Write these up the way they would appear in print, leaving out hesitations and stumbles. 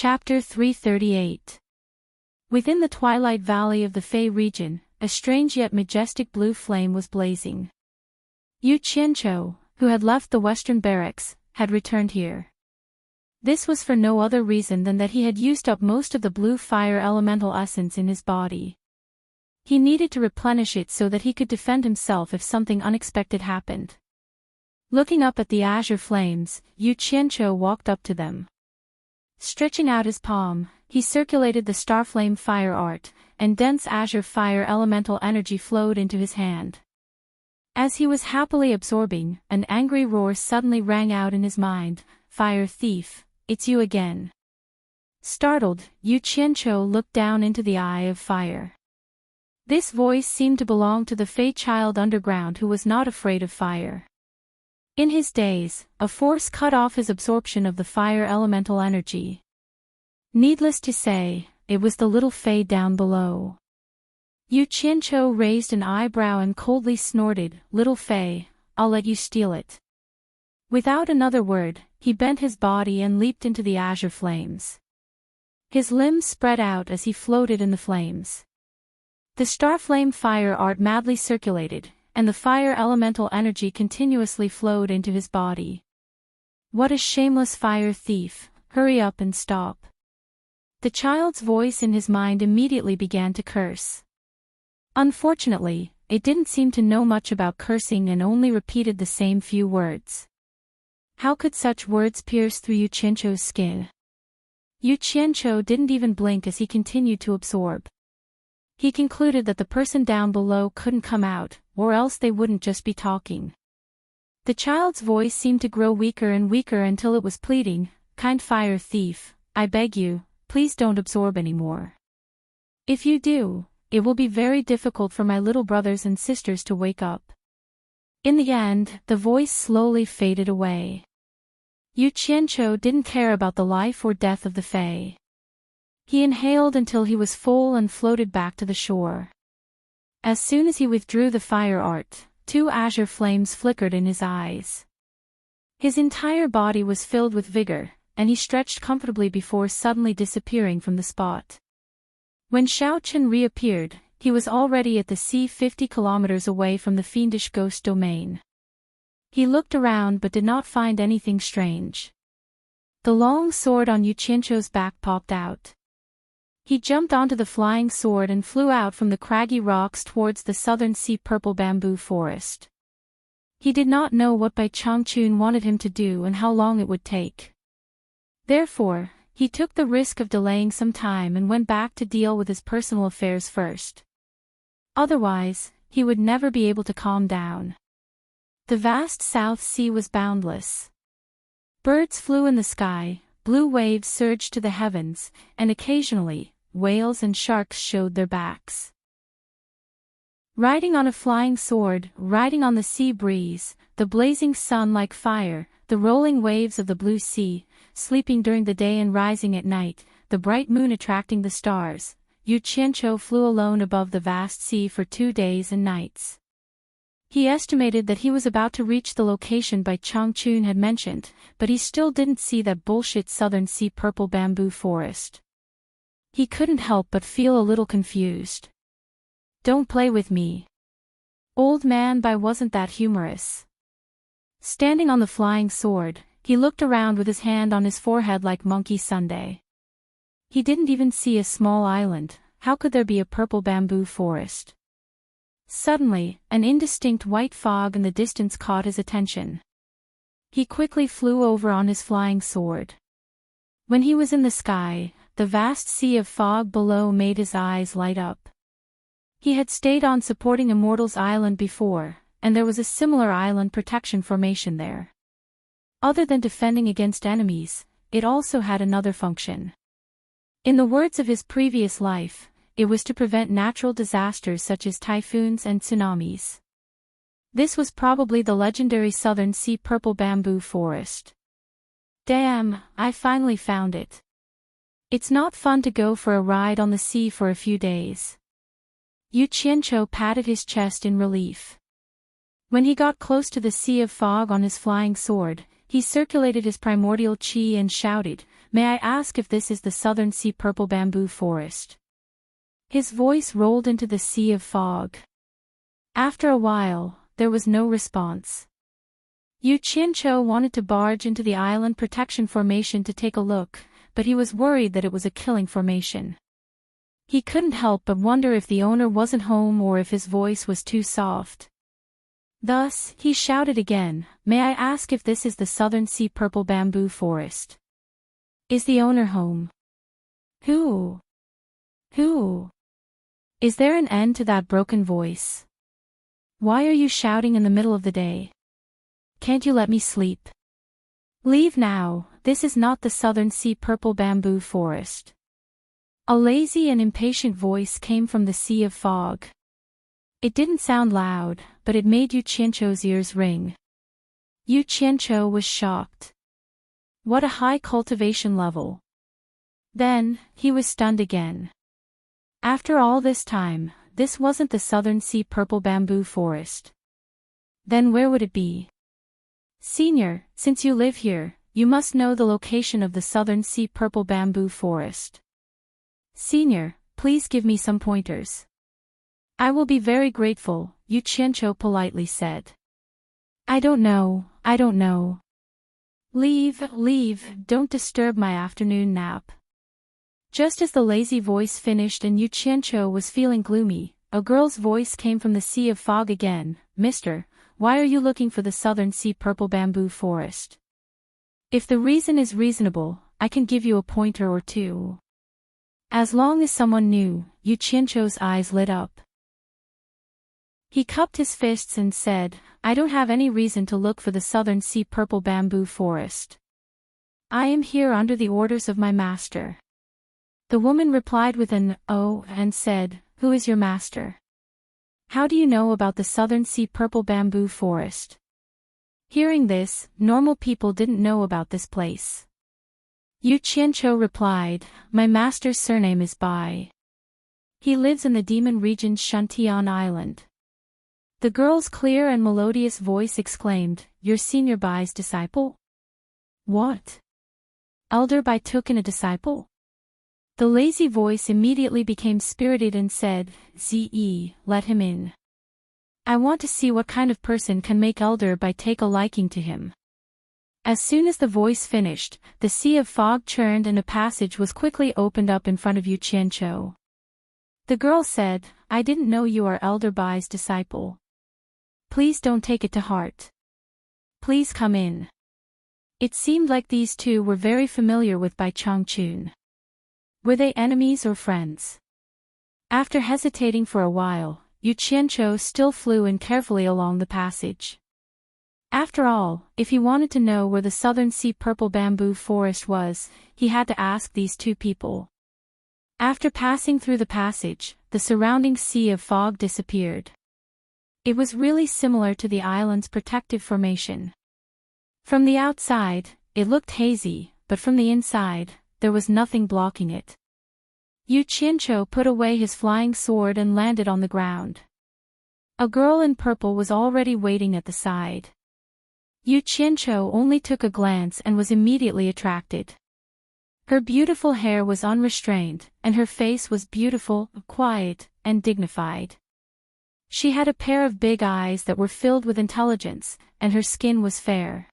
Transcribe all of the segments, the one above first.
Chapter 338. Within the twilight valley of the Fey region, a strange yet majestic blue flame was blazing. Yu Qianqiu, who had left the western barracks, had returned here. This was for no other reason than that he had used up most of the blue fire elemental essence in his body. He needed to replenish it so that he could defend himself if something unexpected happened. Looking up at the azure flames, Yu Qianqiu walked up to them. Stretching out his palm, he circulated the starflame fire art, and dense azure fire elemental energy flowed into his hand. As he was happily absorbing, an angry roar suddenly rang out in his mind. "Fire thief, it's you again." Startled, Yu Qianqiu looked down into the eye of fire. This voice seemed to belong to the Fey child underground who was not afraid of fire. In his days, a force cut off his absorption of the fire elemental energy. Needless to say, it was the little Fey down below. Yu Qianqiu raised an eyebrow and coldly snorted, "Little Fey, I'll let you steal it." Without another word, he bent his body and leaped into the azure flames. His limbs spread out as he floated in the flames. The starflame fire art madly circulated, and the fire elemental energy continuously flowed into his body. "What a shameless fire thief, hurry up and stop." The child's voice in his mind immediately began to curse. Unfortunately, it didn't seem to know much about cursing and only repeated the same few words. How could such words pierce through Yu Qianqiu's skin? Yu Qianqiu didn't even blink as he continued to absorb. He concluded that the person down below couldn't come out, or else they wouldn't just be talking. The child's voice seemed to grow weaker and weaker until it was pleading, "Kind fire thief, I beg you, please don't absorb anymore. If you do, it will be very difficult for my little brothers and sisters to wake up." In the end, the voice slowly faded away. Yu Qianqiu didn't care about the life or death of the Fey. He inhaled until he was full and floated back to the shore. As soon as he withdrew the fire art, 2 azure flames flickered in his eyes. His entire body was filled with vigor, and he stretched comfortably before suddenly disappearing from the spot. When Xiaochen reappeared, he was already at the sea 50 kilometers away from the fiendish ghost domain. He looked around but did not find anything strange. The long sword on Yu Qianqiu's back popped out. He jumped onto the flying sword and flew out from the craggy rocks towards the southern sea purple bamboo forest. He did not know what Bai Changchun wanted him to do and how long it would take. Therefore, he took the risk of delaying some time and went back to deal with his personal affairs first. Otherwise, he would never be able to calm down. The vast South Sea was boundless. Birds flew in the sky, blue waves surged to the heavens, and occasionally, whales and sharks showed their backs. Riding on a flying sword, riding on the sea breeze, the blazing sun like fire, the rolling waves of the blue sea, sleeping during the day and rising at night, the bright moon attracting the stars, Yu Qianqiu flew alone above the vast sea for 2 days and nights. He estimated that he was about to reach the location Bai Changchun had mentioned, but he still didn't see that bullshit southern sea purple bamboo forest. He couldn't help but feel a little confused. "Don't play with me. Old man Bai wasn't that humorous." Standing on the flying sword, he looked around with his hand on his forehead like Monkey Sunday. He didn't even see a small island. How could there be a purple bamboo forest? Suddenly, an indistinct white fog in the distance caught his attention. He quickly flew over on his flying sword. When he was in the sky, the vast sea of fog below made his eyes light up. He had stayed on supporting Immortals Island before, and there was a similar island protection formation there. Other than defending against enemies, it also had another function. In the words of his previous life, it was to prevent natural disasters such as typhoons and tsunamis. This was probably the legendary southern sea purple bamboo forest. Damn, I finally found it. It's not fun to go for a ride on the sea for a few days. Yu Qianqiu patted his chest in relief. When he got close to the sea of fog on his flying sword, He circulated his primordial chi and shouted, "May I ask if this is the Southern Sea Purple Bamboo Forest?" His voice rolled into the sea of fog. After a while, there was no response. Yu Qianqiu wanted to barge into the island protection formation to take a look, but he was worried that it was a killing formation. He couldn't help but wonder if the owner wasn't home or if his voice was too soft. Thus, he shouted again, "May I ask if this is the Southern Sea Purple Bamboo Forest? Is the owner home? Who? Is there an end to that broken voice? Why are you shouting in the middle of the day? Can't you let me sleep? Leave now, this is not the Southern Sea Purple Bamboo Forest." A lazy and impatient voice came from the sea of fog. It didn't sound loud, but it made Yu Qianqiu's ears ring. Yu Qianqiu was shocked. What a high cultivation level. Then, he was stunned again. After all this time, this wasn't the Southern Sea Purple Bamboo Forest. Then where would it be? "Senior, since you live here, you must know the location of the Southern Sea Purple Bamboo Forest. Senior, please give me some pointers." "I will be very grateful," Yu Qianqiu politely said. I don't know. Leave, don't disturb my afternoon nap." Just as the lazy voice finished and Yu Qianqiu was feeling gloomy, a girl's voice came from the sea of fog again. "Mister, why are you looking for the Southern Sea Purple Bamboo Forest? If the reason is reasonable, I can give you a pointer or two." As long as someone knew, Yu Qianqiu's eyes lit up. He cupped his fists and said, "I don't have any reason to look for the Southern Sea Purple Bamboo Forest. I am here under the orders of my master." The woman replied with an "oh" and said, "Who is your master? How do you know about the Southern Sea Purple Bamboo Forest?" Hearing this, normal people didn't know about this place. Yu Qianqiu replied, "My master's surname is Bai. He lives in the demon region Shantian Island." The girl's clear and melodious voice exclaimed, "You're Senior Bai's disciple? What? Elder Bai took in a disciple?" The lazy voice immediately became spirited and said, "Ze, let him in. I want to see what kind of person can make Elder Bai take a liking to him." As soon as the voice finished, the sea of fog churned and a passage was quickly opened up in front of Yu Qianqiu. The girl said, "I didn't know you are Elder Bai's disciple. Please don't take it to heart. Please come in." It seemed like these two were very familiar with Bai Changchun. Were they enemies or friends? After hesitating for a while, Yu Qianqiu still flew in carefully along the passage. After all, if he wanted to know where the Southern Sea Purple Bamboo Forest was, he had to ask these two people. After passing through the passage, the surrounding sea of fog disappeared. It was really similar to the island's protective formation. From the outside, it looked hazy, but from the inside, there was nothing blocking it. Yu Qianqiu put away his flying sword and landed on the ground. A girl in purple was already waiting at the side. Yu Qianqiu only took a glance and was immediately attracted. Her beautiful hair was unrestrained, and her face was beautiful, quiet, and dignified. She had a pair of big eyes that were filled with intelligence, and her skin was fair.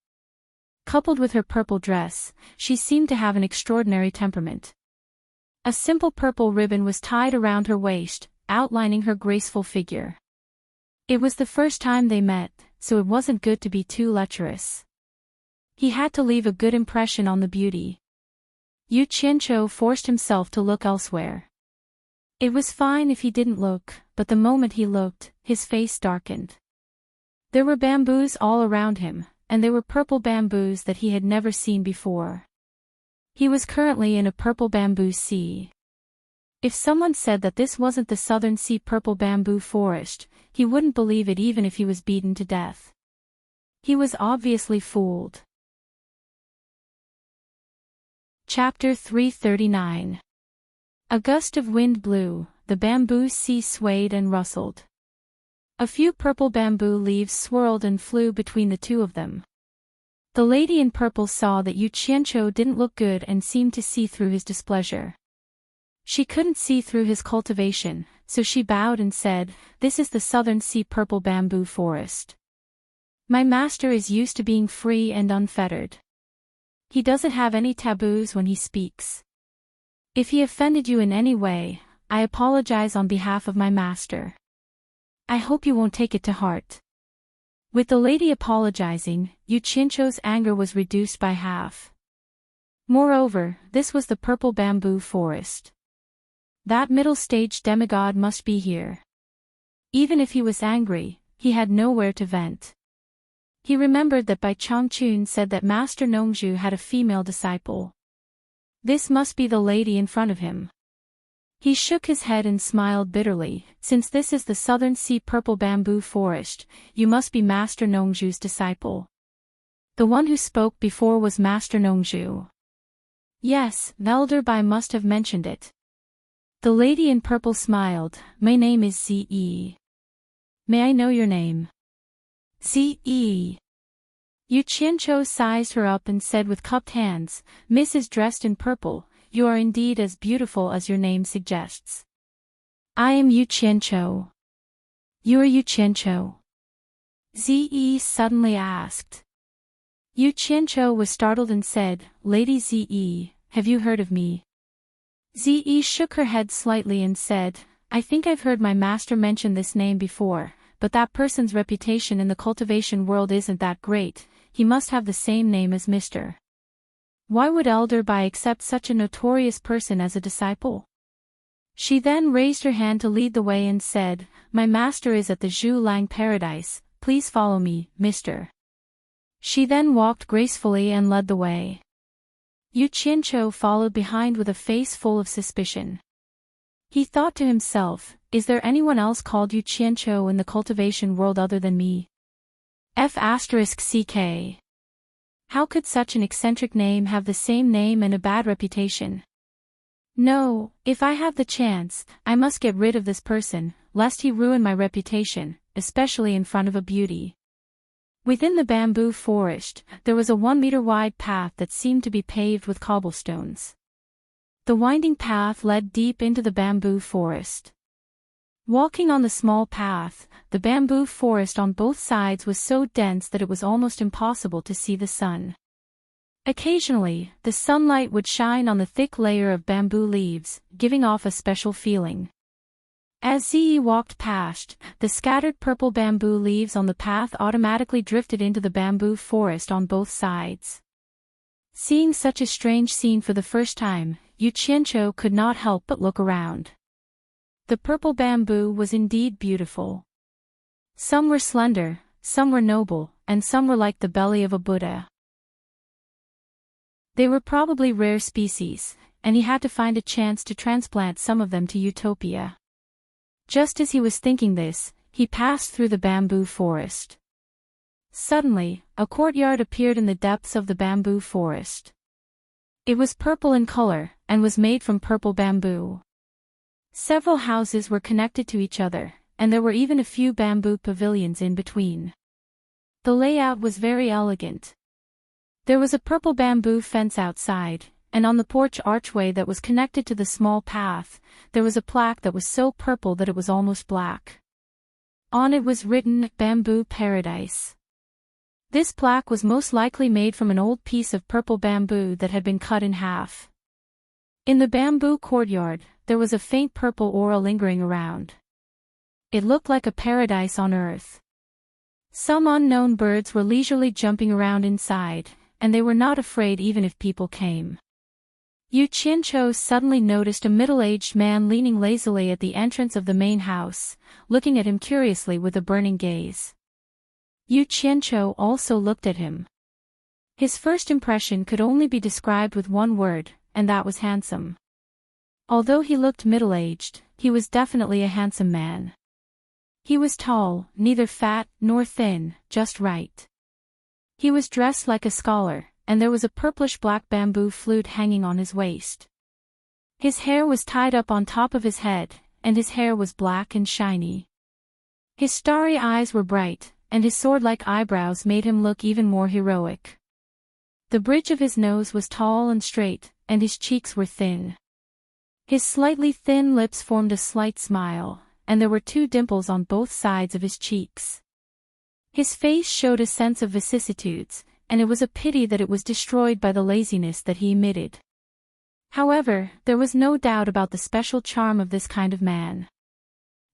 Coupled with her purple dress, she seemed to have an extraordinary temperament. A simple purple ribbon was tied around her waist, outlining her graceful figure. It was the first time they met, so it wasn't good to be too lecherous. He had to leave a good impression on the beauty. Yu Qianqiu forced himself to look elsewhere. It was fine if he didn't look, but the moment he looked, his face darkened. There were bamboos all around him, and they were purple bamboos that he had never seen before. He was currently in a purple bamboo sea. If someone said that this wasn't the Southern Sea Purple Bamboo Forest, he wouldn't believe it even if he was beaten to death. He was obviously fooled. Chapter 339. A gust of wind blew, the bamboo sea swayed and rustled. A few purple bamboo leaves swirled and flew between the two of them. The lady in purple saw that Yu Qianqiu didn't look good and seemed to see through his displeasure. She couldn't see through his cultivation, so she bowed and said, "This is the Southern Sea Purple Bamboo Forest. My master is used to being free and unfettered. He doesn't have any taboos when he speaks. If he offended you in any way, I apologize on behalf of my master. I hope you won't take it to heart." With the lady apologizing, Yu Qianqiu's anger was reduced by half. Moreover, this was the purple bamboo forest. That middle-stage demigod must be here. Even if he was angry, he had nowhere to vent. He remembered that Bai Changchun said that Master Nongzhu had a female disciple. This must be the lady in front of him. He shook his head and smiled bitterly. "Since this is the Southern Sea Purple Bamboo Forest, you must be Master Nongzhu's disciple." The one who spoke before was Master Nongzhu. Yes, Elder Bai must have mentioned it. The lady in purple smiled. "My name is Ze. May I know your name?" "Ze." Yu Qianqiu sized her up and said with cupped hands, "Miss is dressed in purple. You are indeed as beautiful as your name suggests." "I am Yu Qianqiu." "You are Yu Qianqiu?" Ze suddenly asked. Yu Qianqiu was startled and said, "Lady Ze, have you heard of me?" Ze shook her head slightly and said, "I think I've heard my master mention this name before, but that person's reputation in the cultivation world isn't that great. He must have the same name as Mr. Why would Elder Bai accept such a notorious person as a disciple?" She then raised her hand to lead the way and said, "My master is at the Zhu Lang Paradise, please follow me, Mr." She then walked gracefully and led the way. Yu Qianqiu followed behind with a face full of suspicion. He thought to himself, "Is there anyone else called Yu Qianqiu in the cultivation world other than me? F***ck. How could such an eccentric name have the same name and a bad reputation? No, if I have the chance, I must get rid of this person, lest he ruin my reputation, especially in front of a beauty." Within the bamboo forest, there was a 1-meter wide path that seemed to be paved with cobblestones. The winding path led deep into the bamboo forest. Walking on the small path, the bamboo forest on both sides was so dense that it was almost impossible to see the sun. Occasionally, the sunlight would shine on the thick layer of bamboo leaves, giving off a special feeling. As Ze walked past, the scattered purple bamboo leaves on the path automatically drifted into the bamboo forest on both sides. Seeing such a strange scene for the first time, Yu Qianqiu could not help but look around. The purple bamboo was indeed beautiful. Some were slender, some were noble, and some were like the belly of a Buddha. They were probably rare species, and he had to find a chance to transplant some of them to Utopia. Just as he was thinking this, he passed through the bamboo forest. Suddenly, a courtyard appeared in the depths of the bamboo forest. It was purple in color, and was made from purple bamboo. Several houses were connected to each other, and there were even a few bamboo pavilions in between. The layout was very elegant. There was a purple bamboo fence outside, and on the porch archway that was connected to the small path, there was a plaque that was so purple that it was almost black. On it was written, "Bamboo Paradise." This plaque was most likely made from an old piece of purple bamboo that had been cut in half. In the bamboo courtyard, there was a faint purple aura lingering around. It looked like a paradise on earth. Some unknown birds were leisurely jumping around inside, and they were not afraid even if people came. Yu Qianqiu suddenly noticed a middle-aged man leaning lazily at the entrance of the main house, looking at him curiously with a burning gaze. Yu Qianqiu also looked at him. His first impression could only be described with one word, and that was handsome. Although he looked middle-aged, he was definitely a handsome man. He was tall, neither fat nor thin, just right. He was dressed like a scholar, and there was a purplish-black bamboo flute hanging on his waist. His hair was tied up on top of his head, and his hair was black and shiny. His starry eyes were bright, and his sword-like eyebrows made him look even more heroic. The bridge of his nose was tall and straight, and his cheeks were thin. His slightly thin lips formed a slight smile, and there were 2 dimples on both sides of his cheeks. His face showed a sense of vicissitudes, and it was a pity that it was destroyed by the laziness that he emitted. However, there was no doubt about the special charm of this kind of man.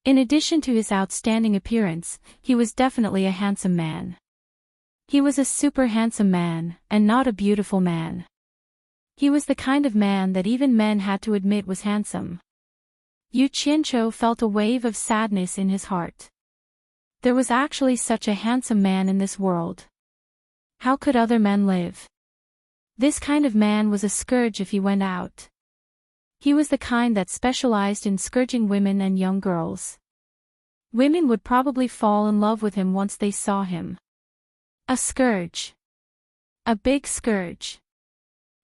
In addition to his outstanding appearance, he was definitely a handsome man. He was a super handsome man, and not a beautiful man. He was the kind of man that even men had to admit was handsome. Yu Qianqiu felt a wave of sadness in his heart. There was actually such a handsome man in this world. How could other men live? This kind of man was a scourge if he went out. He was the kind that specialized in scourging women and young girls. Women would probably fall in love with him once they saw him. A scourge. A big scourge.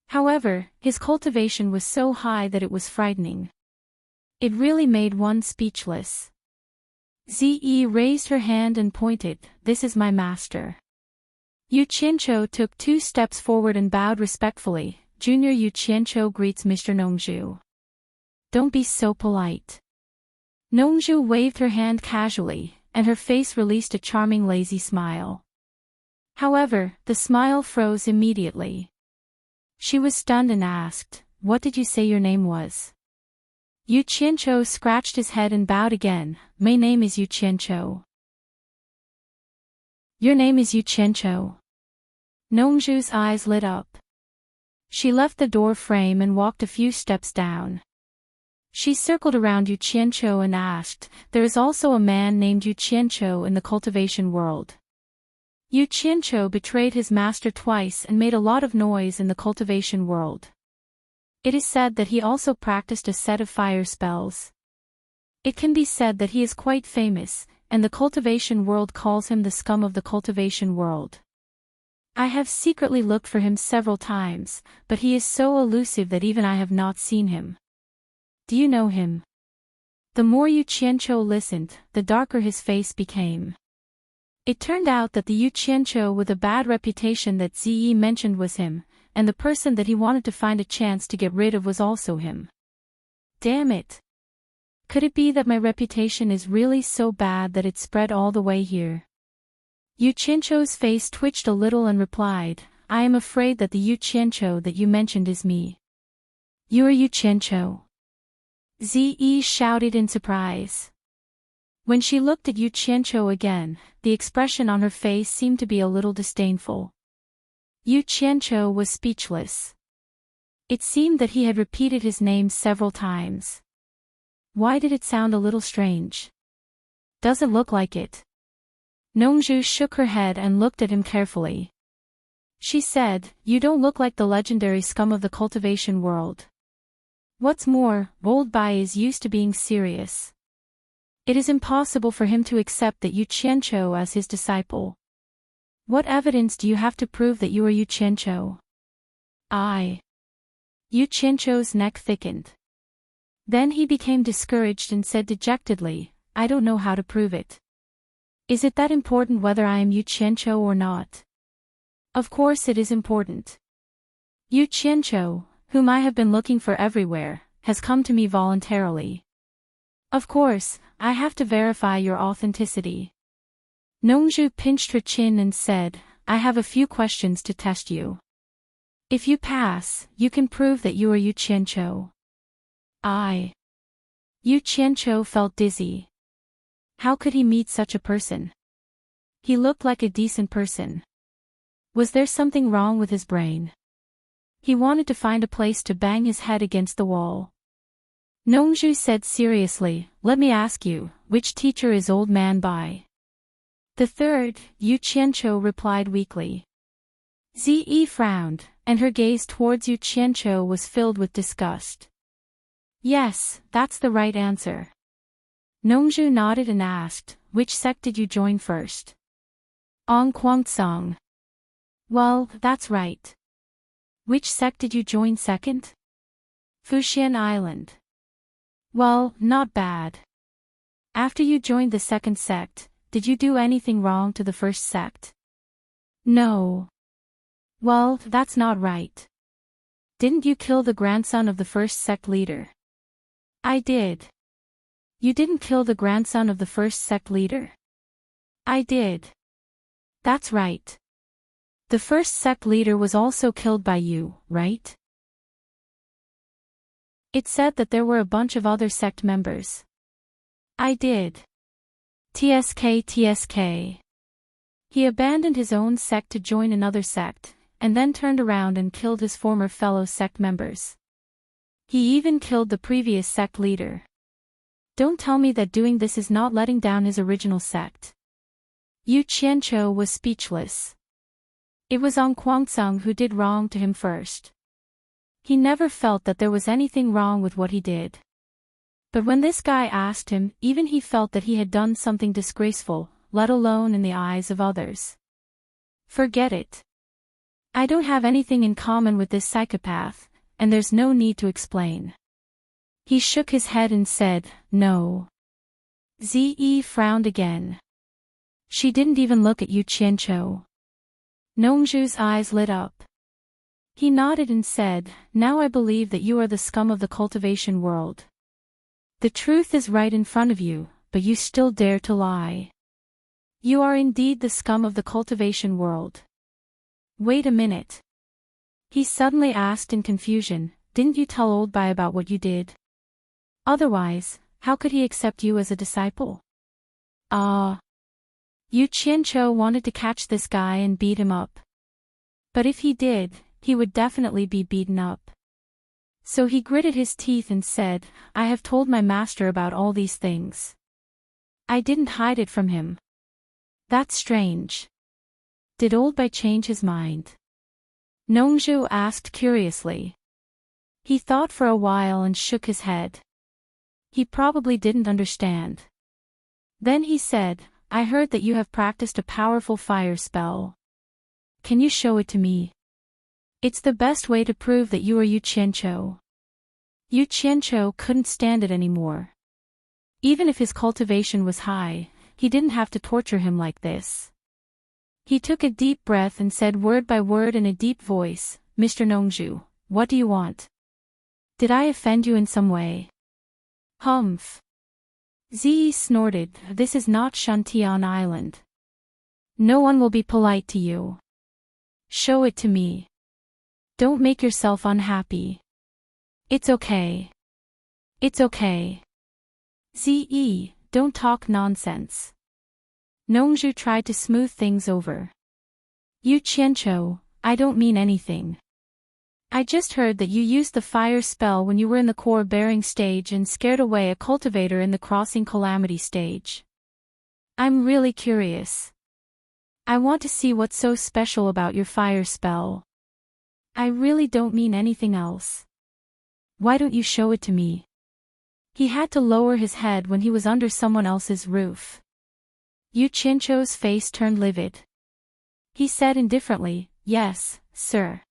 However, his cultivation was so high that it was frightening. It really made one speechless. Zi raised her hand and pointed, "This is my master." Yu Qianqiu took 2 steps forward and bowed respectfully. "Junior Yu Qianqiu greets Mr. Nongzhu. Don't be so polite." Nongzhu waved her hand casually, and her face released a charming lazy smile. However, the smile froze immediately. She was stunned and asked, "What did you say your name was?" Yu Qianqiu scratched his head and bowed again. "My name is Yu Qianqiu." "Your name is Yu Qianqiu?" Nongzhu's eyes lit up. She left the door frame and walked a few steps down. She circled around Yu Qianqiu and asked, "There is also a man named Yu Qianqiu in the cultivation world?" Yu Qianqiu betrayed his master twice and made a lot of noise in the cultivation world. It is said that he also practiced a set of fire spells. It can be said that he is quite famous, and the cultivation world calls him the scum of the cultivation world. I have secretly looked for him several times, but he is so elusive that even I have not seen him. Do you know him? The more Yu Qianqiu listened, the darker his face became. It turned out that the Yu Qianqiu with a bad reputation that Ziyi mentioned was him, and the person that he wanted to find a chance to get rid of was also him. Damn it! Could it be that my reputation is really so bad that it spread all the way here? Yu Qianqiu's face twitched a little and replied, "I am afraid that the Yu Qianqiu that you mentioned is me." "You are Yu Qianqiu?" Ziyi shouted in surprise. When she looked at Yu Qianqiu again, the expression on her face seemed to be a little disdainful. Yu Qianqiu was speechless. It seemed that he had repeated his name several times. Why did it sound a little strange? Doesn't look like it. Nongzhu shook her head and looked at him carefully. She said, "You don't look like the legendary scum of the cultivation world. What's more, old Bai is used to being serious. It is impossible for him to accept that Yu Qianqiu as his disciple. What evidence do you have to prove that you are Yu Qianqiu?" Yu Qianqiu's neck thickened. Then he became discouraged and said dejectedly, "I don't know how to prove it. Is it that important whether I am Yu Qianqiu or not?" Of course it is important. Yu Qianqiu, whom I have been looking for everywhere, has come to me voluntarily. Of course, I have to verify your authenticity. Nongzhu pinched her chin and said, "I have a few questions to test you. If you pass, you can prove that you are Yu Qianqiu." Yu Qianqiu felt dizzy. How could he meet such a person? He looked like a decent person. Was there something wrong with his brain? He wanted to find a place to bang his head against the wall. Nongzhu said seriously, "Let me ask you, which teacher is old man Bai?" "The third," Yu Qianqiu replied weakly. Ziyi frowned, and her gaze towards Yu Qianqiu was filled with disgust. "Yes, that's the right answer." Nongzhu nodded and asked, "Which sect did you join first?" "On Guangcong." "Well, that's right." "Which sect did you join second?" "Fuxian Island." "Well, not bad. After you joined the second sect, did you do anything wrong to the first sect?" "No. Well, that's not right. Didn't you kill the grandson of the first sect leader? I did. You didn't kill the grandson of the first sect leader? I did. That's right. The first sect leader was also killed by you, right? It said that there were a bunch of other sect members. I did. TSK. He abandoned his own sect to join another sect, and then turned around and killed his former fellow sect members. He even killed the previous sect leader. Don't tell me that doing this is not letting down his original sect. Yu Qianqiu was speechless. It was Ong Guangceng who did wrong to him first. He never felt that there was anything wrong with what he did. But when this guy asked him, even he felt that he had done something disgraceful, let alone in the eyes of others. Forget it. I don't have anything in common with this psychopath, and there's no need to explain. He shook his head and said, no. Ze frowned again. She didn't even look at Yu Qianqiu. Nongzhu's eyes lit up. He nodded and said, now I believe that you are the scum of the cultivation world. The truth is right in front of you, but you still dare to lie. You are indeed the scum of the cultivation world. Wait a minute. He suddenly asked in confusion, didn't you tell Old Bai about what you did? Otherwise, how could he accept you as a disciple? Yu Qianqiu wanted to catch this guy and beat him up. But if he did, he would definitely be beaten up. So he gritted his teeth and said, I have told my master about all these things. I didn't hide it from him. That's strange. Did Old Bai change his mind? Nongzhu asked curiously. He thought for a while and shook his head. He probably didn't understand. Then he said, I heard that you have practiced a powerful fire spell. Can you show it to me? It's the best way to prove that you are Yu Qianqiu. Yu Qianqiu couldn't stand it anymore. Even if his cultivation was high, he didn't have to torture him like this. He took a deep breath and said word by word in a deep voice, Mr. Nongzhu, what do you want? Did I offend you in some way? Humph. Ze snorted, this is not Shantian Island. No one will be polite to you. Show it to me. Don't make yourself unhappy. It's okay. It's okay. Ze, don't talk nonsense. Nongzhu tried to smooth things over. Yu Qianqiu, I don't mean anything. I just heard that you used the fire spell when you were in the core bearing stage and scared away a cultivator in the crossing calamity stage. I'm really curious. I want to see what's so special about your fire spell. I really don't mean anything else. Why don't you show it to me? He had to lower his head when he was under someone else's roof. Yu Qianqiu's face turned livid. He said indifferently, yes, sir.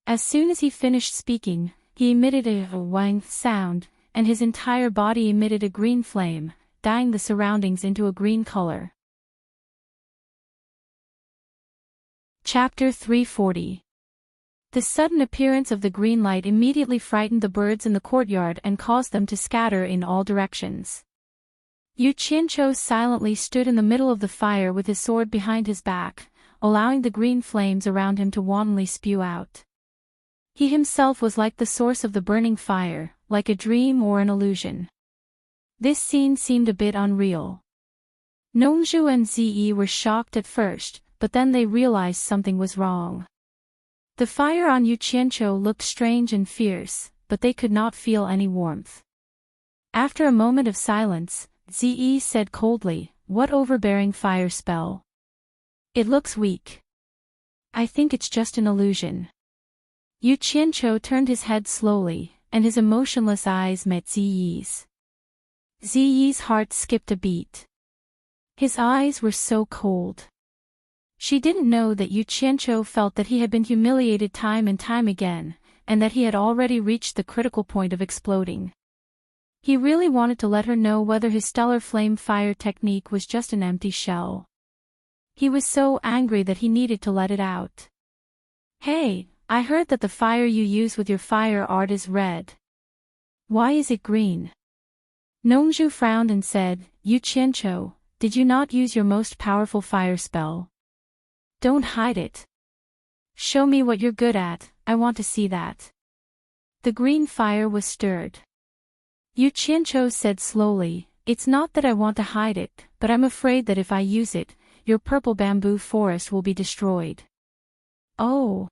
As soon as he finished speaking, he emitted a wang sound, and his entire body emitted a green flame, dyeing the surroundings into a green color. Chapter 340. The sudden appearance of the green light immediately frightened the birds in the courtyard and caused them to scatter in all directions. Yu Qianqiu silently stood in the middle of the fire with his sword behind his back, allowing the green flames around him to wantonly spew out. He himself was like the source of the burning fire, like a dream or an illusion. This scene seemed a bit unreal. Nongzhu and Ze were shocked at first, but then they realized something was wrong. The fire on Yu Qianqiu looked strange and fierce, but they could not feel any warmth. After a moment of silence, Ze said coldly, what overbearing fire spell? It looks weak. I think it's just an illusion. Yu Qianqiu turned his head slowly, and his emotionless eyes met Ze's. Ze's heart skipped a beat. His eyes were so cold. She didn't know that Yu Qianqiu felt that he had been humiliated time and time again, and that he had already reached the critical point of exploding. He really wanted to let her know whether his stellar flame fire technique was just an empty shell. He was so angry that he needed to let it out. Hey, I heard that the fire you use with your fire art is red. Why is it green? Nongzhu frowned and said, Yu Qianqiu, did you not use your most powerful fire spell? Don't hide it. Show me what you're good at, I want to see that. The green fire was stirred. Yu Qianqiu said slowly, It's not that I want to hide it, but I'm afraid that if I use it, your purple bamboo forest will be destroyed. Oh.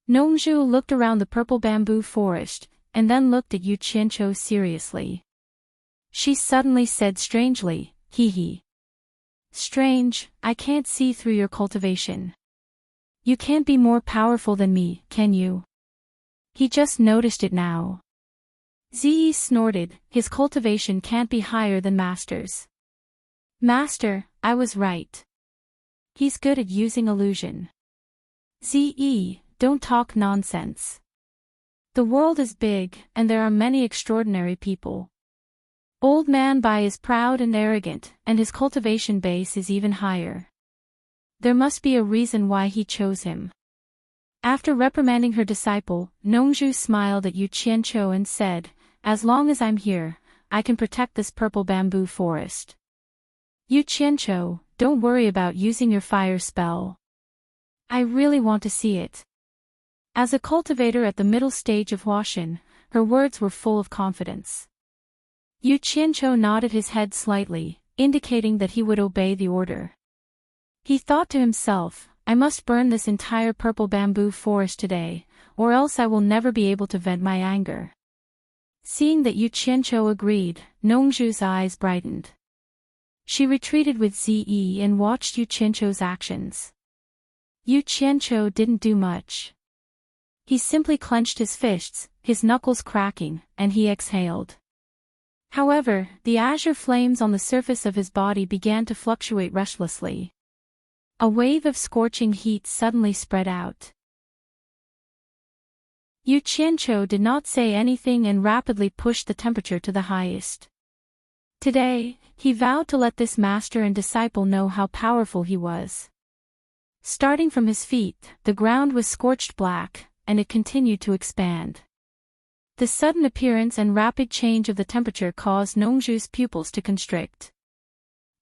Nongzhu looked around the purple bamboo forest, and then looked at Yu Qianqiu seriously. She suddenly said strangely, Hee hee. Strange, I can't see through your cultivation. You can't be more powerful than me, can you? He just noticed it now. Ziyi snorted, his cultivation can't be higher than Master's. Master, I was right. He's good at using illusion. Ziyi, don't talk nonsense. The world is big, and there are many extraordinary people. Old Man Bai is proud and arrogant, and his cultivation base is even higher. There must be a reason why he chose him. After reprimanding her disciple, Nongzhu smiled at Yu Qianqiu and said, As long as I'm here, I can protect this purple bamboo forest. Yu Qianqiu, don't worry about using your fire spell. I really want to see it. As a cultivator at the middle stage of Huashan, her words were full of confidence. Yu Qianqiu nodded his head slightly, indicating that he would obey the order. He thought to himself, I must burn this entire purple bamboo forest today, or else I will never be able to vent my anger. Seeing that Yu Qianqiu agreed, Nongzhu's eyes brightened. She retreated with Ziyi and watched Yu Qianqiu's actions. Yu Qianqiu didn't do much. He simply clenched his fists, his knuckles cracking, and he exhaled. However, the azure flames on the surface of his body began to fluctuate restlessly. A wave of scorching heat suddenly spread out. Yu Qianqiu did not say anything and rapidly pushed the temperature to the highest. Today, he vowed to let this master and disciple know how powerful he was. Starting from his feet, the ground was scorched black, and it continued to expand. The sudden appearance and rapid change of the temperature caused Nongzhu's pupils to constrict.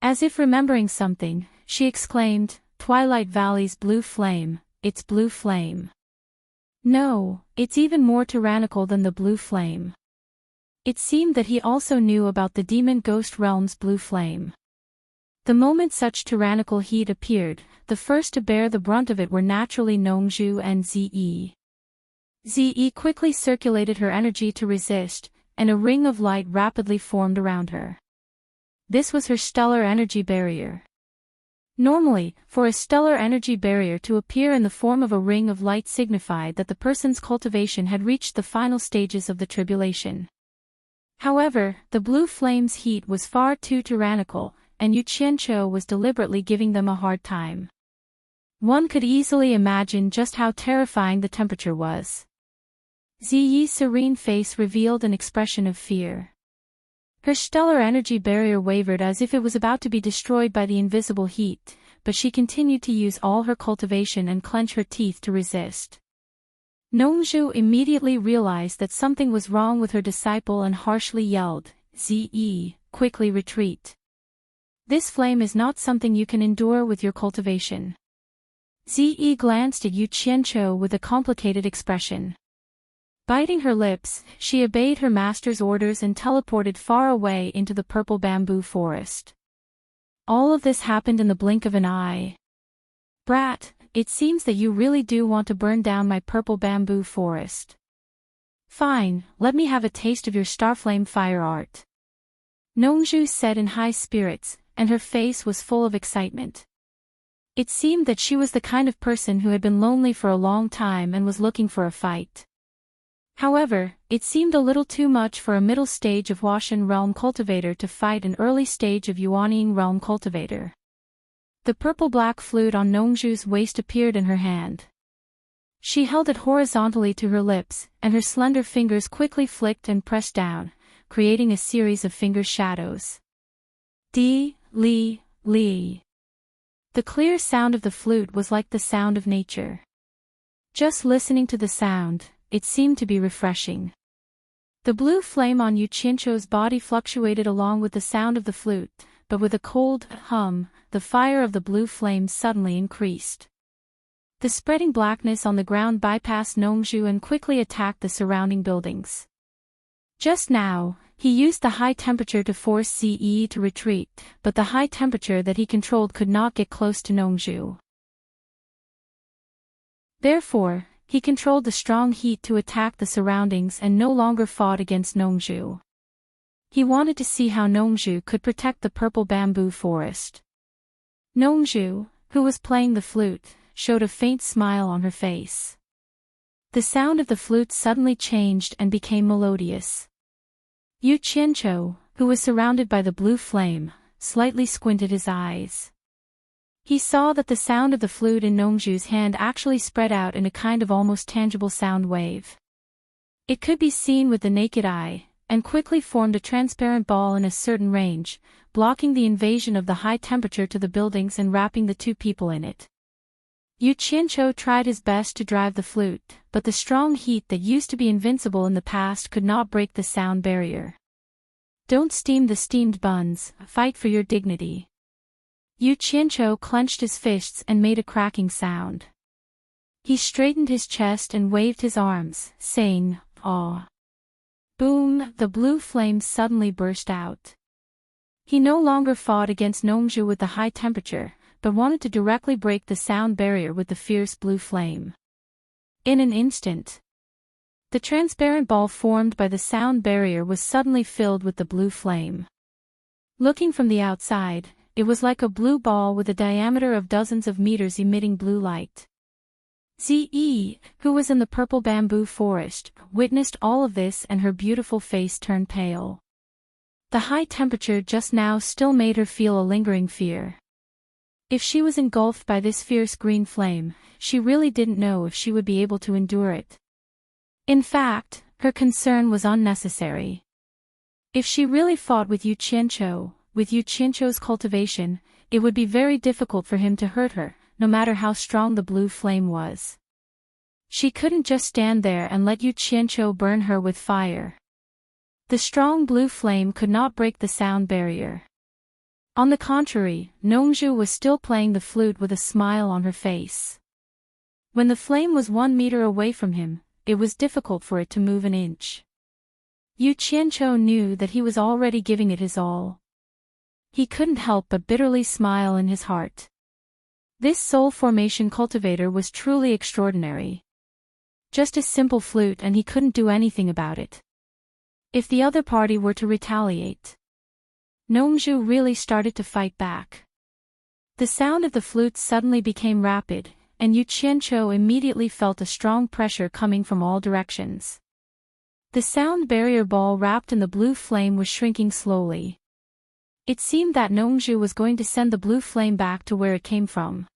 As if remembering something, she exclaimed, Twilight Valley's blue flame, it's blue flame. No, it's even more tyrannical than the blue flame. It seemed that he also knew about the demon ghost realm's blue flame. The moment such tyrannical heat appeared, the first to bear the brunt of it were naturally Nongzhu and Ziyi. Ziyi quickly circulated her energy to resist, and a ring of light rapidly formed around her. This was her stellar energy barrier. Normally, for a stellar energy barrier to appear in the form of a ring of light signified that the person's cultivation had reached the final stages of the tribulation. However, the blue flame's heat was far too tyrannical, and Yu Qianqiu was deliberately giving them a hard time. One could easily imagine just how terrifying the temperature was. Ziyi's serene face revealed an expression of fear. Her stellar energy barrier wavered as if it was about to be destroyed by the invisible heat, but she continued to use all her cultivation and clench her teeth to resist. Nongzhu immediately realized that something was wrong with her disciple and harshly yelled, Ziyi, quickly retreat. This flame is not something you can endure with your cultivation. Ziyi glanced at Yu Qianqiu with a complicated expression. Biting her lips, she obeyed her master's orders and teleported far away into the purple bamboo forest. All of this happened in the blink of an eye. Brat, it seems that you really do want to burn down my purple bamboo forest. Fine, let me have a taste of your starflame fire art. Nongzhu said in high spirits, and her face was full of excitement. It seemed that she was the kind of person who had been lonely for a long time and was looking for a fight. However, it seemed a little too much for a middle stage of Huashan realm cultivator to fight an early stage of Yuanying realm cultivator. The purple-black flute on Nongzhu's waist appeared in her hand. She held it horizontally to her lips, and her slender fingers quickly flicked and pressed down, creating a series of finger shadows. Li. The clear sound of the flute was like the sound of nature. Just listening to the sound, it seemed to be refreshing. The blue flame on Yu Qianqiu's body fluctuated along with the sound of the flute, but with a cold hum, the fire of the blue flame suddenly increased. The spreading blackness on the ground bypassed Nongzhu and quickly attacked the surrounding buildings. Just now, he used the high temperature to force Ce to retreat, but the high temperature that he controlled could not get close to Nongzhu. Therefore, he controlled the strong heat to attack the surroundings and no longer fought against Nongzhu. He wanted to see how Nongzhu could protect the purple bamboo forest. Nongzhu, who was playing the flute, showed a faint smile on her face. The sound of the flute suddenly changed and became melodious. Yu Qianqiu, who was surrounded by the blue flame, slightly squinted his eyes. He saw that the sound of the flute in Nongzhu's hand actually spread out in a kind of almost tangible sound wave. It could be seen with the naked eye, and quickly formed a transparent ball in a certain range, blocking the invasion of the high temperature to the buildings and wrapping the two people in it. Yu Qianqiu tried his best to drive the flute, but the strong heat that used to be invincible in the past could not break the sound barrier. Don't steam the steamed buns, fight for your dignity. Yu Qianqiu clenched his fists and made a cracking sound. He straightened his chest and waved his arms, saying, "Aw." Boom, the blue flames suddenly burst out. He no longer fought against Nongzhu with the high temperature, but wanted to directly break the sound barrier with the fierce blue flame. In an instant, the transparent ball formed by the sound barrier was suddenly filled with the blue flame. Looking from the outside, it was like a blue ball with a diameter of dozens of meters emitting blue light. Ze, who was in the purple bamboo forest, witnessed all of this and her beautiful face turned pale. The high temperature just now still made her feel a lingering fear. If she was engulfed by this fierce green flame, she really didn't know if she would be able to endure it. In fact, her concern was unnecessary. If she really fought with Yu Qianqiu, with Yu Qianqiu's cultivation, it would be very difficult for him to hurt her, no matter how strong the blue flame was. She couldn't just stand there and let Yu Qianqiu burn her with fire. The strong blue flame could not break the sound barrier. On the contrary, Nongzhu was still playing the flute with a smile on her face. When the flame was 1 meter away from him, it was difficult for it to move an inch. Yu Qianqiu knew that he was already giving it his all. He couldn't help but bitterly smile in his heart. This soul formation cultivator was truly extraordinary. Just a simple flute and he couldn't do anything about it. If the other party were to retaliate, Nongzhu really started to fight back. The sound of the flute suddenly became rapid, and Yu Qianqiu immediately felt a strong pressure coming from all directions. The sound barrier ball wrapped in the blue flame was shrinking slowly. It seemed that Nongzhu was going to send the blue flame back to where it came from.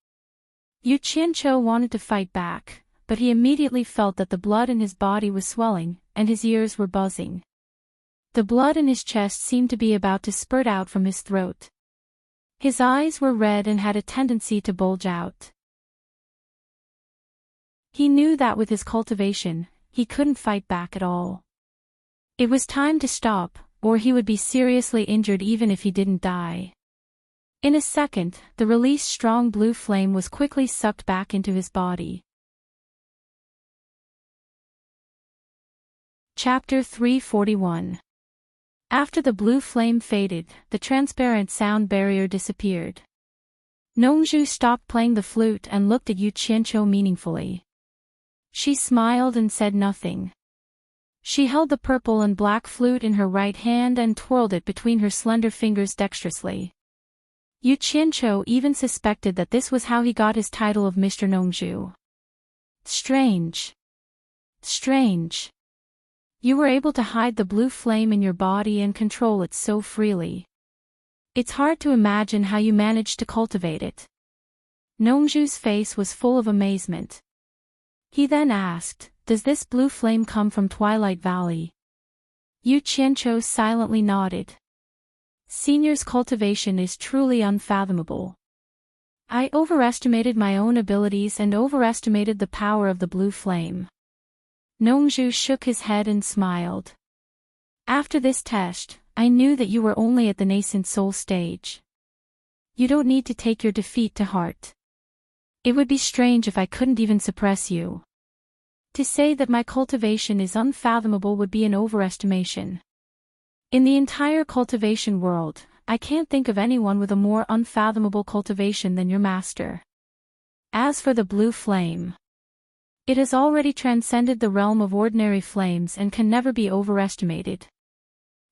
Yu Qianqiu wanted to fight back, but he immediately felt that the blood in his body was swelling, and his ears were buzzing. The blood in his chest seemed to be about to spurt out from his throat. His eyes were red and had a tendency to bulge out. He knew that with his cultivation, he couldn't fight back at all. It was time to stop, or he would be seriously injured even if he didn't die. In a second, the released strong blue flame was quickly sucked back into his body. Chapter 341. After the blue flame faded, the transparent sound barrier disappeared. Nongzhu stopped playing the flute and looked at Yu Qianqiu meaningfully. She smiled and said nothing. She held the purple and black flute in her right hand and twirled it between her slender fingers dexterously. Yu Qianqiu even suspected that this was how he got his title of Mr. Nongzhu. Strange. Strange. You were able to hide the blue flame in your body and control it so freely. It's hard to imagine how you managed to cultivate it. Nongzhu's face was full of amazement. He then asked, "Does this blue flame come from Twilight Valley?" Yu Qianqiu silently nodded. Senior's cultivation is truly unfathomable. I overestimated my own abilities and overestimated the power of the blue flame. Nongzhu shook his head and smiled. After this test, I knew that you were only at the nascent soul stage. You don't need to take your defeat to heart. It would be strange if I couldn't even suppress you. To say that my cultivation is unfathomable would be an overestimation. In the entire cultivation world, I can't think of anyone with a more unfathomable cultivation than your master. As for the blue flame, it has already transcended the realm of ordinary flames and can never be overestimated.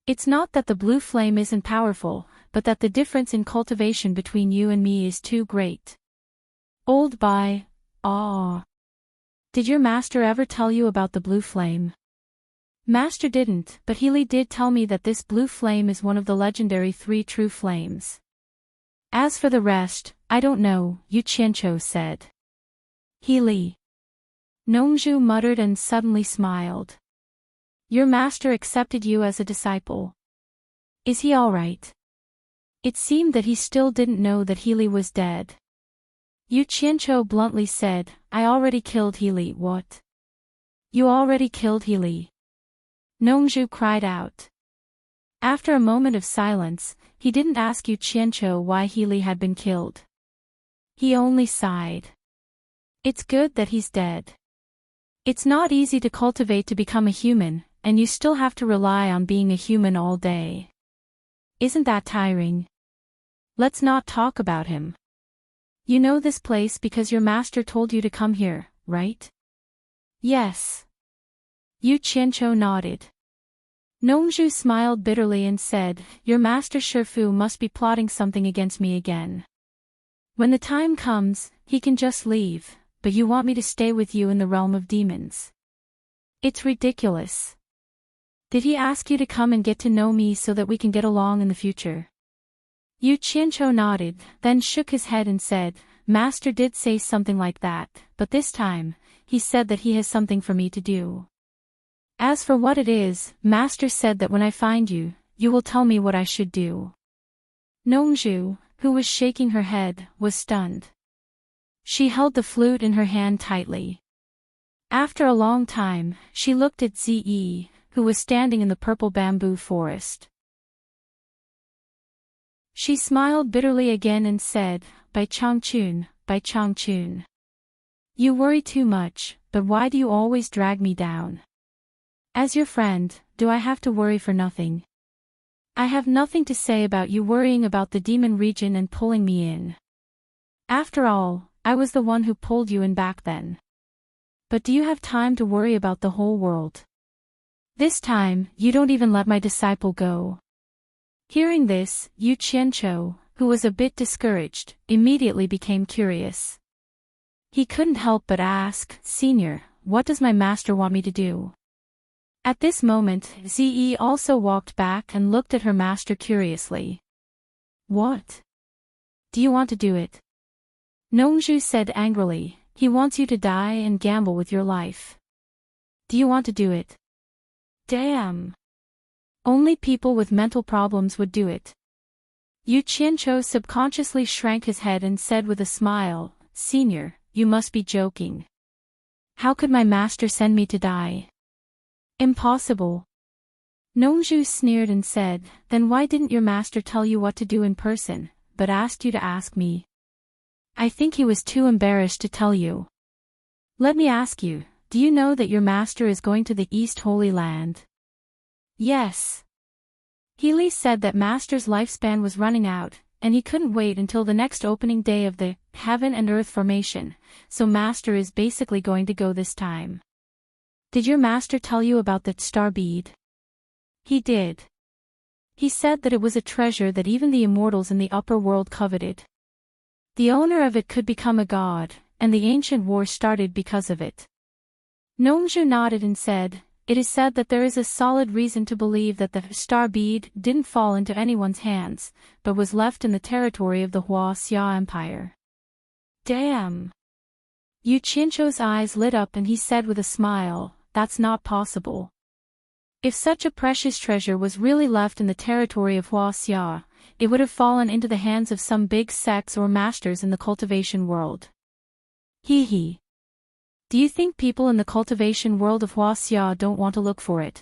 It's not that the blue flame isn't powerful, but that the difference in cultivation between you and me is too great. Old by, Did your master ever tell you about the blue flame? Master didn't, but Healy did tell me that this blue flame is one of the legendary 3 true flames. As for the rest, I don't know, Yu Qianqiu said. Healy. Nongzhu muttered and suddenly smiled. Your master accepted you as a disciple. Is he all right? It seemed that he still didn't know that Healy was dead. Yu Qianqiu bluntly said, I already killed Healy. What? You already killed Healy? Nongzhu cried out. After a moment of silence, he didn't ask Yu Qianqiu why Healy had been killed. He only sighed. It's good that he's dead. It's not easy to cultivate to become a human, and you still have to rely on being a human all day. Isn't that tiring? Let's not talk about him. You know this place because your master told you to come here, right? Yes. Yu Qianqiu nodded. Nongzhu smiled bitterly and said, Your master Shifu must be plotting something against me again. When the time comes, he can just leave, but you want me to stay with you in the realm of demons. It's ridiculous. Did he ask you to come and get to know me so that we can get along in the future? Yu Qianqiu nodded, then shook his head and said, Master did say something like that, but this time, he said that he has something for me to do. As for what it is, Master said that when I find you, you will tell me what I should do. Nongzhu, who was shaking her head, was stunned. She held the flute in her hand tightly. After a long time, she looked at Ziyi, who was standing in the purple bamboo forest. She smiled bitterly again and said, By Changchun. You worry too much, but why do you always drag me down? As your friend, do I have to worry for nothing? I have nothing to say about you worrying about the demon region and pulling me in. After all, I was the one who pulled you in back then. But do you have time to worry about the whole world? This time, you don't even let my disciple go. Hearing this, Yu Qianqiu, who was a bit discouraged, immediately became curious. He couldn't help but ask, Senior, what does my master want me to do? At this moment, Ziyi also walked back and looked at her master curiously. What? Do you want to do it? Nongzhu said angrily, he wants you to die and gamble with your life. Do you want to do it? Damn. Only people with mental problems would do it. Yu Qianqiu subconsciously shrank his head and said with a smile, Senior, you must be joking. How could my master send me to die? Impossible. Nongzhu sneered and said, Then why didn't your master tell you what to do in person, but asked you to ask me? I think he was too embarrassed to tell you. Let me ask you, do you know that your master is going to the East Holy Land? Yes. Healy said that master's lifespan was running out, and he couldn't wait until the next opening day of the Heaven and Earth formation, so master is basically going to go this time. Did your master tell you about that star bead? He did. He said that it was a treasure that even the immortals in the upper world coveted. The owner of it could become a god, and the ancient war started because of it. Nongzhu nodded and said, It is said that there is a solid reason to believe that the star bead didn't fall into anyone's hands, but was left in the territory of the Xia Empire. Damn! Yu Qianqiu's eyes lit up and he said with a smile, That's not possible. If such a precious treasure was really left in the territory of Xia, it would have fallen into the hands of some big sects or masters in the cultivation world. Hee hee. Do you think people in the cultivation world of Huaxia don't want to look for it?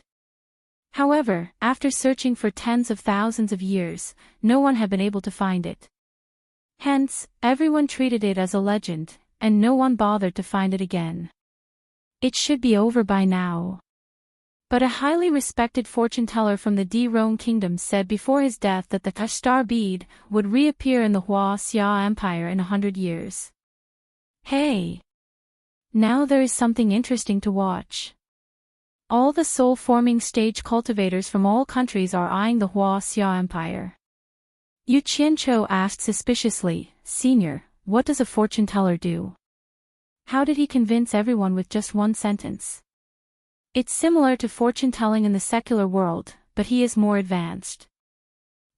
However, after searching for tens of thousands of years, no one had been able to find it. Hence, everyone treated it as a legend, and no one bothered to find it again. It should be over by now. But a highly respected fortune-teller from the Di-Rong kingdom said before his death that the Star bead would reappear in the Huaxia Empire in 100 years. Hey! Now there is something interesting to watch. All the soul-forming stage cultivators from all countries are eyeing the Huaxia Empire. Yu Qianqiu asked suspiciously, "Senior, what does a fortune-teller do? How did he convince everyone with just one sentence?" It's similar to fortune-telling in the secular world, but he is more advanced.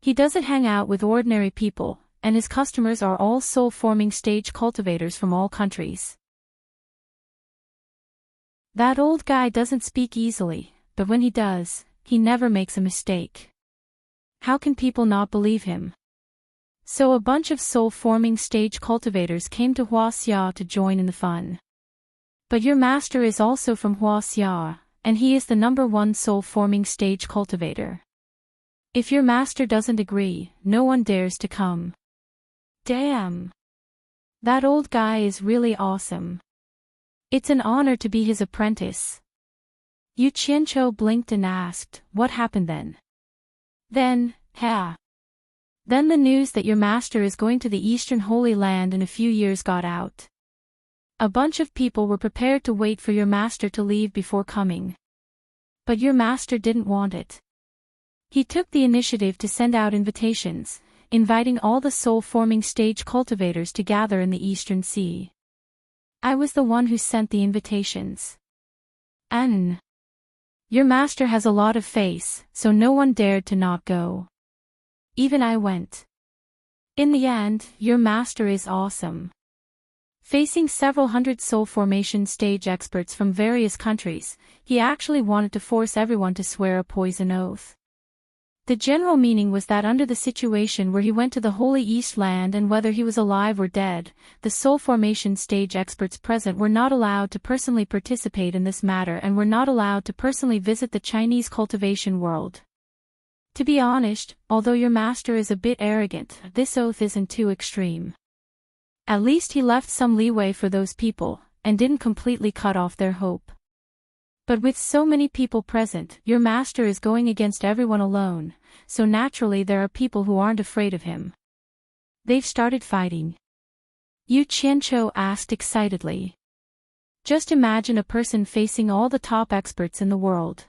He doesn't hang out with ordinary people, and his customers are all soul-forming stage cultivators from all countries. That old guy doesn't speak easily, but when he does, he never makes a mistake. How can people not believe him? So a bunch of soul-forming stage cultivators came to Huaxia to join in the fun. But your master is also from Huaxia, and he is the #1 soul-forming stage cultivator. If your master doesn't agree, no one dares to come. Damn! That old guy is really awesome. It's an honor to be his apprentice. Yu Qianqiu blinked and asked, "What happened then?" Then the news that your master is going to the Eastern Holy Land in a few years got out. A bunch of people were prepared to wait for your master to leave before coming. But your master didn't want it. He took the initiative to send out invitations, inviting all the soul-forming stage cultivators to gather in the Eastern Sea. I was the one who sent the invitations. Your master has a lot of face, so no one dared to not go. Even I went. In the end, your master is awesome. Facing several hundred soul formation stage experts from various countries, he actually wanted to force everyone to swear a poison oath. The general meaning was that under the situation where he went to the Holy East Land and whether he was alive or dead, the soul formation stage experts present were not allowed to personally participate in this matter and were not allowed to personally visit the Chinese cultivation world. To be honest, although your master is a bit arrogant, this oath isn't too extreme. At least he left some leeway for those people, and didn't completely cut off their hope. But with so many people present, your master is going against everyone alone, so naturally there are people who aren't afraid of him. They've started fighting. Yu Qianqiu asked excitedly. Just imagine a person facing all the top experts in the world.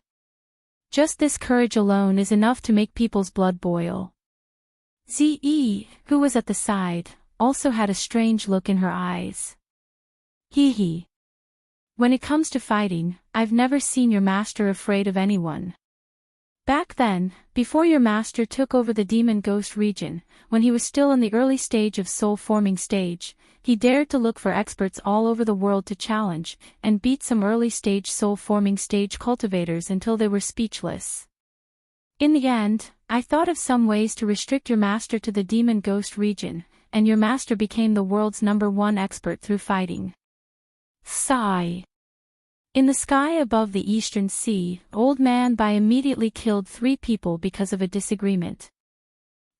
Just this courage alone is enough to make people's blood boil. Zi, who was at the side, also had a strange look in her eyes. Hee hee. When it comes to fighting, I've never seen your master afraid of anyone. Back then, before your master took over the Demon Ghost region, when he was still in the early stage of soul-forming stage, he dared to look for experts all over the world to challenge, and beat some early-stage soul-forming stage cultivators until they were speechless. In the end, I thought of some ways to restrict your master to the Demon Ghost region, and your master became the world's #1 expert through fighting. Sigh. In the sky above the Eastern Sea, Old Man Bai immediately killed 3 people because of a disagreement.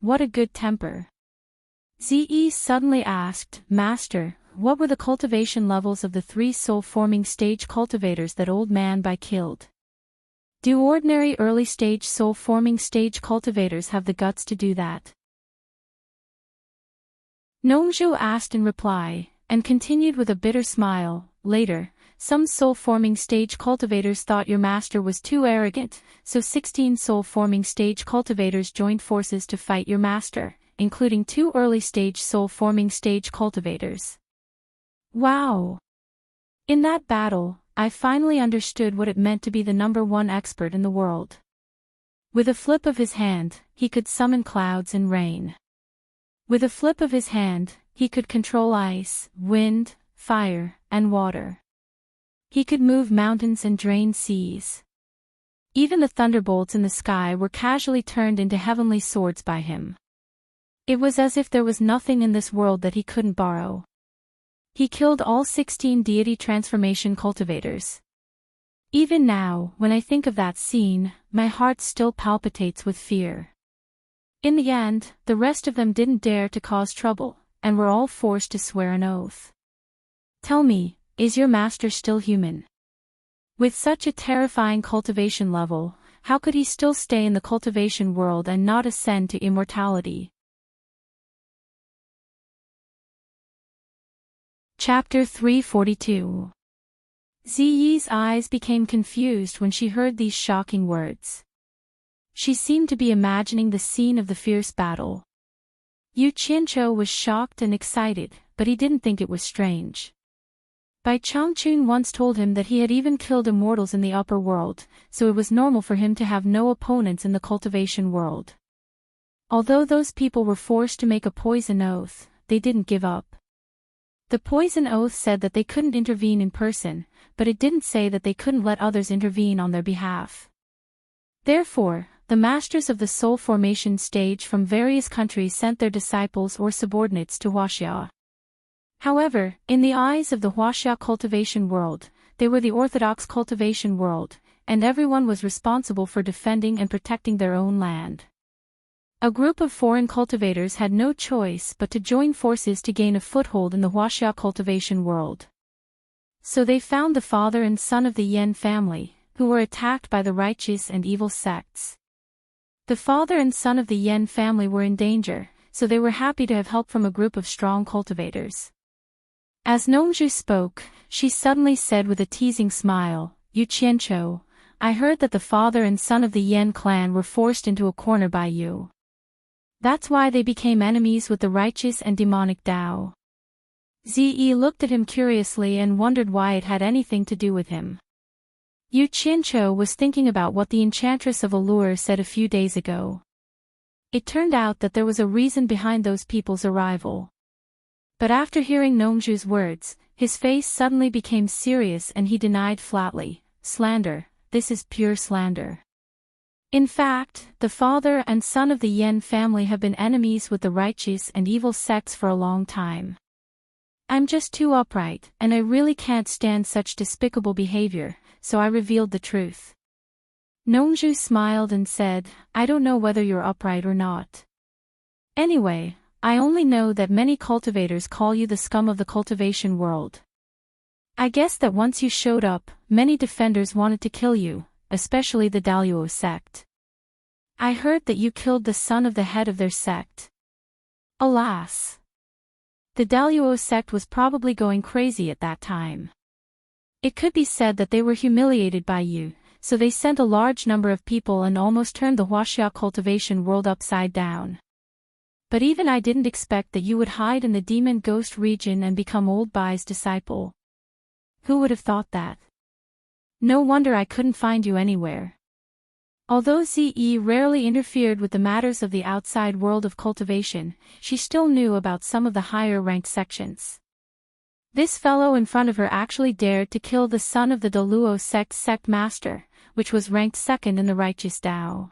What a good temper. Zi suddenly asked, "Master, what were the cultivation levels of the 3 soul-forming stage cultivators that Old Man Bai killed? Do ordinary early-stage soul-forming stage cultivators have the guts to do that?" Nongzhu asked in reply, and continued with a bitter smile, "Later, some soul-forming stage cultivators thought your master was too arrogant, so 16 soul-forming stage cultivators joined forces to fight your master, including 2 early-stage soul-forming stage cultivators. Wow! In that battle, I finally understood what it meant to be the #1 expert in the world. With a flip of his hand, he could summon clouds and rain. With a flip of his hand, he could control ice, wind, fire, and water. He could move mountains and drain seas. Even the thunderbolts in the sky were casually turned into heavenly swords by him. It was as if there was nothing in this world that he couldn't borrow. He killed all 16 deity transformation cultivators. Even now, when I think of that scene, my heart still palpitates with fear. In the end, the rest of them didn't dare to cause trouble, and were all forced to swear an oath. Tell me, is your master still human? With such a terrifying cultivation level, how could he still stay in the cultivation world and not ascend to immortality? Chapter 342. Ziyi's eyes became confused when she heard these shocking words. She seemed to be imagining the scene of the fierce battle. Yu Qianzhou was shocked and excited, but he didn't think it was strange. Bai Changchun once told him that he had even killed immortals in the upper world, so it was normal for him to have no opponents in the cultivation world. Although those people were forced to make a poison oath, they didn't give up. The poison oath said that they couldn't intervene in person, but it didn't say that they couldn't let others intervene on their behalf. Therefore, the masters of the soul formation stage from various countries sent their disciples or subordinates to Huaxia. However, in the eyes of the Huaxia cultivation world, they were the orthodox cultivation world, and everyone was responsible for defending and protecting their own land. A group of foreign cultivators had no choice but to join forces to gain a foothold in the Huaxia cultivation world. So they found the father and son of the Yan family, who were attacked by the righteous and evil sects. The father and son of the Yan family were in danger, so they were happy to have help from a group of strong cultivators. As Nongzhu spoke, she suddenly said with a teasing smile, "Yu Qianzhou, I heard that the father and son of the Yan clan were forced into a corner by you. That's why they became enemies with the righteous and demonic Dao." Ziyi looked at him curiously and wondered why it had anything to do with him. Yu Qianzhou was thinking about what the enchantress of Allure said a few days ago. It turned out that there was a reason behind those people's arrival. But after hearing Nongzhu's words, his face suddenly became serious and he denied flatly, "Slander, this is pure slander. In fact, the father and son of the Yan family have been enemies with the righteous and evil sects for a long time. I'm just too upright, and I really can't stand such despicable behavior, so I revealed the truth." Nongzhu smiled and said, "I don't know whether you're upright or not. Anyway, I only know that many cultivators call you the scum of the cultivation world. I guess that once you showed up, many defenders wanted to kill you, especially the Daluo sect. I heard that you killed the son of the head of their sect. Alas! The Daluo sect was probably going crazy at that time. It could be said that they were humiliated by you, so they sent a large number of people and almost turned the Huaxia cultivation world upside down. But even I didn't expect that you would hide in the demon ghost region and become old Bai's disciple. Who would have thought that? No wonder I couldn't find you anywhere." Although Ziyi rarely interfered with the matters of the outside world of cultivation, she still knew about some of the higher-ranked sections. This fellow in front of her actually dared to kill the son of the Daluo sect master, which was ranked second in the righteous Dao.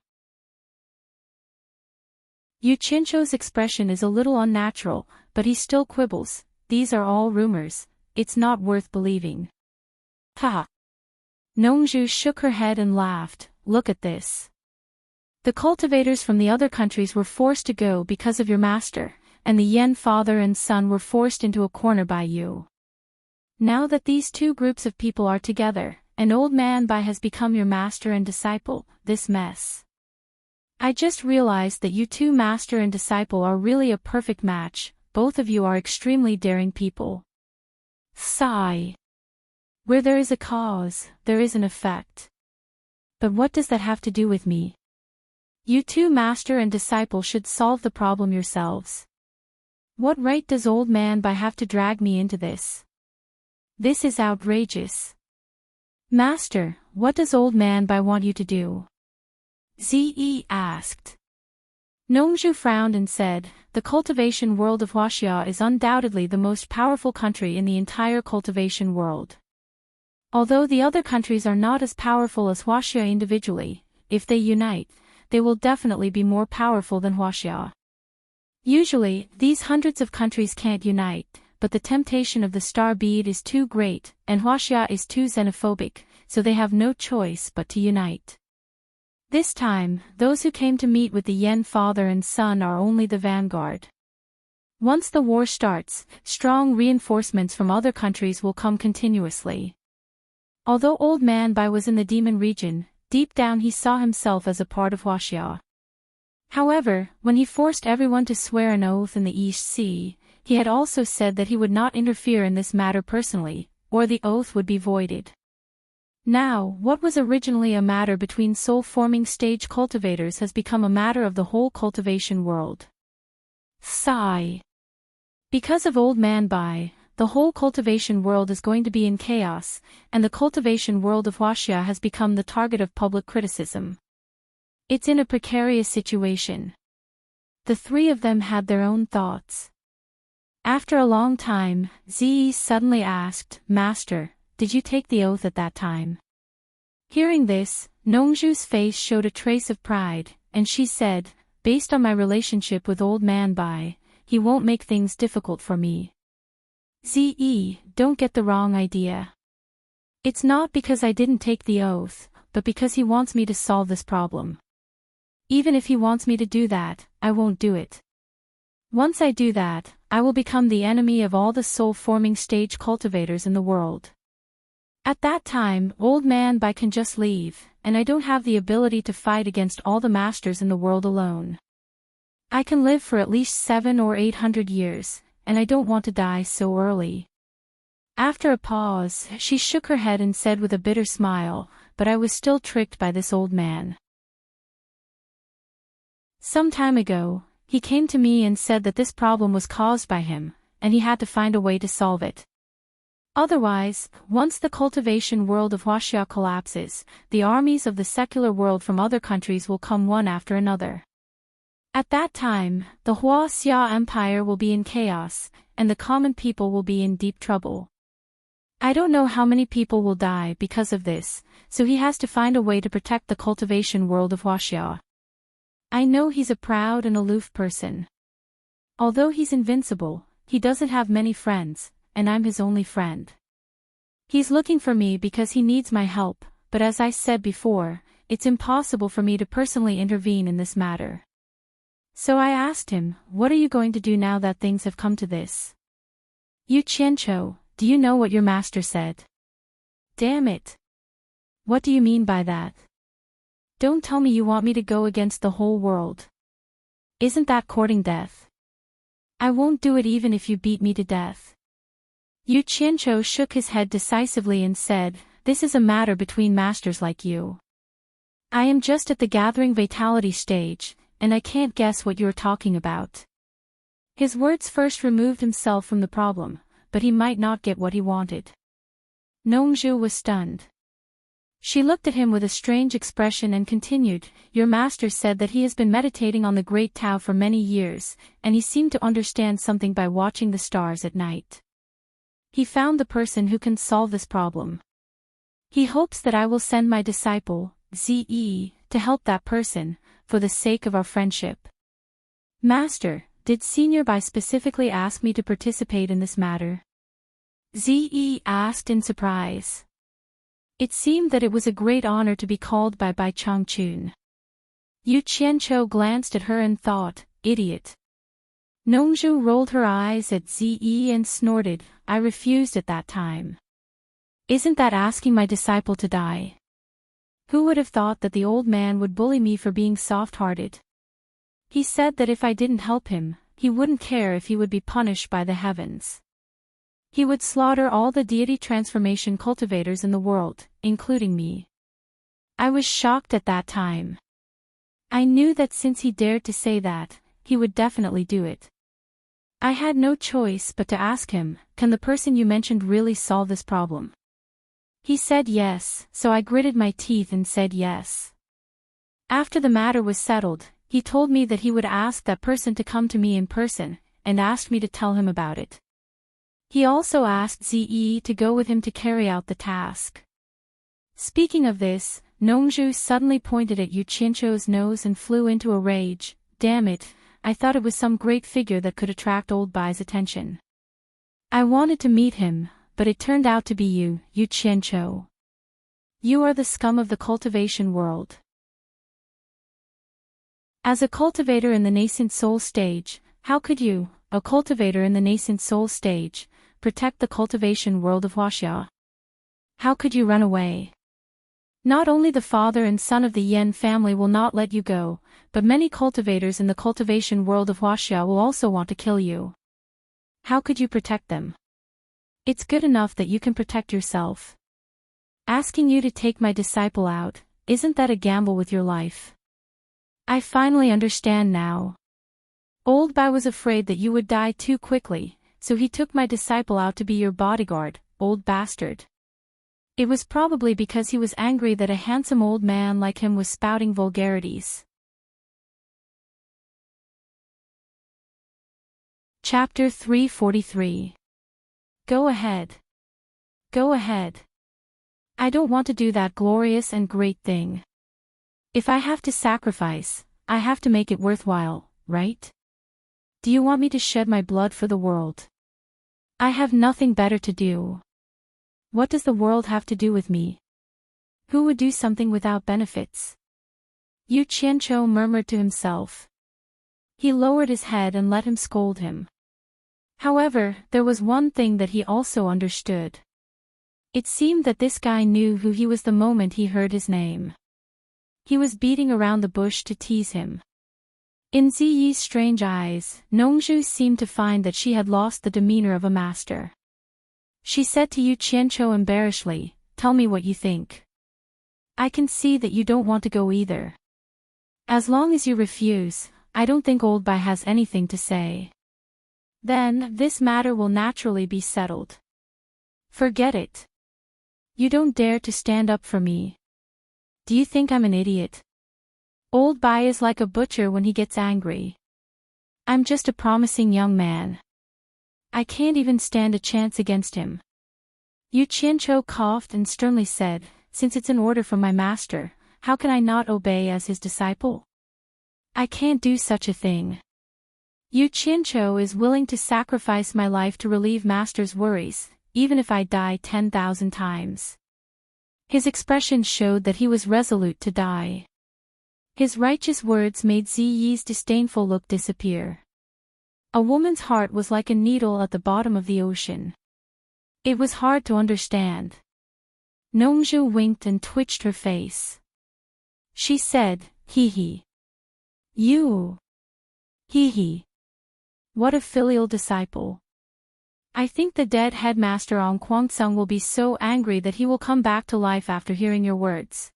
Yu Qianzhou's expression is a little unnatural, but he still quibbles, "These are all rumors, it's not worth believing." Haha. Nongzhu shook her head and laughed, "Look at this. The cultivators from the other countries were forced to go because of your master, and the Yan father and son were forced into a corner by you. Now that these two groups of people are together, an old man Bai has become your master and disciple, this mess. I just realized that you two master and disciple are really a perfect match, both of you are extremely daring people." Sigh. Where there is a cause, there is an effect. But what does that have to do with me? You two master and disciple should solve the problem yourselves. What right does old man Bai have to drag me into this? This is outrageous. Master, what does old man Bai want you to do? Ziyi asked. Nongzhu frowned and said, "The cultivation world of Huaxia is undoubtedly the most powerful country in the entire cultivation world. Although the other countries are not as powerful as Huaxia individually, if they unite, they will definitely be more powerful than Huaxia. Usually, these hundreds of countries can't unite, but the temptation of the star bead is too great, and Huaxia is too xenophobic, so they have no choice but to unite. This time, those who came to meet with the Yen father and son are only the vanguard. Once the war starts, strong reinforcements from other countries will come continuously. Although Old Man Bai was in the demon region, deep down he saw himself as a part of Huaxia. However, when he forced everyone to swear an oath in the East Sea, he had also said that he would not interfere in this matter personally, or the oath would be voided. Now, what was originally a matter between soul-forming stage cultivators has become a matter of the whole cultivation world. Sigh. Because of Old Man Bai, the whole cultivation world is going to be in chaos, and the cultivation world of Huaxia has become the target of public criticism. It's in a precarious situation. The three of them had their own thoughts. After a long time, Ziyi suddenly asked, "Master, did you take the oath at that time?" Hearing this, Nongzhu's face showed a trace of pride, and she said, "Based on my relationship with Old Man Bai, he won't make things difficult for me." Ziyi, don't get the wrong idea. It's not because I didn't take the oath, but because he wants me to solve this problem. Even if he wants me to do that, I won't do it. Once I do that, I will become the enemy of all the soul-forming stage cultivators in the world. At that time, Old Man Bai can just leave, and I don't have the ability to fight against all the masters in the world alone. I can live for at least 700 or 800 years, and I don't want to die so early. After a pause, she shook her head and said with a bitter smile, "But I was still tricked by this old man. Some time ago, he came to me and said that this problem was caused by him, and he had to find a way to solve it. Otherwise, once the cultivation world of Huaxia collapses, the armies of the secular world from other countries will come one after another. At that time, the Huaxia Empire will be in chaos, and the common people will be in deep trouble. I don't know how many people will die because of this, so he has to find a way to protect the cultivation world of Huaxia. I know he's a proud and aloof person. Although he's invincible, he doesn't have many friends, and I'm his only friend. He's looking for me because he needs my help, but as I said before, it's impossible for me to personally intervene in this matter. So I asked him, what are you going to do now that things have come to this? Yu Qianqiu, do you know what your master said? Damn it. What do you mean by that? Don't tell me you want me to go against the whole world. Isn't that courting death? I won't do it even if you beat me to death. Yu Qianqiu shook his head decisively and said, this is a matter between masters like you. I am just at the gathering vitality stage, and I can't guess what you're talking about. His words first removed himself from the problem, but he might not get what he wanted. Nongzhu was stunned. She looked at him with a strange expression and continued, your master said that he has been meditating on the Great Tao for many years, and he seemed to understand something by watching the stars at night. He found the person who can solve this problem. He hopes that I will send my disciple, Ze, to help that person, for the sake of our friendship. Master, did Senior Bai specifically ask me to participate in this matter? Ze asked in surprise. It seemed that it was a great honor to be called by Bai Changchun. Yu Qianqiu glanced at her and thought, idiot. Nongzhu rolled her eyes at Ze and snorted, I refused at that time. Isn't that asking my disciple to die? Who would have thought that the old man would bully me for being soft-hearted? He said that if I didn't help him, he wouldn't care if he would be punished by the heavens. He would slaughter all the deity transformation cultivators in the world, including me. I was shocked at that time. I knew that since he dared to say that, he would definitely do it. I had no choice but to ask him, can the person you mentioned really solve this problem? He said yes, so I gritted my teeth and said yes. After the matter was settled, he told me that he would ask that person to come to me in person, and asked me to tell him about it. He also asked Ze to go with him to carry out the task. Speaking of this, Nongzhu suddenly pointed at Yu Qianqiu's nose and flew into a rage, damn it, I thought it was some great figure that could attract old Bai's attention. I wanted to meet him, but it turned out to be you, Yu Qianqiu. You are the scum of the cultivation world. As a cultivator in the nascent soul stage, how could you, a cultivator in the nascent soul stage, protect the cultivation world of Huaxia? How could you run away? Not only the father and son of the Yan family will not let you go, but many cultivators in the cultivation world of Huaxia will also want to kill you. How could you protect them? It's good enough that you can protect yourself. Asking you to take my disciple out, isn't that a gamble with your life? I finally understand now. Old Bai was afraid that you would die too quickly, so he took my disciple out to be your bodyguard, old bastard. It was probably because he was angry that a handsome old man like him was spouting vulgarities. Chapter 343. Go ahead. Go ahead. I don't want to do that glorious and great thing. If I have to sacrifice, I have to make it worthwhile, right? Do you want me to shed my blood for the world? I have nothing better to do. What does the world have to do with me? Who would do something without benefits? Yu Qianqiu murmured to himself. He lowered his head and let him scold him. However, there was one thing that he also understood. It seemed that this guy knew who he was the moment he heard his name. He was beating around the bush to tease him. In Ziyi's strange eyes, Nongzhu seemed to find that she had lost the demeanor of a master. She said to Yu Qianqiu embarrassedly, "Tell me what you think. I can see that you don't want to go either. As long as you refuse, I don't think old Bai has anything to say. Then, this matter will naturally be settled. Forget it. You don't dare to stand up for me. Do you think I'm an idiot? Old Bai is like a butcher when he gets angry. I'm just a promising young man. I can't even stand a chance against him." Yu Qianqiu coughed and sternly said, "Since it's an order from my master, how can I not obey as his disciple? I can't do such a thing. Yu Qianqiu is willing to sacrifice my life to relieve master's worries, even if I die 10,000 times." His expression showed that he was resolute to die. His righteous words made Ziyi's disdainful look disappear. A woman's heart was like a needle at the bottom of the ocean. It was hard to understand. Nongzhu winked and twitched her face. She said, "Hee hee. You. Hee hee. What a filial disciple. I think the dead headmaster on Guangcang will be so angry that he will come back to life after hearing your words."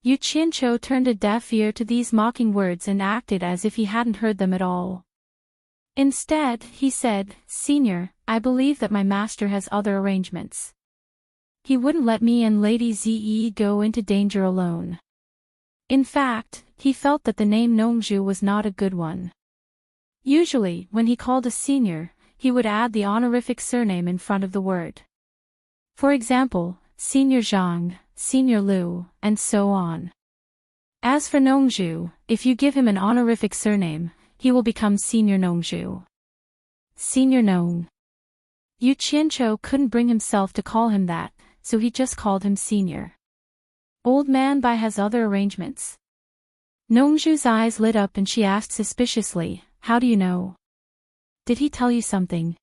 Yu Qianqiu turned a deaf ear to these mocking words and acted as if he hadn't heard them at all. Instead, he said, "Senior, I believe that my master has other arrangements. He wouldn't let me and Lady Ziyi go into danger alone." In fact, he felt that the name Nongzhu was not a good one. Usually, when he called a senior, he would add the honorific surname in front of the word. For example, Senior Zhang, Senior Liu, and so on. As for Nongzhu, if you give him an honorific surname, he will become Senior Nongzhu. Senior Nong. Yu Qianqiu couldn't bring himself to call him that, so he just called him Senior. Old Man Bai has other arrangements. Nongzhu's eyes lit up and she asked suspiciously, "How do you know? Did he tell you something?"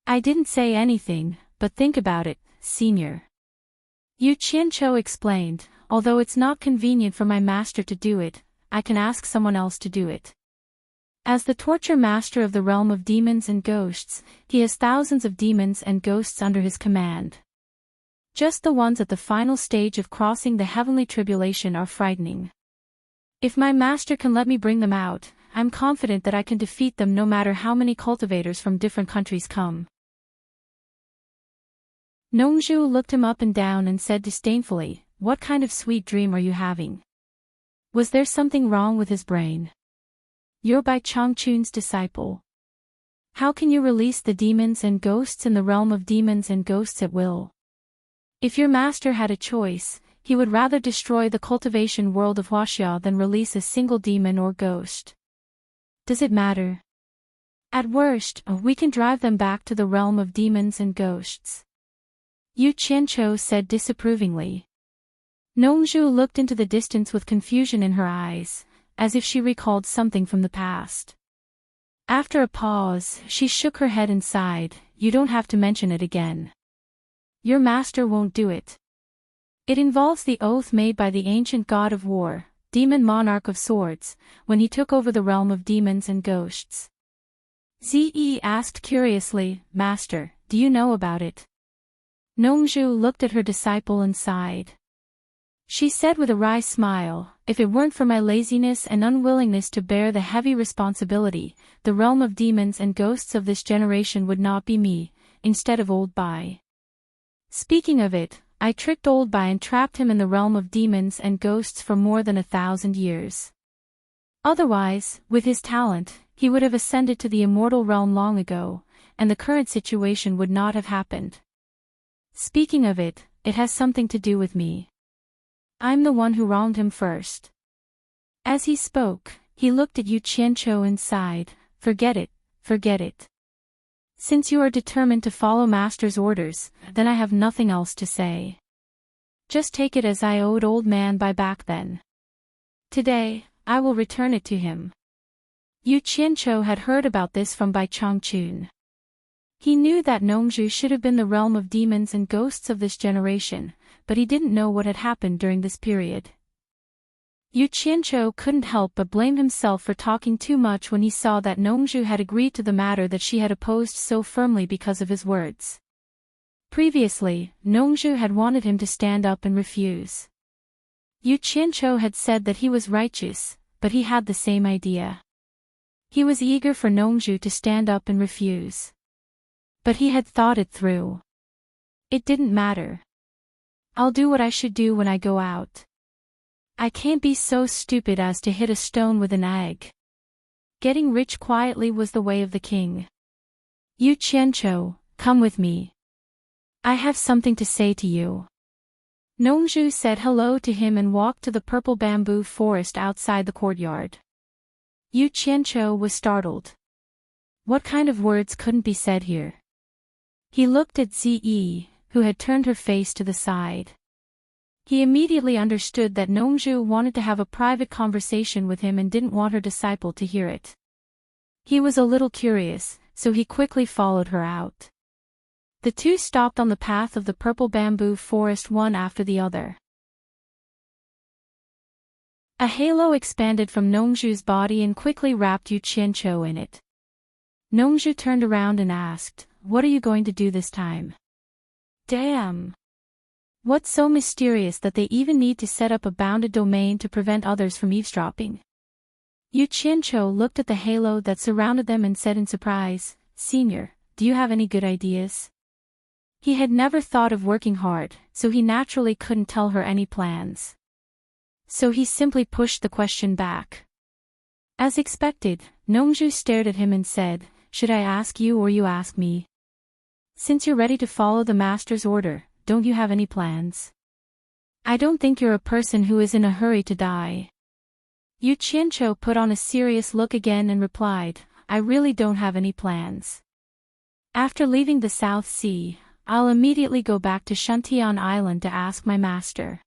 "I didn't say anything, but think about it, Senior." Yu Qianqiu explained, "Although it's not convenient for my master to do it, I can ask someone else to do it. As the torture master of the realm of demons and ghosts, he has thousands of demons and ghosts under his command. Just the ones at the final stage of crossing the heavenly tribulation are frightening. If my master can let me bring them out, I'm confident that I can defeat them no matter how many cultivators from different countries come." Nongzhu looked him up and down and said disdainfully, "What kind of sweet dream are you having? Was there something wrong with his brain? You're Bai Changchun's disciple. How can you release the demons and ghosts in the realm of demons and ghosts at will? If your master had a choice, he would rather destroy the cultivation world of Huaxia than release a single demon or ghost. Does it matter? At worst, we can drive them back to the realm of demons and ghosts. Yu Qianqiu said disapprovingly. Nongzhu looked into the distance with confusion in her eyes, as if she recalled something from the past. After a pause, she shook her head and sighed, "You don't have to mention it again. Your master won't do it. It involves the oath made by the ancient god of war, demon monarch of swords, when he took over the realm of demons and ghosts." Zi asked curiously, "Master, do you know about it?" Nongzhu looked at her disciple and sighed. She said with a wry smile, "If it weren't for my laziness and unwillingness to bear the heavy responsibility, the realm of demons and ghosts of this generation would not be me, instead of Old Bai. Speaking of it, I tricked Old Bai and trapped him in the realm of demons and ghosts for more than 1,000 years. Otherwise, with his talent, he would have ascended to the immortal realm long ago, and the current situation would not have happened. Speaking of it, it has something to do with me. I'm the one who wronged him first." As he spoke, he looked at Yu Qianqiu and sighed, "Forget it, forget it. Since you are determined to follow Master's orders, then I have nothing else to say. Just take it as I owed Old Man Bai back then. Today, I will return it to him." Yu Qianqiu had heard about this from Bai Changchun. He knew that Nongzhu should have been the realm of demons and ghosts of this generation, but he didn't know what had happened during this period. Yu Qianqiu couldn't help but blame himself for talking too much when he saw that Nongzhu had agreed to the matter that she had opposed so firmly because of his words. Previously, Nongzhu had wanted him to stand up and refuse. Yu Qianqiu had said that he was righteous, but he had the same idea. He was eager for Nongzhu to stand up and refuse. But he had thought it through. It didn't matter. I'll do what I should do when I go out. I can't be so stupid as to hit a stone with an egg. Getting rich quietly was the way of the king. Yu Qianqiu, come with me. I have something to say to you. Nongzhu said hello to him and walked to the purple bamboo forest outside the courtyard. Yu Qianqiu was startled. What kind of words couldn't be said here? He looked at Zi, who had turned her face to the side. He immediately understood that Nongzhu wanted to have a private conversation with him and didn't want her disciple to hear it. He was a little curious, so he quickly followed her out. The two stopped on the path of the purple bamboo forest one after the other. A halo expanded from Nongzhu's body and quickly wrapped Yu Qianqiu in it. Nongzhu turned around and asked, "What are you going to do this time?" "Damn. What's so mysterious that they even need to set up a bounded domain to prevent others from eavesdropping?" Yu Qianqiu looked at the halo that surrounded them and said in surprise, "Senior, do you have any good ideas?" He had never thought of working hard, so he naturally couldn't tell her any plans. So he simply pushed the question back. As expected, Nongzhu stared at him and said, "Should I ask you or you ask me? Since you're ready to follow the master's order, don't you have any plans? I don't think you're a person who is in a hurry to die." Yu Qianqiu put on a serious look again and replied, "I really don't have any plans. After leaving the South Sea, I'll immediately go back to Shuntian Island to ask my master.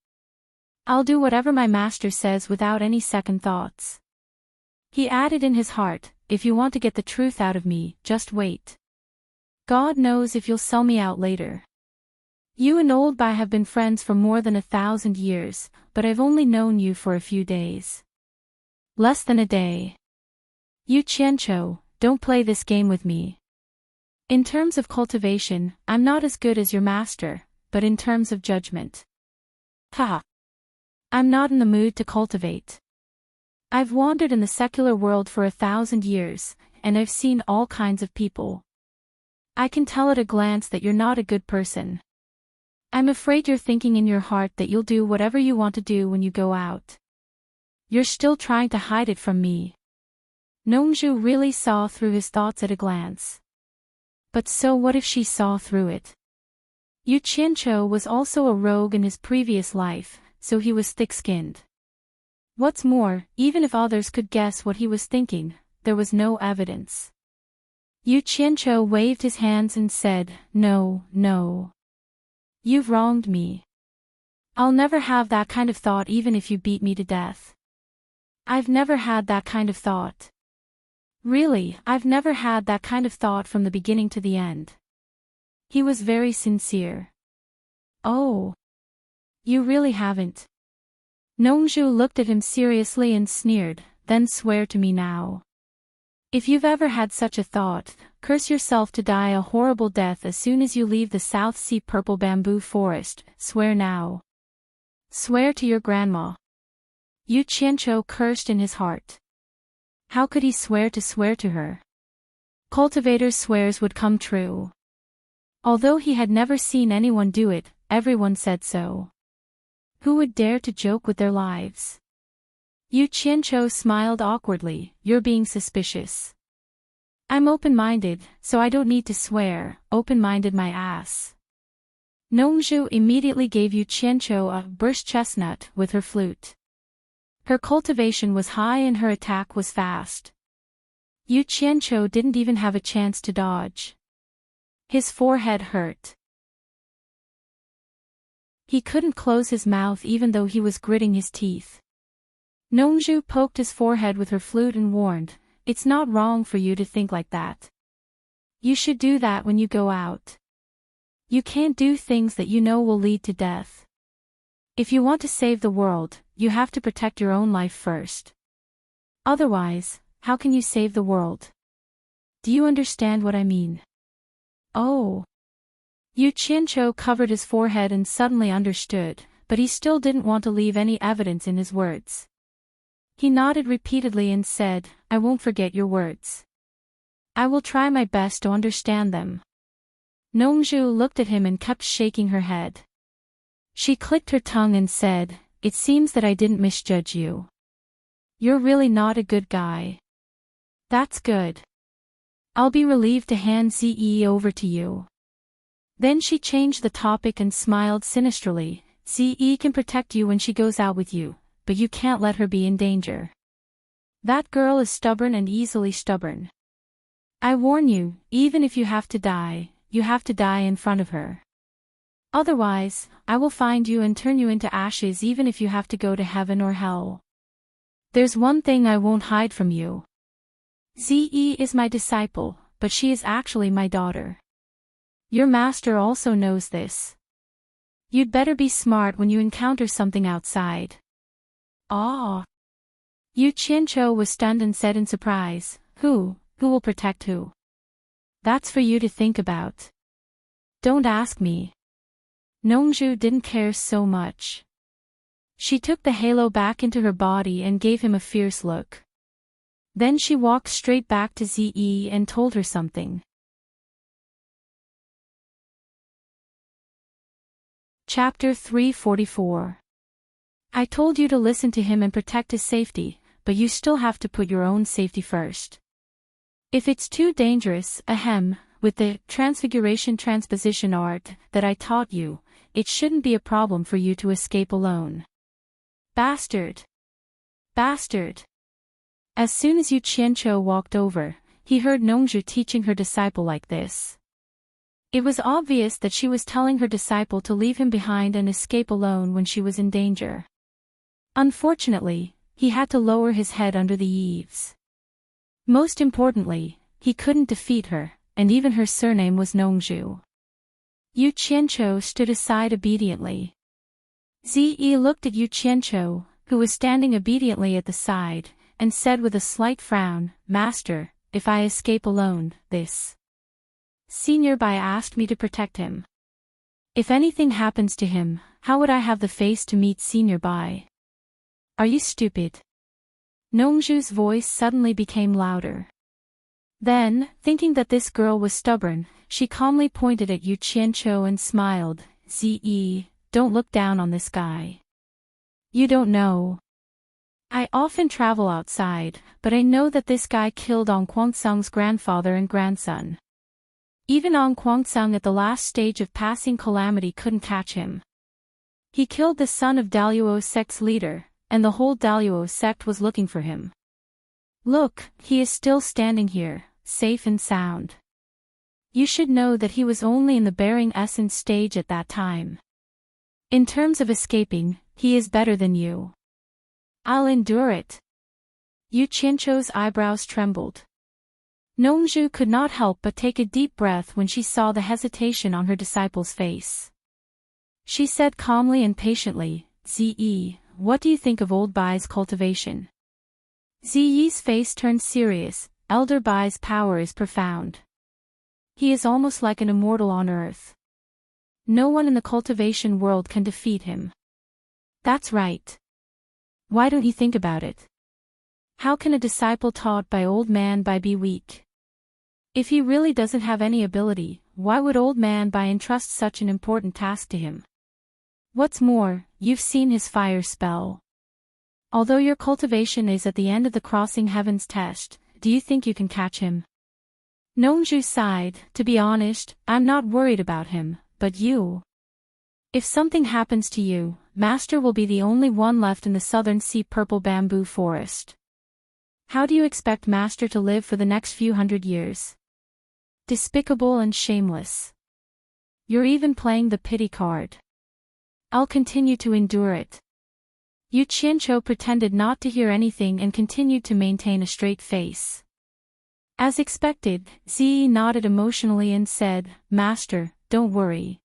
I'll do whatever my master says without any second thoughts." He added in his heart, "If you want to get the truth out of me, just wait. God knows if you'll sell me out later. You and Old Bai have been friends for more than 1,000 years, but I've only known you for a few days. Less than a day. Yu Qianqiu, don't play this game with me. In terms of cultivation, I'm not as good as your master, but in terms of judgment. Haha. I'm not in the mood to cultivate. I've wandered in the secular world for 1,000 years, and I've seen all kinds of people. I can tell at a glance that you're not a good person. I'm afraid you're thinking in your heart that you'll do whatever you want to do when you go out. You're still trying to hide it from me." Nongzhu really saw through his thoughts at a glance. But so what if she saw through it? Yu Qianqiu was also a rogue in his previous life, so he was thick-skinned. What's more, even if others could guess what he was thinking, there was no evidence. Yu Qianqiu waved his hands and said, "No, no. You've wronged me. I'll never have that kind of thought even if you beat me to death. I've never had that kind of thought. Really, I've never had that kind of thought from the beginning to the end." He was very sincere. "Oh. You really haven't?" Nongzhu looked at him seriously and sneered, "Then swear to me now. If you've ever had such a thought, curse yourself to die a horrible death as soon as you leave the South Sea purple bamboo forest. Swear now. Swear to your grandma." Yu Qianqiu cursed in his heart. How could he swear to her? Cultivator's swears would come true. Although he had never seen anyone do it, everyone said so. Who would dare to joke with their lives? Yu Qianqiu smiled awkwardly. "You're being suspicious." "I'm open-minded, so I don't need to swear. Open-minded my ass." Nongzhu immediately gave Yu Qianqiu a burst chestnut with her flute. Her cultivation was high and her attack was fast. Yu Qianqiu didn't even have a chance to dodge. His forehead hurt. He couldn't close his mouth even though he was gritting his teeth. Nongzhu poked his forehead with her flute and warned, "It's not wrong for you to think like that. You should do that when you go out. You can't do things that you know will lead to death. If you want to save the world, you have to protect your own life first. Otherwise, how can you save the world? Do you understand what I mean?" "Oh." Yu Qianqiu covered his forehead and suddenly understood, but he still didn't want to leave any evidence in his words. He nodded repeatedly and said, "I won't forget your words. I will try my best to understand them." Nongzhu looked at him and kept shaking her head. She clicked her tongue and said, "It seems that I didn't misjudge you. You're really not a good guy. That's good. I'll be relieved to hand Ze over to you." Then she changed the topic and smiled sinisterly. "Ze can protect you when she goes out with you, but you can't let her be in danger. That girl is stubborn and easily stubborn. I warn you, even if you have to die in front of her. Otherwise, I will find you and turn you into ashes even if you have to go to heaven or hell. There's one thing I won't hide from you. Ze is my disciple, but she is actually my daughter. Your master also knows this. You'd better be smart when you encounter something outside." "Ah." Yu Qianqiu was stunned and said in surprise, Who will protect who? That's for you to think about. Don't ask me." Nongzhu didn't care so much. She took the halo back into her body and gave him a fierce look. Then she walked straight back to Ze and told her something. Chapter 344. I told you to listen to him and protect his safety, but you still have to put your own safety first. If it's too dangerous, with the transfiguration transposition art that I taught you, it shouldn't be a problem for you to escape alone. Bastard! Bastard! As soon as Yu Qianqiu walked over, he heard Nongzhu teaching her disciple like this. It was obvious that she was telling her disciple to leave him behind and escape alone when she was in danger. Unfortunately, he had to lower his head under the eaves. Most importantly, he couldn't defeat her, and even her surname was Nongzhu. Yu Qianqiu stood aside obediently. Ze looked at Yu Qianqiu, who was standing obediently at the side, and said with a slight frown, "Master, if I escape alone, this Senior Bai asked me to protect him. If anything happens to him, how would I have the face to meet Senior Bai? Are you stupid?" Nongzhu's voice suddenly became louder. Then, thinking that this girl was stubborn, she calmly pointed at Yu Qianqiu and smiled. "Ze, don't look down on this guy. You don't know. I often travel outside, but I know that this guy killed Ong Guangsung's grandfather and grandson. Even Ong Guangsung at the last stage of passing calamity couldn't catch him. He killed the son of Daluo sect's leader, and the whole Daluo sect was looking for him. Look, he is still standing here, safe and sound. You should know that he was only in the bearing essence stage at that time. In terms of escaping, he is better than you. I'll endure it. Yu Qianzhou's eyebrows trembled. Nongzhu could not help but take a deep breath when she saw the hesitation on her disciple's face. She said calmly and patiently, Ziyi, what do you think of old Bai's cultivation? Ziyi's face turned serious. Elder Bai's power is profound. He is almost like an immortal on earth. No one in the cultivation world can defeat him. That's right. Why don't you think about it? How can a disciple taught by old man Bai be weak? If he really doesn't have any ability, why would old man Bai entrust such an important task to him? What's more, you've seen his fire spell. Although your cultivation is at the end of the crossing heavens test, do you think you can catch him? Nongzhu sighed, to be honest, I'm not worried about him, but you. If something happens to you, Master will be the only one left in the southern sea purple bamboo forest. How do you expect Master to live for the next few hundred years? Despicable and shameless. You're even playing the pity card. I'll continue to endure it. Yu Qianzhou pretended not to hear anything and continued to maintain a straight face. As expected, Ziyi nodded emotionally and said, Master, don't worry.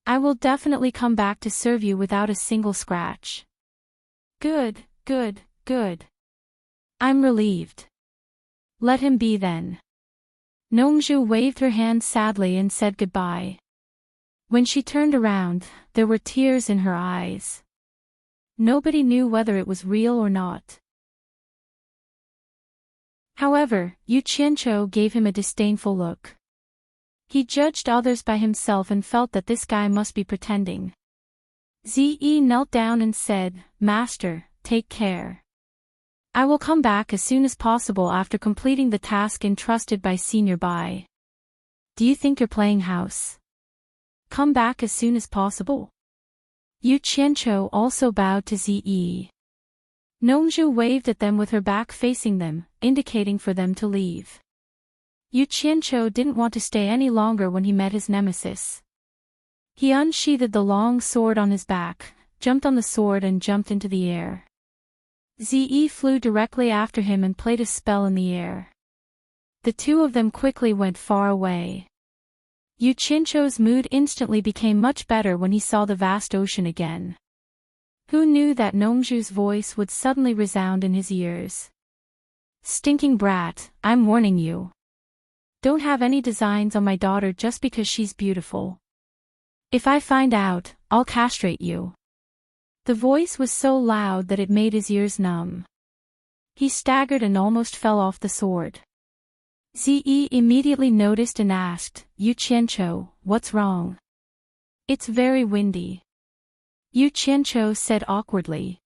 I will definitely come back to serve you without a single scratch. Good, good, good. I'm relieved. Let him be then. Nongzhu waved her hand sadly and said goodbye. When she turned around, there were tears in her eyes. Nobody knew whether it was real or not. However, Yu Qianzhou gave him a disdainful look. He judged others by himself and felt that this guy must be pretending. Ziyi knelt down and said, Master, take care. I will come back as soon as possible after completing the task entrusted by Senior Bai. Do you think you're playing house? Come back as soon as possible? Yu Qianzhou also bowed to Ziyi. Nongzhu waved at them with her back facing them, indicating for them to leave. Yu Qianzhou didn't want to stay any longer when he met his nemesis. He unsheathed the long sword on his back, jumped on the sword and jumped into the air. Ziyi flew directly after him and played a spell in the air. The two of them quickly went far away. Yu Qianzhou's mood instantly became much better when he saw the vast ocean again. Who knew that Nongzhu's voice would suddenly resound in his ears? Stinking brat, I'm warning you. Don't have any designs on my daughter just because she's beautiful. If I find out, I'll castrate you. The voice was so loud that it made his ears numb. He staggered and almost fell off the sword. Ziyi immediately noticed and asked, Yu Qianzhou, what's wrong? It's very windy. Yu Qianzhou said awkwardly.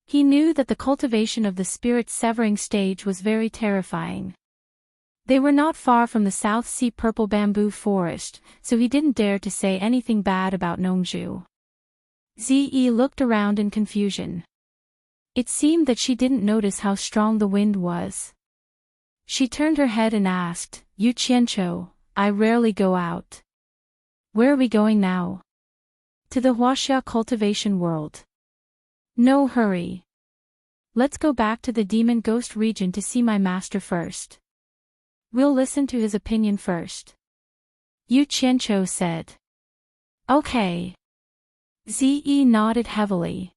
He knew that the cultivation of the spirit severing stage was very terrifying. They were not far from the South Sea purple bamboo forest, so he didn't dare to say anything bad about Nongzhu. Ziyi looked around in confusion. It seemed that she didn't notice how strong the wind was. She turned her head and asked, Yu Qianzhou, I rarely go out. Where are we going now? To the Huaxia cultivation world. No hurry. Let's go back to the demon ghost region to see my master first. We'll listen to his opinion first. Yu Qianzhou said. Okay. Ziyi nodded heavily.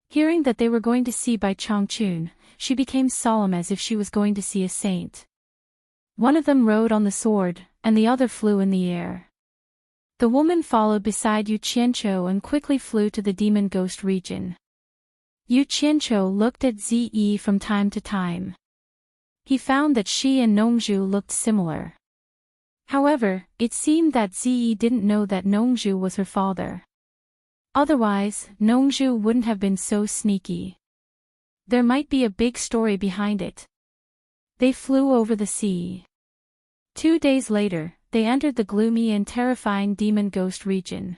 Hearing that they were going to see Bai Changchun, she became solemn as if she was going to see a saint. One of them rode on the sword, and the other flew in the air. The woman followed beside Yu Qianzhou and quickly flew to the demon ghost region. Yu Qianzhou looked at Ziyi from time to time. He found that she and Nongzhu looked similar. However, it seemed that Ziyi didn't know that Nongzhu was her father. Otherwise, Nongzhu wouldn't have been so sneaky. There might be a big story behind it. They flew over the sea. 2 days later, they entered the gloomy and terrifying demon ghost region.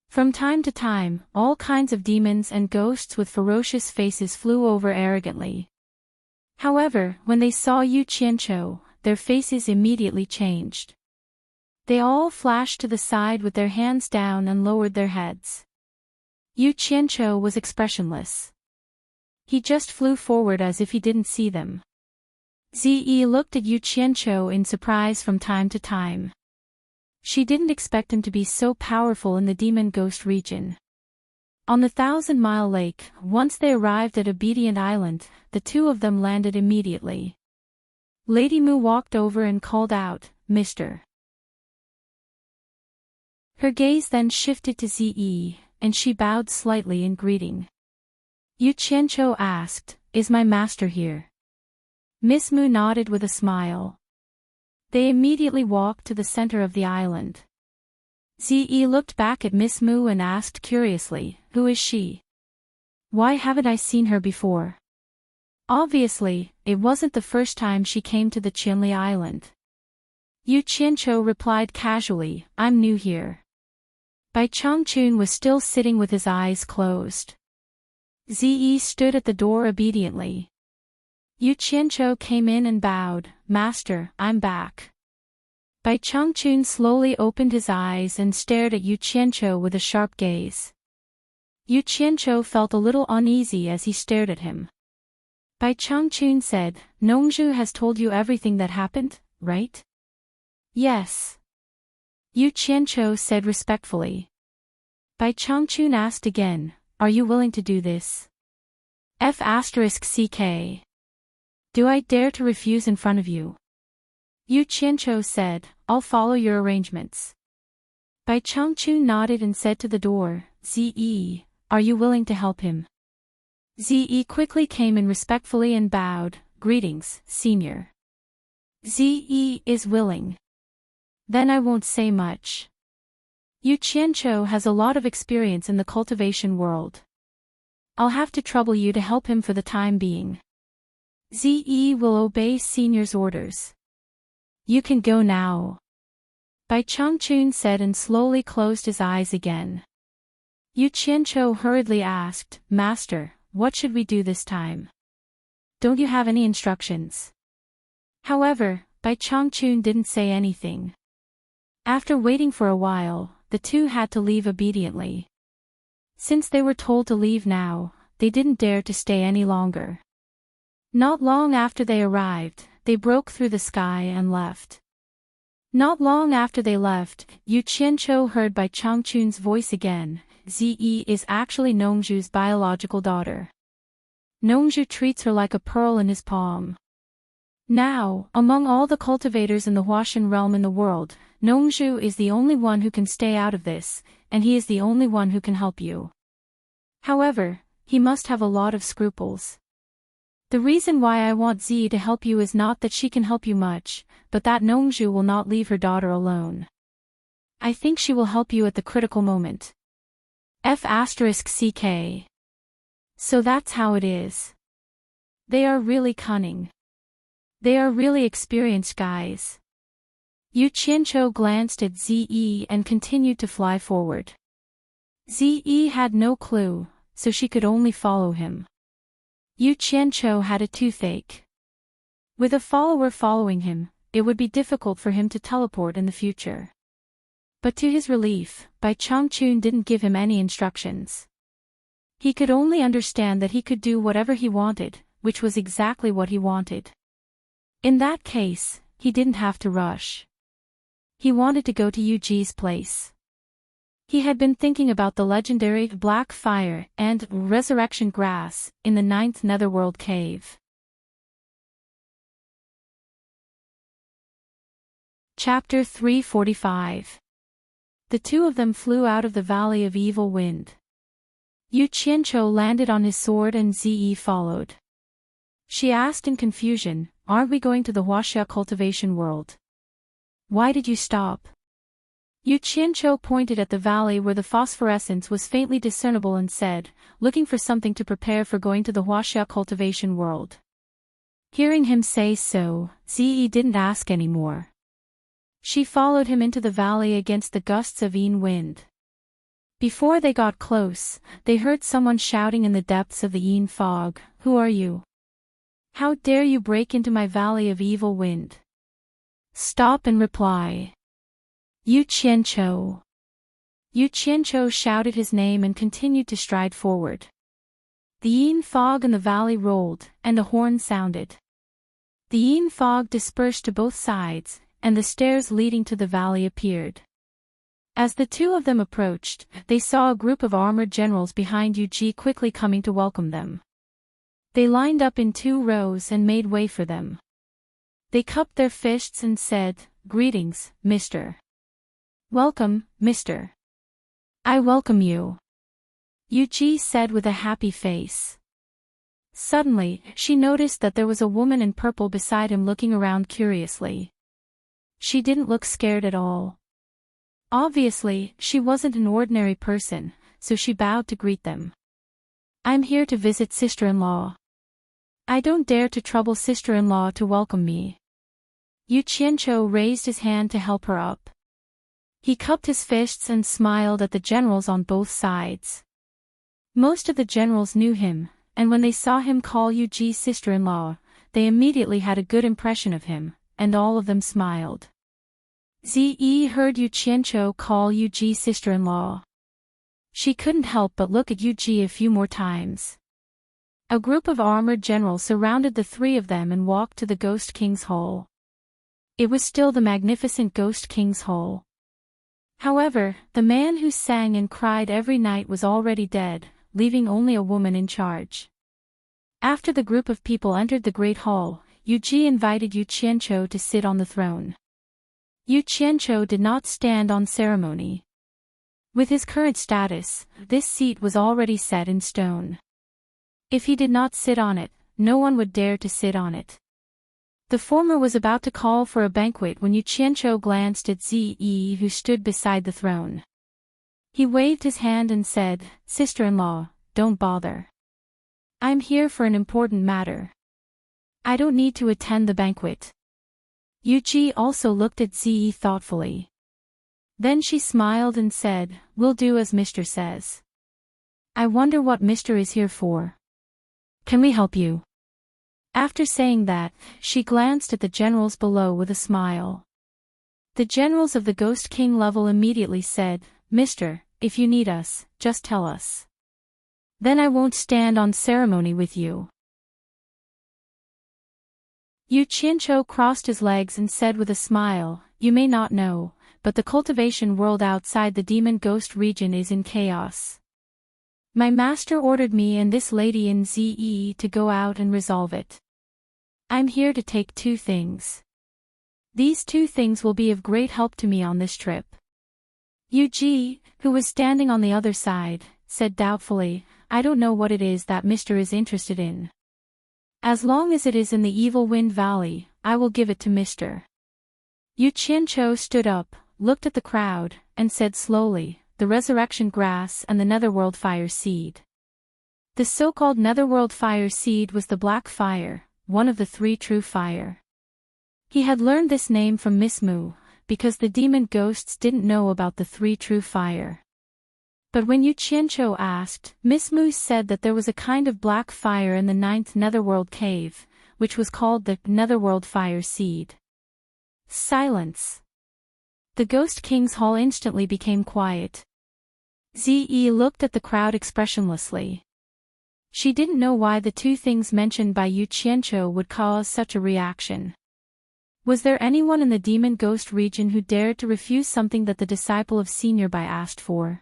From time to time, all kinds of demons and ghosts with ferocious faces flew over arrogantly. However, when they saw Yu Qianqiu, their faces immediately changed. They all flashed to the side with their hands down and lowered their heads. Yu Qianqiu was expressionless. He just flew forward as if he didn't see them. Ziyi looked at Yu Qianqiu in surprise from time to time. She didn't expect him to be so powerful in the Demon Ghost region. On the 1,000-mile lake, once they arrived at Obedient Island, the two of them landed immediately. Lady Mu walked over and called out, "Mr." Her gaze then shifted to Ziyi, and she bowed slightly in greeting. Yu Qianqiu asked, "Is my master here?" Miss Mu nodded with a smile. They immediately walked to the center of the island. Ziyi looked back at Miss Mu and asked curiously, "Who is she? Why haven't I seen her before?" Obviously, it wasn't the first time she came to the Qinli Island. Yu Qianqiu replied casually, "I'm new here." Bai Changchun was still sitting with his eyes closed. Ziyi stood at the door obediently. Yu Qianqiu came in and bowed, "Master, I'm back." Bai Changchun slowly opened his eyes and stared at Yu Qianqiu with a sharp gaze. Yu Qianqiu felt a little uneasy as he stared at him. Bai Changchun said, "Nongzhu has told you everything that happened, right?" "Yes." Yu Qianqiu said respectfully. Bai Changchun asked again, "Are you willing to do this?" F***ck. Do I dare to refuse in front of you? Yu Qianqiu said, "I'll follow your arrangements." Bai Changchun nodded and said to the door, "Ziyi, are you willing to help him?" Ziyi quickly came in respectfully and bowed, "Greetings, senior." Ziyi is willing. Then I won't say much. Yu Qianqiu has a lot of experience in the cultivation world. I'll have to trouble you to help him for the time being. Ziyi will obey senior's orders. You can go now. Bai Changchun said and slowly closed his eyes again. Yu Qianqiu hurriedly asked, "Master, what should we do this time? Don't you have any instructions?" However, Bai Changchun didn't say anything. After waiting for a while, the two had to leave obediently. Since they were told to leave now, they didn't dare to stay any longer. Not long after they arrived, they broke through the sky and left. Not long after they left, Yu Qianqiu heard Bai Changchun's voice again. Ziyi is actually Nongzhu's biological daughter. Nongzhu treats her like a pearl in his palm. Now, among all the cultivators in the Huashan realm in the world, Nongzhu is the only one who can stay out of this, and he is the only one who can help you. However, he must have a lot of scruples. The reason why I want Ziyi to help you is not that she can help you much, but that Nongzhu will not leave her daughter alone. I think she will help you at the critical moment. F***ck. So that's how it is. They are really cunning. They are really experienced guys. Yu Qianqiu glanced at Ziyi and continued to fly forward. Ziyi had no clue, so she could only follow him. Yu Qianqiu had a toothache. With a follower following him, it would be difficult for him to teleport in the future. But to his relief, Bai Changchun didn't give him any instructions. He could only understand that he could do whatever he wanted, which was exactly what he wanted. In that case, he didn't have to rush. He wanted to go to Yu Ji's place. He had been thinking about the legendary Black Fire and Resurrection Grass in the 9th Netherworld Cave. Chapter 345. The two of them flew out of the Valley of Evil Wind. Yu Qianqiu landed on his sword and Ziyi followed. She asked in confusion, "Aren't we going to the Huaxia cultivation world? Why did you stop?" Yu Qianqiu pointed at the valley where the phosphorescence was faintly discernible and said, "Looking for something to prepare for going to the Huaxia cultivation world." Hearing him say so, Ziyi didn't ask any more. She followed him into the valley against the gusts of Yin wind. Before they got close, they heard someone shouting in the depths of the Yin fog, "Who are you?" How dare you break into my valley of evil wind? Stop and reply. Yu Qianqiu. Yu Qianqiu shouted his name and continued to stride forward. The yin fog in the valley rolled, and a horn sounded. The yin fog dispersed to both sides, and the stairs leading to the valley appeared. As the two of them approached, they saw a group of armored generals behind Yu Ji quickly coming to welcome them. They lined up in 2 rows and made way for them. They cupped their fists and said, "Greetings, Mr. Welcome, Mr. I welcome you," Yu Ji said with a happy face. Suddenly, she noticed that there was a woman in purple beside him looking around curiously. She didn't look scared at all. Obviously, she wasn't an ordinary person, so she bowed to greet them. "I'm here to visit sister-in-law. I don't dare to trouble sister-in-law to welcome me." Yu Qianqiu raised his hand to help her up. He cupped his fists and smiled at the generals on both sides. Most of the generals knew him, and when they saw him call Yu Ji's sister-in-law, they immediately had a good impression of him, and all of them smiled. Ziyi heard Yu Qianqiu call Yu Ji's sister-in-law. She couldn't help but look at Yu Ji a few more times. A group of armored generals surrounded the 3 of them and walked to the Ghost King's Hall. It was still the magnificent Ghost King's Hall. However, the man who sang and cried every night was already dead, leaving only a woman in charge. After the group of people entered the Great Hall, Yu Ji invited Yu Qianqiu to sit on the throne. Yu Qianqiu did not stand on ceremony. With his current status, this seat was already set in stone. If he did not sit on it, no one would dare to sit on it. The former was about to call for a banquet when Yu Qianqiu glanced at Ziyi, who stood beside the throne. He waved his hand and said, "Sister-in-law, don't bother. I'm here for an important matter. I don't need to attend the banquet." Yu Ji also looked at Ziyi thoughtfully. Then she smiled and said, "We'll do as Mr. says. I wonder what Mr. is here for. Can we help you?" After saying that, she glanced at the generals below with a smile. The generals of the Ghost King level immediately said, "Mr., if you need us, just tell us. Then I won't stand on ceremony with you." Yu Qianqiu crossed his legs and said with a smile, "You may not know, but the cultivation world outside the demon ghost region is in chaos. My master ordered me and this lady in Ze to go out and resolve it. I'm here to take 2 things. These 2 things will be of great help to me on this trip." Yu Ji, who was standing on the other side, said doubtfully, "I don't know what it is that Mr. is interested in. As long as it is in the Evil Wind Valley, I will give it to Mr." Yu Qianqiu stood up, looked at the crowd, and said slowly, "The resurrection grass and the netherworld fire seed." The so-called netherworld fire seed was the black fire, one of the 3 true fire. He had learned this name from Miss Mu, because the demon ghosts didn't know about the 3 true fire. But when Yu Qianqiu asked, Miss Mu said that there was a kind of black fire in the 9th netherworld cave, which was called the netherworld fire seed. Silence. The Ghost King's Hall instantly became quiet. Ze looked at the crowd expressionlessly. She didn't know why the 2 things mentioned by Yu Qianqiu would cause such a reaction. Was there anyone in the demon ghost region who dared to refuse something that the disciple of Senior Bai asked for?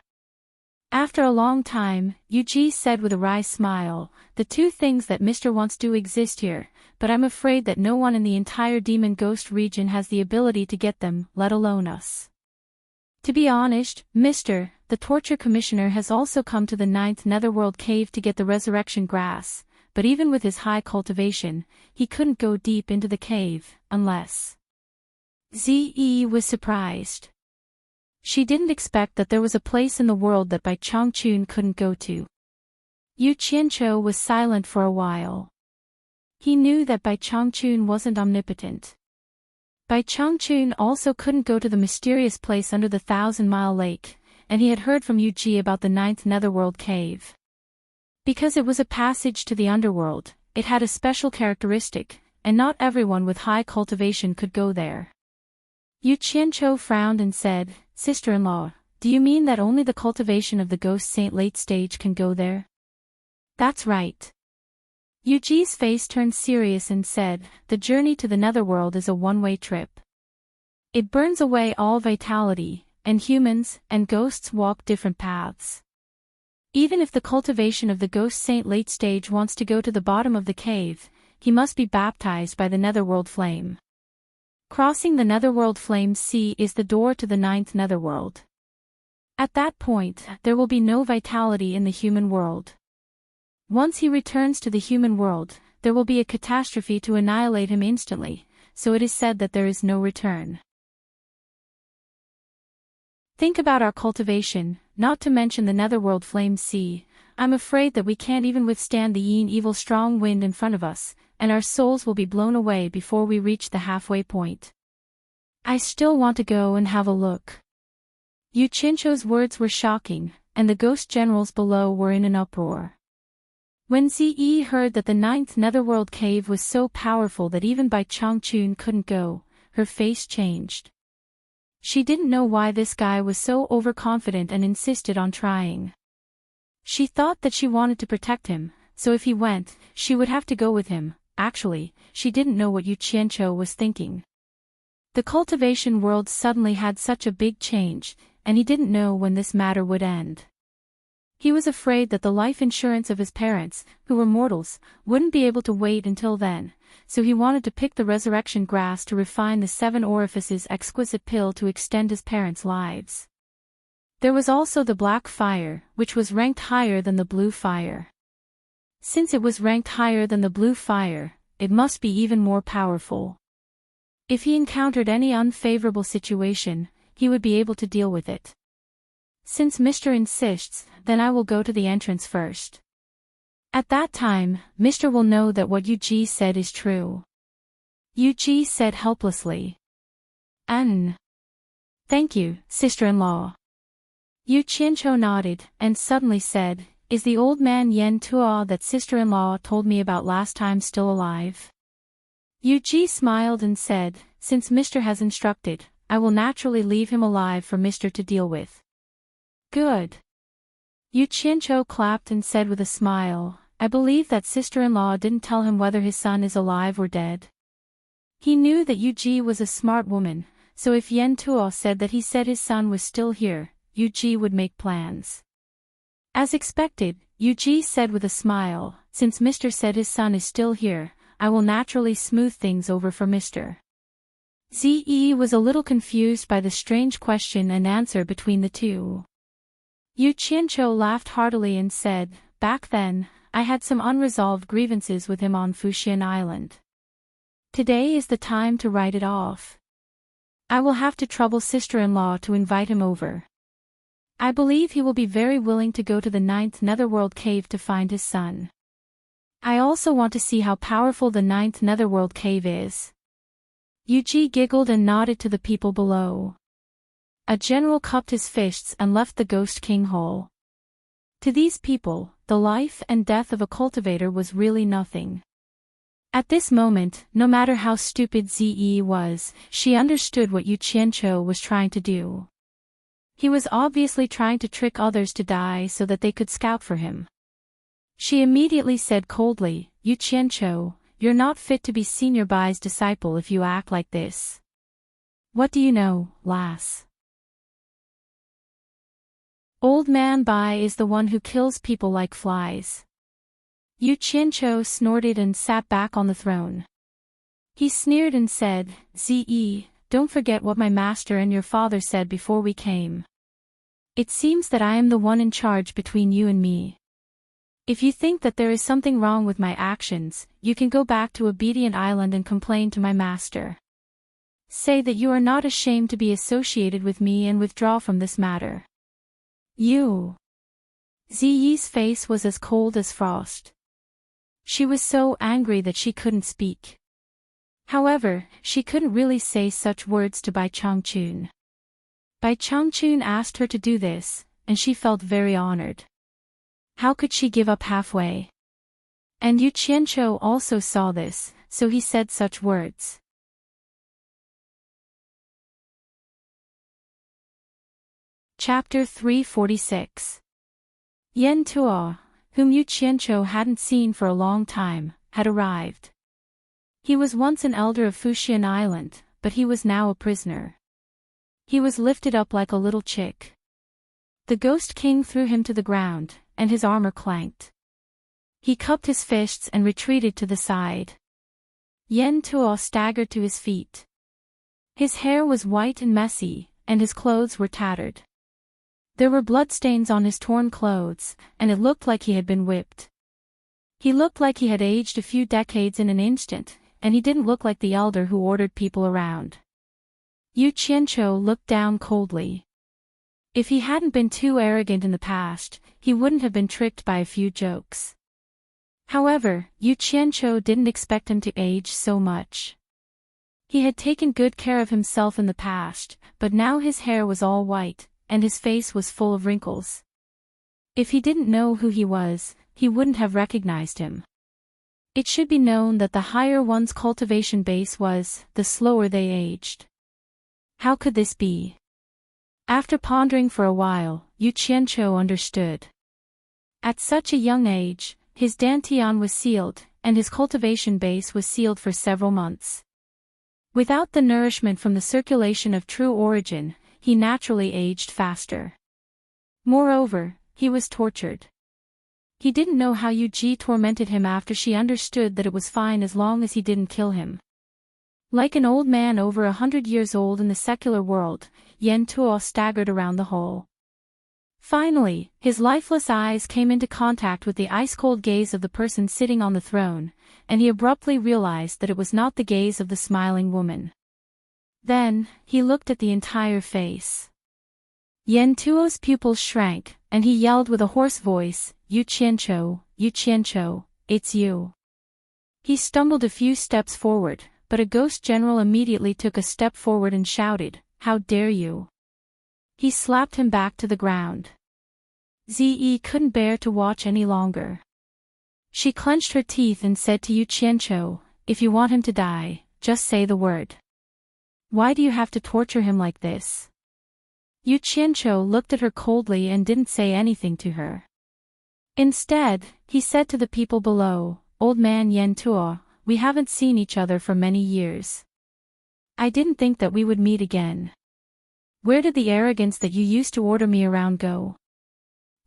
After a long time, Yu Ji said with a wry smile, "The 2 things that Mr. wants do exist here, but I'm afraid that no one in the entire demon ghost region has the ability to get them, let alone us. To be honest, Mr., the torture commissioner has also come to the 9th netherworld cave to get the resurrection grass, but even with his high cultivation, he couldn't go deep into the cave, unless..." Ze was surprised. She didn't expect that there was a place in the world that Bai Changchun couldn't go to. Yu Qianqiu was silent for a while. He knew that Bai Changchun wasn't omnipotent. Bai Changchun also couldn't go to the mysterious place under the 1,000-mile lake, and he had heard from Yu Ji about the 9th netherworld cave. Because it was a passage to the underworld, it had a special characteristic, and not everyone with high cultivation could go there. Yu Qianqiu frowned and said, "Sister-in-law, do you mean that only the cultivation of the ghost saint late stage can go there?" "That's right." Yu Ji's face turned serious and said, "The journey to the netherworld is a one-way trip. It burns away all vitality, and humans and ghosts walk different paths. Even if the cultivation of the ghost saint late stage wants to go to the bottom of the cave, he must be baptized by the netherworld flame. Crossing the netherworld flame sea is the door to the ninth netherworld. At that point, there will be no vitality in the human world. Once he returns to the human world, there will be a catastrophe to annihilate him instantly, so it is said that there is no return. Think about our cultivation, not to mention the netherworld flame sea. I'm afraid that we can't even withstand the yin evil strong wind in front of us, and our souls will be blown away before we reach the halfway point. I still want to go and have a look." Yu Qianqiu's words were shocking, and the ghost generals below were in an uproar. When Ziyi heard that the ninth netherworld cave was so powerful that even Bai Changchun couldn't go, her face changed. She didn't know why this guy was so overconfident and insisted on trying. She thought that she wanted to protect him, so if he went, she would have to go with him. Actually, she didn't know what Yu Qianqiu was thinking. The cultivation world suddenly had such a big change, and he didn't know when this matter would end. He was afraid that the life insurance of his parents, who were mortals, wouldn't be able to wait until then, so he wanted to pick the resurrection grass to refine the 7 orifices exquisite pill to extend his parents' lives. There was also the black fire, which was ranked higher than the blue fire. Since it was ranked higher than the blue fire, it must be even more powerful. If he encountered any unfavorable situation, he would be able to deal with it. Since Mr. insists, then I will go to the entrance first. At that time, Mr. will know that what Yu Ji said is true." Yu Ji said helplessly. Thank you, sister-in-law." Yu Qianqiu nodded, and suddenly said, "Is the old man Yan Tuo that sister-in-law told me about last time still alive?" Yu Ji smiled and said, "Since Mr. has instructed, I will naturally leave him alive for Mr. to deal with." "Good." Yu Qianqiu clapped and said with a smile, "I believe that sister-in-law didn't tell him whether his son is alive or dead." He knew that Yu Ji was a smart woman, so if Yan Tuo said that he said his son was still here, Yu Ji would make plans. As expected, Yu Ji said with a smile, "Since Mr. said his son is still here, I will naturally smooth things over for Mr." Ziyi was a little confused by the strange question and answer between the two. Yu Qianqiu laughed heartily and said, "Back then, I had some unresolved grievances with him on Fuxian Island. Today is the time to write it off. I will have to trouble sister-in-law to invite him over. I believe he will be very willing to go to the ninth netherworld cave to find his son. I also want to see how powerful the ninth netherworld cave is." Yu Ji giggled and nodded to the people below. A general cupped his fists and left the Ghost King Hall. To these people, the life and death of a cultivator was really nothing. At this moment, no matter how stupid Ziyi was, she understood what Yu Qianqiu was trying to do. He was obviously trying to trick others to die so that they could scout for him. She immediately said coldly, "Yu Qianqiu, you're not fit to be Senior Bai's disciple if you act like this. What do you know, lass? Old man Bai is the one who kills people like flies." Yu Qianqiu snorted and sat back on the throne. He sneered and said, "Ziyi, don't forget what my master and your father said before we came. It seems that I am the one in charge between you and me. If you think that there is something wrong with my actions, you can go back to Obedient Island and complain to my master. Say that you are not ashamed to be associated with me and withdraw from this matter." "You." Ziyi's face was as cold as frost. She was so angry that she couldn't speak. However, she couldn't really say such words to Bai Changchun. Bai Changchun asked her to do this, and she felt very honored. How could she give up halfway? And Yu Qianqiu also saw this, so he said such words. Chapter 346. Yan Tuo, whom Yu Qianqiu hadn't seen for a long time, had arrived. He was once an elder of Fuxian Island, but he was now a prisoner. He was lifted up like a little chick. The Ghost King threw him to the ground, and his armor clanked. He cupped his fists and retreated to the side. Yan Tuo staggered to his feet. His hair was white and messy, and his clothes were tattered. There were bloodstains on his torn clothes, and it looked like he had been whipped. He looked like he had aged a few decades in an instant, and he didn't look like the elder who ordered people around. Yu Qianqiu looked down coldly. If he hadn't been too arrogant in the past, he wouldn't have been tricked by a few jokes. However, Yu Qianqiu didn't expect him to age so much. He had taken good care of himself in the past, but now his hair was all white, and his face was full of wrinkles. If he didn't know who he was, he wouldn't have recognized him. It should be known that the higher one's cultivation base was, the slower they aged. How could this be? After pondering for a while, Yu Qianqiu understood. At such a young age, his dantian was sealed, and his cultivation base was sealed for several months. Without the nourishment from the circulation of true origin, he naturally aged faster. Moreover, he was tortured. He didn't know how Yu Ji tormented him after she understood that it was fine as long as he didn't kill him. Like an old man over 100 years old in the secular world, Yan Tuo staggered around the hole. Finally, his lifeless eyes came into contact with the ice-cold gaze of the person sitting on the throne, and he abruptly realized that it was not the gaze of the smiling woman. Then, he looked at the entire face. Yan Tuo's pupils shrank, and he yelled with a hoarse voice, Yu Qianqiu, it's you. He stumbled a few steps forward, but a ghost general immediately took a step forward and shouted, how dare you? He slapped him back to the ground. Zi couldn't bear to watch any longer. She clenched her teeth and said to Yu Qianqiu, if you want him to die, just say the word. Why do you have to torture him like this? Yu Qianqiu looked at her coldly and didn't say anything to her. Instead, he said to the people below, Old man Yan Tuo, we haven't seen each other for many years. I didn't think that we would meet again. Where did the arrogance that you used to order me around go?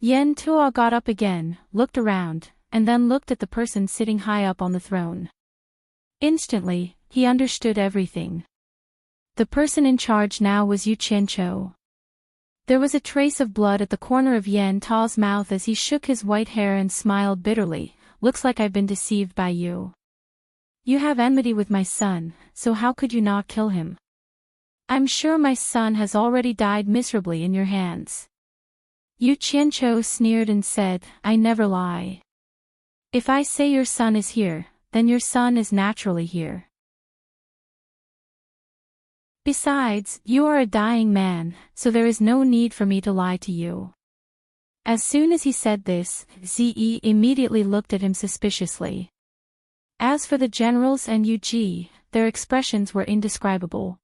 Yan Tuo got up again, looked around, and then looked at the person sitting high up on the throne. Instantly, he understood everything. The person in charge now was Yu Qianqiu. There was a trace of blood at the corner of Yan Tuo's mouth as he shook his white hair and smiled bitterly, looks like I've been deceived by you. You have enmity with my son, so how could you not kill him? I'm sure my son has already died miserably in your hands. Yu Qianqiu sneered and said, I never lie. If I say your son is here, then your son is naturally here. Besides, you are a dying man, so there is no need for me to lie to you. As soon as he said this, Zi immediately looked at him suspiciously. As for the generals and Yu Ji, their expressions were indescribable.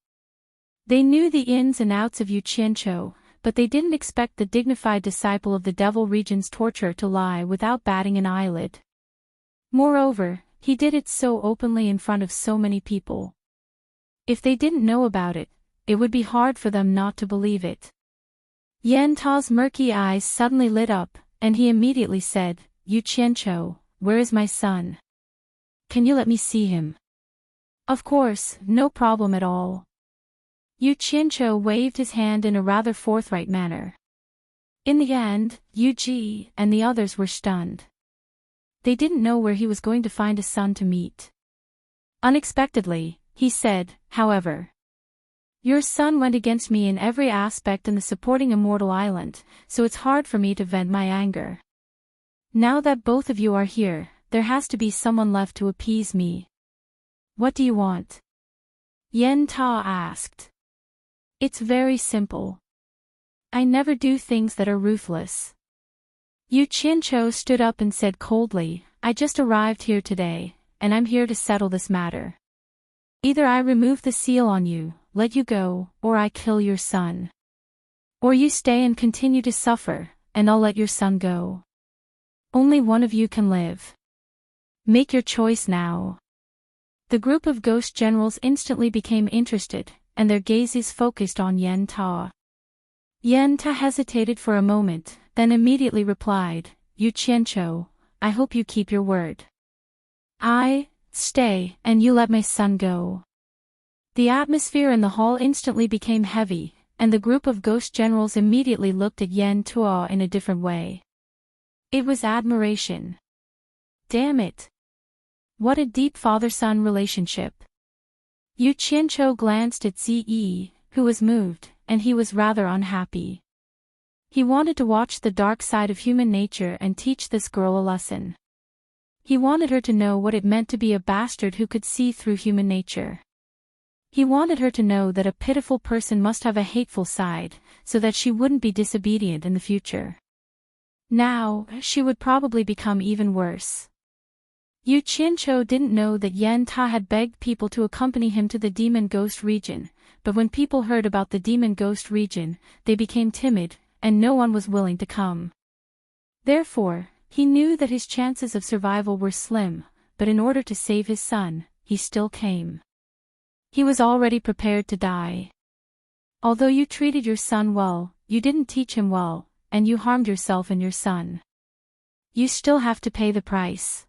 They knew the ins and outs of Yu Qianqiu, but they didn't expect the dignified disciple of the Devil Region's torturer to lie without batting an eyelid. Moreover, he did it so openly in front of so many people. If they didn't know about it, it would be hard for them not to believe it. Yan Tuo's murky eyes suddenly lit up, and he immediately said, Yu Qianqiu, where is my son? Can you let me see him? Of course, no problem at all. Yu Qianqiu waved his hand in a rather forthright manner. In the end, Yu Ji and the others were stunned. They didn't know where he was going to find a son to meet. Unexpectedly, he said, however. Your son went against me in every aspect in the supporting Immortal Island, so it's hard for me to vent my anger. Now that both of you are here, there has to be someone left to appease me. What do you want? Yan Tuo asked. It's very simple. I never do things that are ruthless. Yu Qianqiu stood up and said coldly, I just arrived here today, and I'm here to settle this matter. Either I remove the seal on you, let you go, or I kill your son. Or you stay and continue to suffer, and I'll let your son go. Only one of you can live. Make your choice now." The group of ghost generals instantly became interested, and their gazes focused on Yen Ta. Yen Ta hesitated for a moment, then immediately replied, "Yu Qianqiu, I hope you keep your word. I stay, and you let my son go." The atmosphere in the hall instantly became heavy, and the group of ghost generals immediately looked at Yen Ta in a different way. It was admiration. Damn it! What a deep father-son relationship. Yu Qianqiu glanced at Zi, who was moved, and he was rather unhappy. He wanted to watch the dark side of human nature and teach this girl a lesson. He wanted her to know what it meant to be a bastard who could see through human nature. He wanted her to know that a pitiful person must have a hateful side, so that she wouldn't be disobedient in the future. Now, she would probably become even worse. Yu Qianqiu didn't know that Yen Ta had begged people to accompany him to the Demon Ghost region, but when people heard about the Demon Ghost region, they became timid, and no one was willing to come. Therefore, he knew that his chances of survival were slim, but in order to save his son, he still came. He was already prepared to die. Although you treated your son well, you didn't teach him well, and you harmed yourself and your son. You still have to pay the price.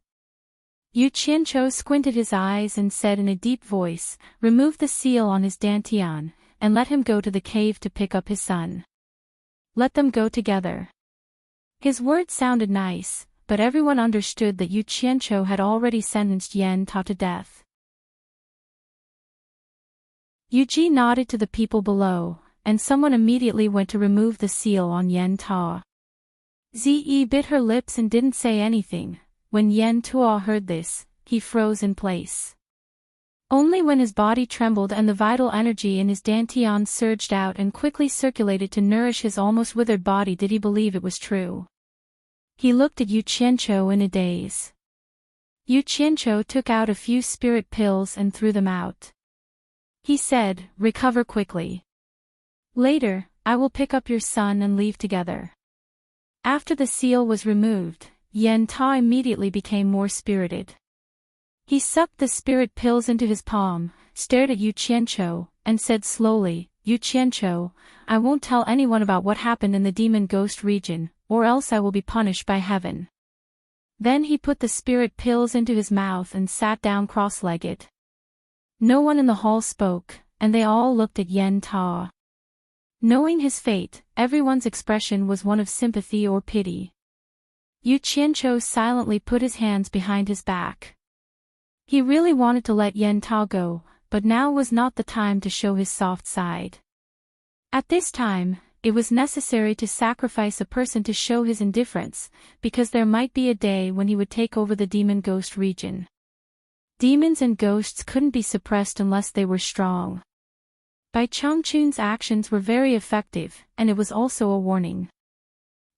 Yu Qianqiu squinted his eyes and said in a deep voice, "Remove the seal on his dantian, and let him go to the cave to pick up his son. Let them go together." His words sounded nice, but everyone understood that Yu Qianqiu had already sentenced Yen Ta to death. Yu Ji nodded to the people below, and someone immediately went to remove the seal on Yen Ta. Zi bit her lips and didn't say anything. When Yen Ta heard this, he froze in place. Only when his body trembled and the vital energy in his dantian surged out and quickly circulated to nourish his almost withered body did he believe it was true. He looked at Yu Qianqiu in a daze. Yu Qianqiu took out a few spirit pills and threw them out. He said, "Recover quickly. Later, I will pick up your son and leave together." After the seal was removed, Yen Ta immediately became more spirited. He sucked the spirit pills into his palm, stared at Yu Qianqiu, and said slowly, "Yu Qianqiu, I won't tell anyone about what happened in the Demon Ghost region, or else I will be punished by heaven." Then he put the spirit pills into his mouth and sat down cross-legged. No one in the hall spoke, and they all looked at Yen Ta. Knowing his fate, everyone's expression was one of sympathy or pity. Yu Qianqiu silently put his hands behind his back. He really wanted to let Yen Ta go, but now was not the time to show his soft side. At this time, it was necessary to sacrifice a person to show his indifference, because there might be a day when he would take over the Demon Ghost region. Demons and ghosts couldn't be suppressed unless they were strong. Bai Changchun's actions were very effective, and it was also a warning.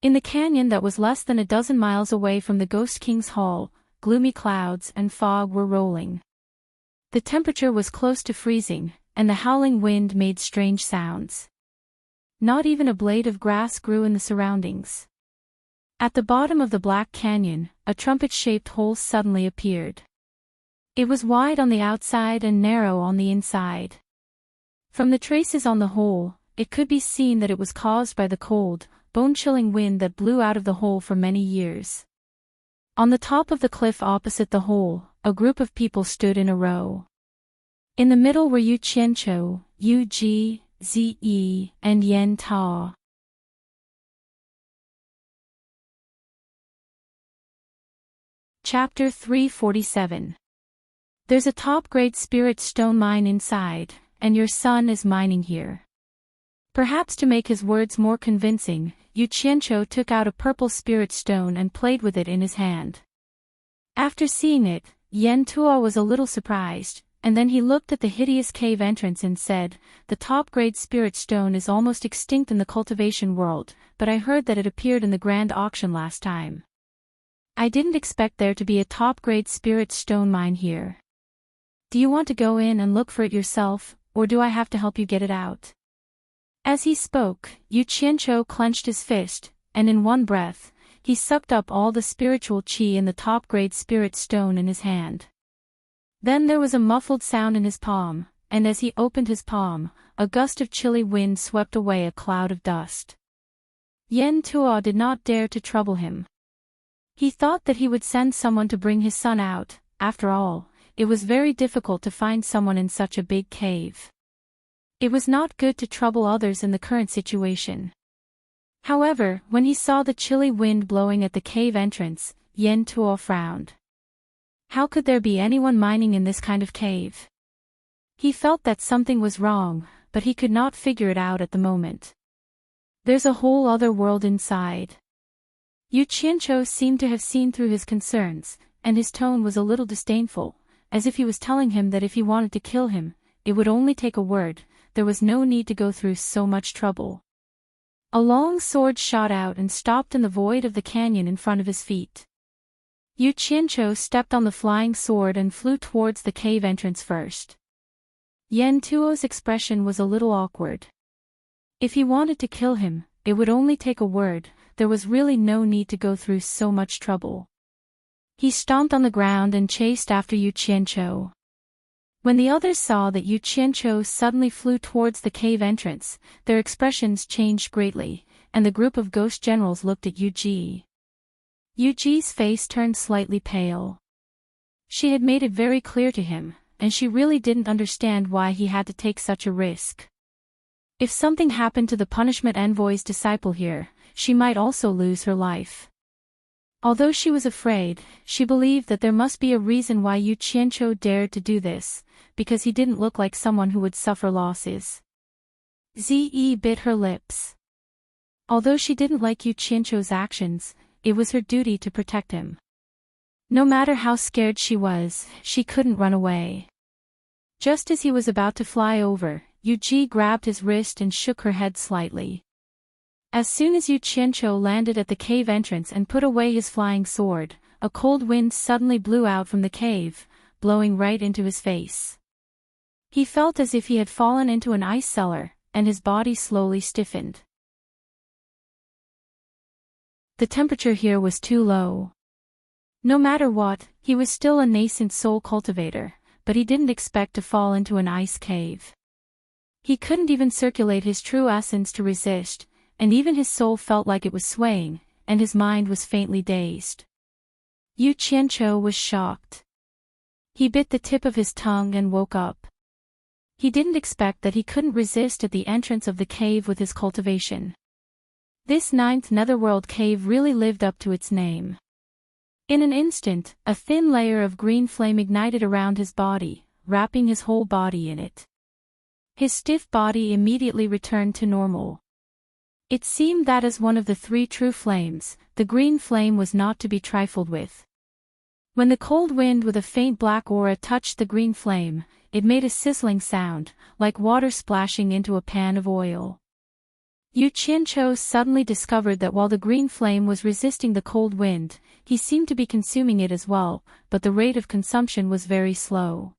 In the canyon that was less than a dozen miles away from the Ghost King's Hall, gloomy clouds and fog were rolling. The temperature was close to freezing, and the howling wind made strange sounds. Not even a blade of grass grew in the surroundings. At the bottom of the Black Canyon, a trumpet-shaped hole suddenly appeared. It was wide on the outside and narrow on the inside. From the traces on the hole, it could be seen that it was caused by the cold, bone-chilling wind that blew out of the hole for many years. On the top of the cliff opposite the hole, a group of people stood in a row. In the middle were Yu Qianqiu, Yu Ji, Zi, and Yen Ta. Chapter 347. There's a top-grade spirit stone mine inside, and your son is mining here. Perhaps to make his words more convincing, Yu Qianqiu took out a purple spirit stone and played with it in his hand. After seeing it, Yen Ta was a little surprised, and then he looked at the hideous cave entrance and said, "The top-grade spirit stone is almost extinct in the cultivation world, but I heard that it appeared in the grand auction last time." I didn't expect there to be a top-grade spirit stone mine here. Do you want to go in and look for it yourself, or do I have to help you get it out? As he spoke, Yu Qianqiu clenched his fist, and in one breath, he sucked up all the spiritual qi in the top-grade spirit stone in his hand. Then there was a muffled sound in his palm, and as he opened his palm, a gust of chilly wind swept away a cloud of dust. Yen Tuo did not dare to trouble him. He thought that he would send someone to bring his son out. After all, it was very difficult to find someone in such a big cave. It was not good to trouble others in the current situation. However, when he saw the chilly wind blowing at the cave entrance, Yen Tuo frowned. How could there be anyone mining in this kind of cave? He felt that something was wrong, but he could not figure it out at the moment. There's a whole other world inside. Yu Qianqiu seemed to have seen through his concerns, and his tone was a little disdainful, as if he was telling him that if he wanted to kill him, it would only take a word, there was no need to go through so much trouble. A long sword shot out and stopped in the void of the canyon in front of his feet. Yu Qianqiu stepped on the flying sword and flew towards the cave entrance first. Yen Tuo's expression was a little awkward. If he wanted to kill him, it would only take a word, there was really no need to go through so much trouble. He stomped on the ground and chased after Yu Qianqiu. When the others saw that Yu Qianqiu suddenly flew towards the cave entrance, their expressions changed greatly, and the group of ghost generals looked at Yu Ji. Yu Ji's face turned slightly pale. She had made it very clear to him, and she really didn't understand why he had to take such a risk. If something happened to the punishment envoy's disciple here, she might also lose her life. Although she was afraid, she believed that there must be a reason why Yu Qianqiu dared to do this, because he didn't look like someone who would suffer losses. Zi bit her lips. Although she didn't like Yu Qianqiu's actions, it was her duty to protect him. No matter how scared she was, she couldn't run away. Just as he was about to fly over, Yu Ji grabbed his wrist and shook her head slightly. As soon as Yu Qianqiu landed at the cave entrance and put away his flying sword, a cold wind suddenly blew out from the cave, blowing right into his face. He felt as if he had fallen into an ice cellar, and his body slowly stiffened. The temperature here was too low. No matter what, he was still a nascent soul cultivator, but he didn't expect to fall into an ice cave. He couldn't even circulate his true essence to resist, and even his soul felt like it was swaying, and his mind was faintly dazed. Yu Qianqiu was shocked. He bit the tip of his tongue and woke up. He didn't expect that he couldn't resist at the entrance of the cave with his cultivation. This 9th netherworld cave really lived up to its name. In an instant, a thin layer of green flame ignited around his body, wrapping his whole body in it. His stiff body immediately returned to normal. It seemed that as one of the 3 true flames, the green flame was not to be trifled with. When the cold wind with a faint black aura touched the green flame, it made a sizzling sound, like water splashing into a pan of oil. Yu Qianqiu suddenly discovered that while the green flame was resisting the cold wind, he seemed to be consuming it as well, but the rate of consumption was very slow.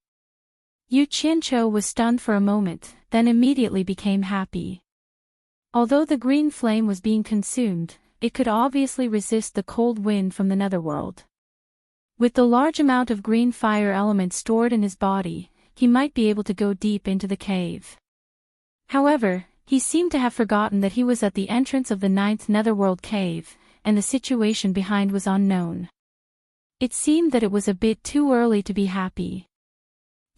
Yu Qianqiu was stunned for a moment, then immediately became happy. Although the green flame was being consumed, it could obviously resist the cold wind from the netherworld. With the large amount of green fire element stored in his body, he might be able to go deep into the cave. However, he seemed to have forgotten that he was at the entrance of the 9th netherworld cave, and the situation behind was unknown. It seemed that it was a bit too early to be happy.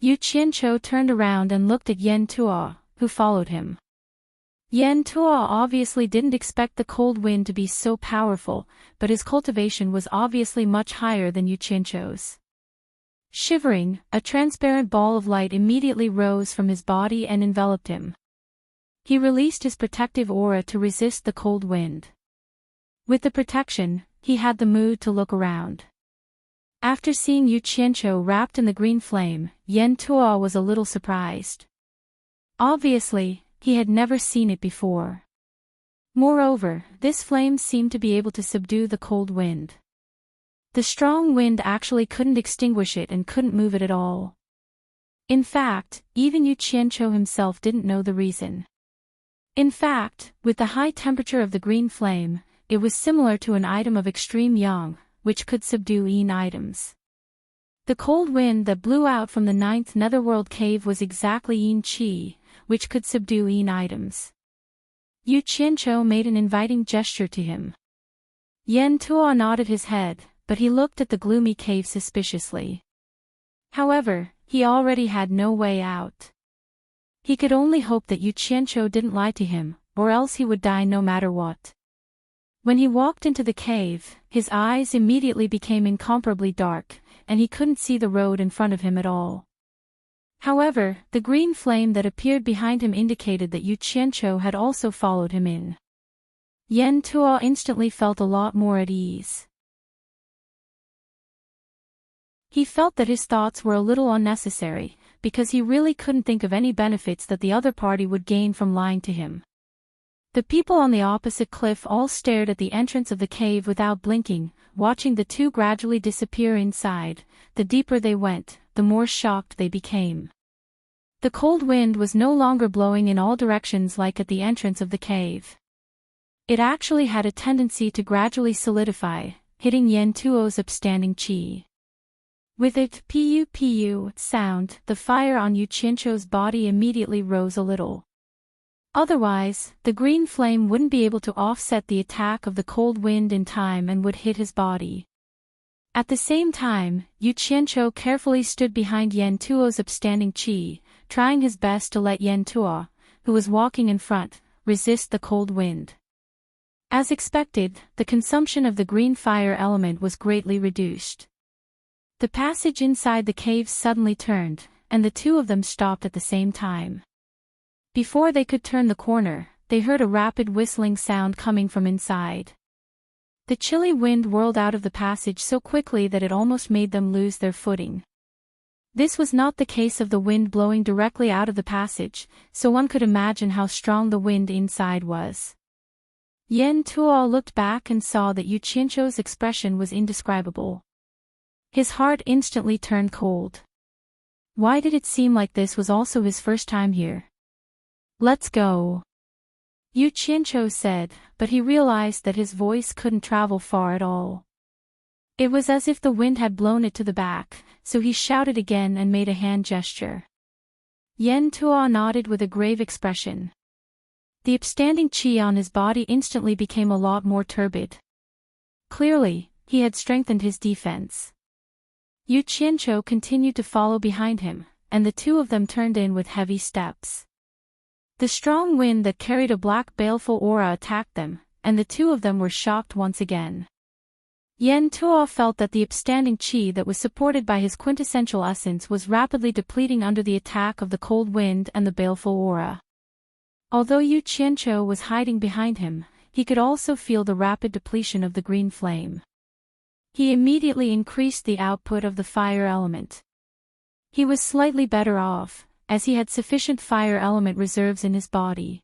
Yu Qianqiu turned around and looked at Yen Tuo, who followed him. Yen Tuo obviously didn't expect the cold wind to be so powerful, but his cultivation was obviously much higher than Yu Qianqiu's. Shivering, a transparent ball of light immediately rose from his body and enveloped him. He released his protective aura to resist the cold wind. With the protection, he had the mood to look around. After seeing Yu Qianqiu wrapped in the green flame, Yen Tuo was a little surprised. Obviously, he had never seen it before. Moreover, this flame seemed to be able to subdue the cold wind. The strong wind actually couldn't extinguish it and couldn't move it at all. In fact, even Yu Qianqiu himself didn't know the reason. In fact, with the high temperature of the green flame, it was similar to an item of extreme yang, which could subdue Yin items. The cold wind that blew out from the 9th netherworld cave was exactly Yin Qi, which could subdue Yin items. Yu Qianqiu made an inviting gesture to him. Yan Tuo nodded his head, but he looked at the gloomy cave suspiciously. However, he already had no way out. He could only hope that Yu Qianqiu didn't lie to him, or else he would die no matter what. When he walked into the cave, his eyes immediately became incomparably dark, and he couldn't see the road in front of him at all. However, the green flame that appeared behind him indicated that Yu Qianqiu had also followed him in. Yan Tuo instantly felt a lot more at ease. He felt that his thoughts were a little unnecessary, because he really couldn't think of any benefits that the other party would gain from lying to him. The people on the opposite cliff all stared at the entrance of the cave without blinking, watching the two gradually disappear inside. The deeper they went, the more shocked they became. The cold wind was no longer blowing in all directions like at the entrance of the cave. It actually had a tendency to gradually solidify, hitting Yan Tuo's upstanding qi. With its pu sound, the fire on Yu Qianqiu's body immediately rose a little. Otherwise, the green flame wouldn't be able to offset the attack of the cold wind in time and would hit his body. At the same time, Yu Qianqiu carefully stood behind Yan Tuo's upstanding qi, trying his best to let Yan Tuo, who was walking in front, resist the cold wind. As expected, the consumption of the green fire element was greatly reduced. The passage inside the cave suddenly turned, and the two of them stopped at the same time. Before they could turn the corner, they heard a rapid whistling sound coming from inside. The chilly wind whirled out of the passage so quickly that it almost made them lose their footing. This was not the case of the wind blowing directly out of the passage, so one could imagine how strong the wind inside was. Yan Tuo looked back and saw that Yu Qianqiu's expression was indescribable. His heart instantly turned cold. Why did it seem like this was also his first time here? Let's go, Yu Qianqiu said, but he realized that his voice couldn't travel far at all. It was as if the wind had blown it to the back, so he shouted again and made a hand gesture. Yan Tuo nodded with a grave expression. The upstanding qi on his body instantly became a lot more turbid. Clearly, he had strengthened his defense. Yu Qianqiu continued to follow behind him, and the two of them turned in with heavy steps. The strong wind that carried a black baleful aura attacked them, and the two of them were shocked once again. Yan Tuo felt that the upstanding qi that was supported by his quintessential essence was rapidly depleting under the attack of the cold wind and the baleful aura. Although Yu Qianqiu was hiding behind him, he could also feel the rapid depletion of the green flame. He immediately increased the output of the fire element. He was slightly better off, as he had sufficient fire element reserves in his body.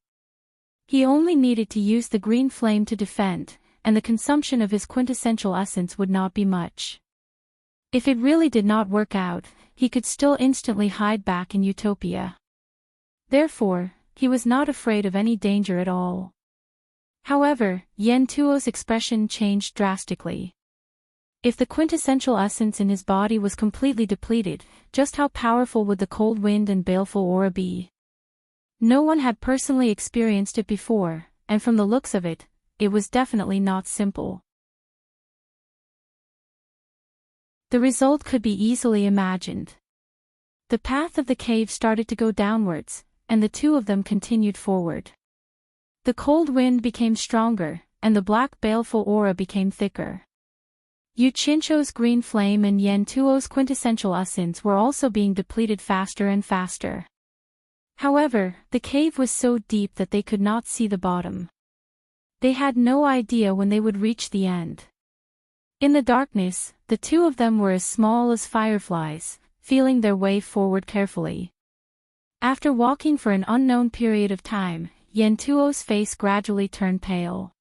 He only needed to use the green flame to defend, and the consumption of his quintessential essence would not be much. If it really did not work out, he could still instantly hide back in Utopia. Therefore, he was not afraid of any danger at all. However, Yan Tuo's expression changed drastically. If the quintessential essence in his body was completely depleted, just how powerful would the cold wind and baleful aura be? No one had personally experienced it before, and from the looks of it, it was definitely not simple. The result could be easily imagined. The path of the cave started to go downwards, and the two of them continued forward. The cold wind became stronger, and the black baleful aura became thicker. Yu Qianqiu's green flame and Yan Tuo's quintessential essence were also being depleted faster and faster. However, the cave was so deep that they could not see the bottom. They had no idea when they would reach the end. In the darkness, the two of them were as small as fireflies, feeling their way forward carefully. After walking for an unknown period of time, Yan Tuo's face gradually turned pale.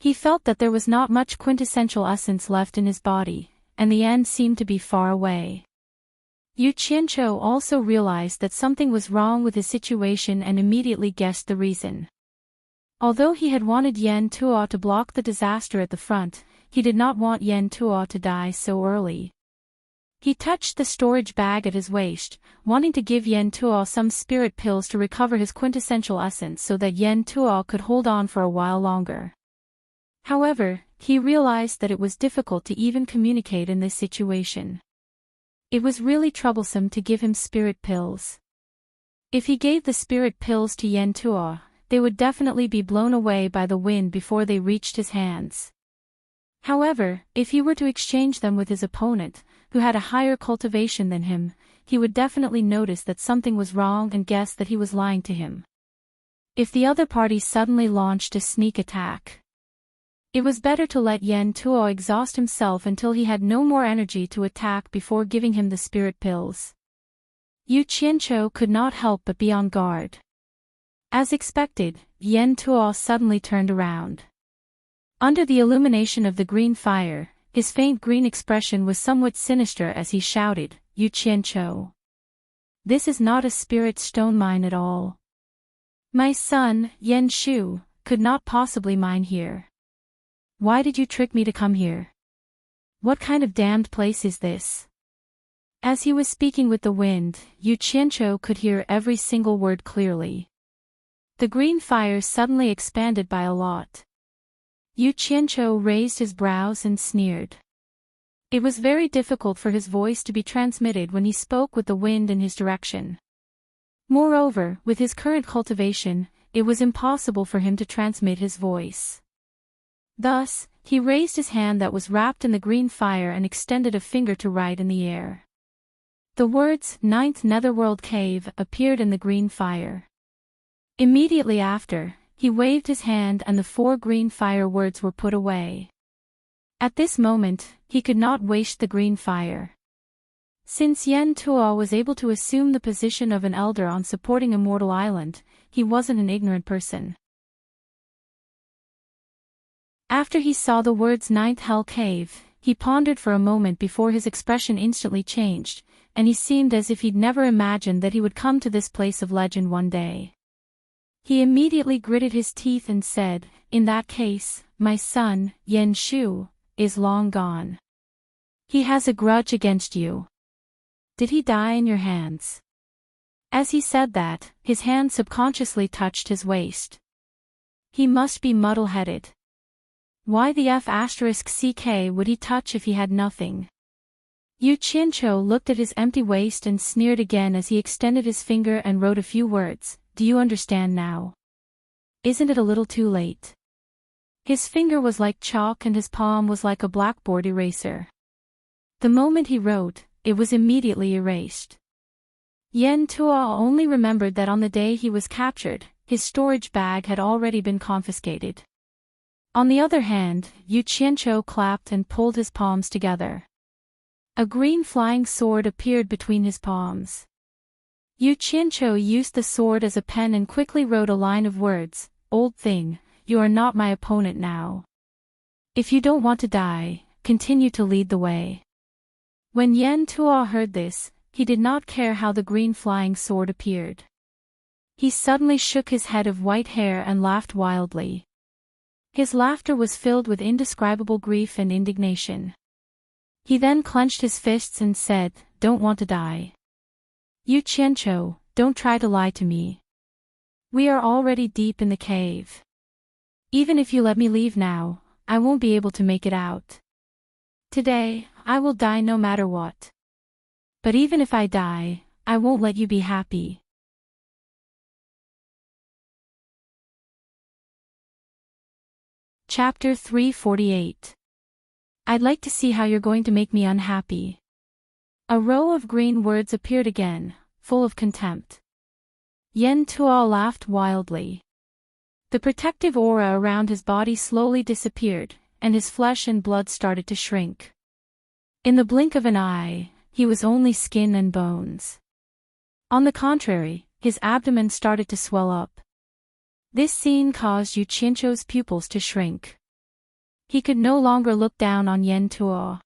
He felt that there was not much quintessential essence left in his body, and the end seemed to be far away. Yu Qianqiu also realized that something was wrong with his situation and immediately guessed the reason. Although he had wanted Yan Tuo to block the disaster at the front, he did not want Yan Tuo to die so early. He touched the storage bag at his waist, wanting to give Yan Tuo some spirit pills to recover his quintessential essence so that Yan Tuo could hold on for a while longer. However, he realized that it was difficult to even communicate in this situation. It was really troublesome to give him spirit pills. If he gave the spirit pills to Yan Tuo, they would definitely be blown away by the wind before they reached his hands. However, if he were to exchange them with his opponent, who had a higher cultivation than him, he would definitely notice that something was wrong and guess that he was lying to him. If the other party suddenly launched a sneak attack, it was better to let Yan Tuo exhaust himself until he had no more energy to attack before giving him the spirit pills. Yu Qianqiu could not help but be on guard. As expected, Yan Tuo suddenly turned around. Under the illumination of the green fire, his faint green expression was somewhat sinister as he shouted, "Yu Qianqiu. This is not a spirit stone mine at all. My son, Yan Shu, could not possibly mine here. Why did you trick me to come here? What kind of damned place is this?" As he was speaking with the wind, Yu Qianqiu could hear every single word clearly. The green fire suddenly expanded by a lot. Yu Qianqiu raised his brows and sneered. It was very difficult for his voice to be transmitted when he spoke with the wind in his direction. Moreover, with his current cultivation, it was impossible for him to transmit his voice. Thus, he raised his hand that was wrapped in the green fire and extended a finger to right in the air. The words, "Ninth Netherworld Cave," appeared in the green fire. Immediately after, he waved his hand and the 4 green fire words were put away. At this moment, he could not waste the green fire. Since Yan Tuo was able to assume the position of an elder on supporting Immortal Island, he wasn't an ignorant person. After he saw the words Ninth Hell Cave, he pondered for a moment before his expression instantly changed, and he seemed as if he'd never imagined that he would come to this place of legend one day. He immediately gritted his teeth and said, "In that case, my son, Yan Shu, is long gone. He has a grudge against you. Did he die in your hands?" As he said that, his hand subconsciously touched his waist. He must be muddle-headed. Why the F***ck would he touch if he had nothing? Yu Qianqiu looked at his empty waist and sneered again as he extended his finger and wrote a few words. "Do you understand now? Isn't it a little too late?" His finger was like chalk and his palm was like a blackboard eraser. The moment he wrote, it was immediately erased. Yan Tuo only remembered that on the day he was captured, his storage bag had already been confiscated. On the other hand, Yu Qianqiu clapped and pulled his palms together. A green flying sword appeared between his palms. Yu Qianqiu used the sword as a pen and quickly wrote a line of words, "Old thing, you are not my opponent now. If you don't want to die, continue to lead the way." When Yan Tuo heard this, he did not care how the green flying sword appeared. He suddenly shook his head of white hair and laughed wildly. His laughter was filled with indescribable grief and indignation. He then clenched his fists and said, "Don't want to die. Yu Qianqiu, don't try to lie to me. We are already deep in the cave. Even if you let me leave now, I won't be able to make it out. Today, I will die no matter what. But even if I die, I won't let you be happy." Chapter 348. I'd like to see how you're going to make me unhappy. A row of green words appeared again, full of contempt. Yan Tuo laughed wildly. The protective aura around his body slowly disappeared, and his flesh and blood started to shrink. In the blink of an eye, he was only skin and bones. On the contrary, his abdomen started to swell up. This scene caused Yu Qianqiu's pupils to shrink. he could no longer look down on Yen Tuo.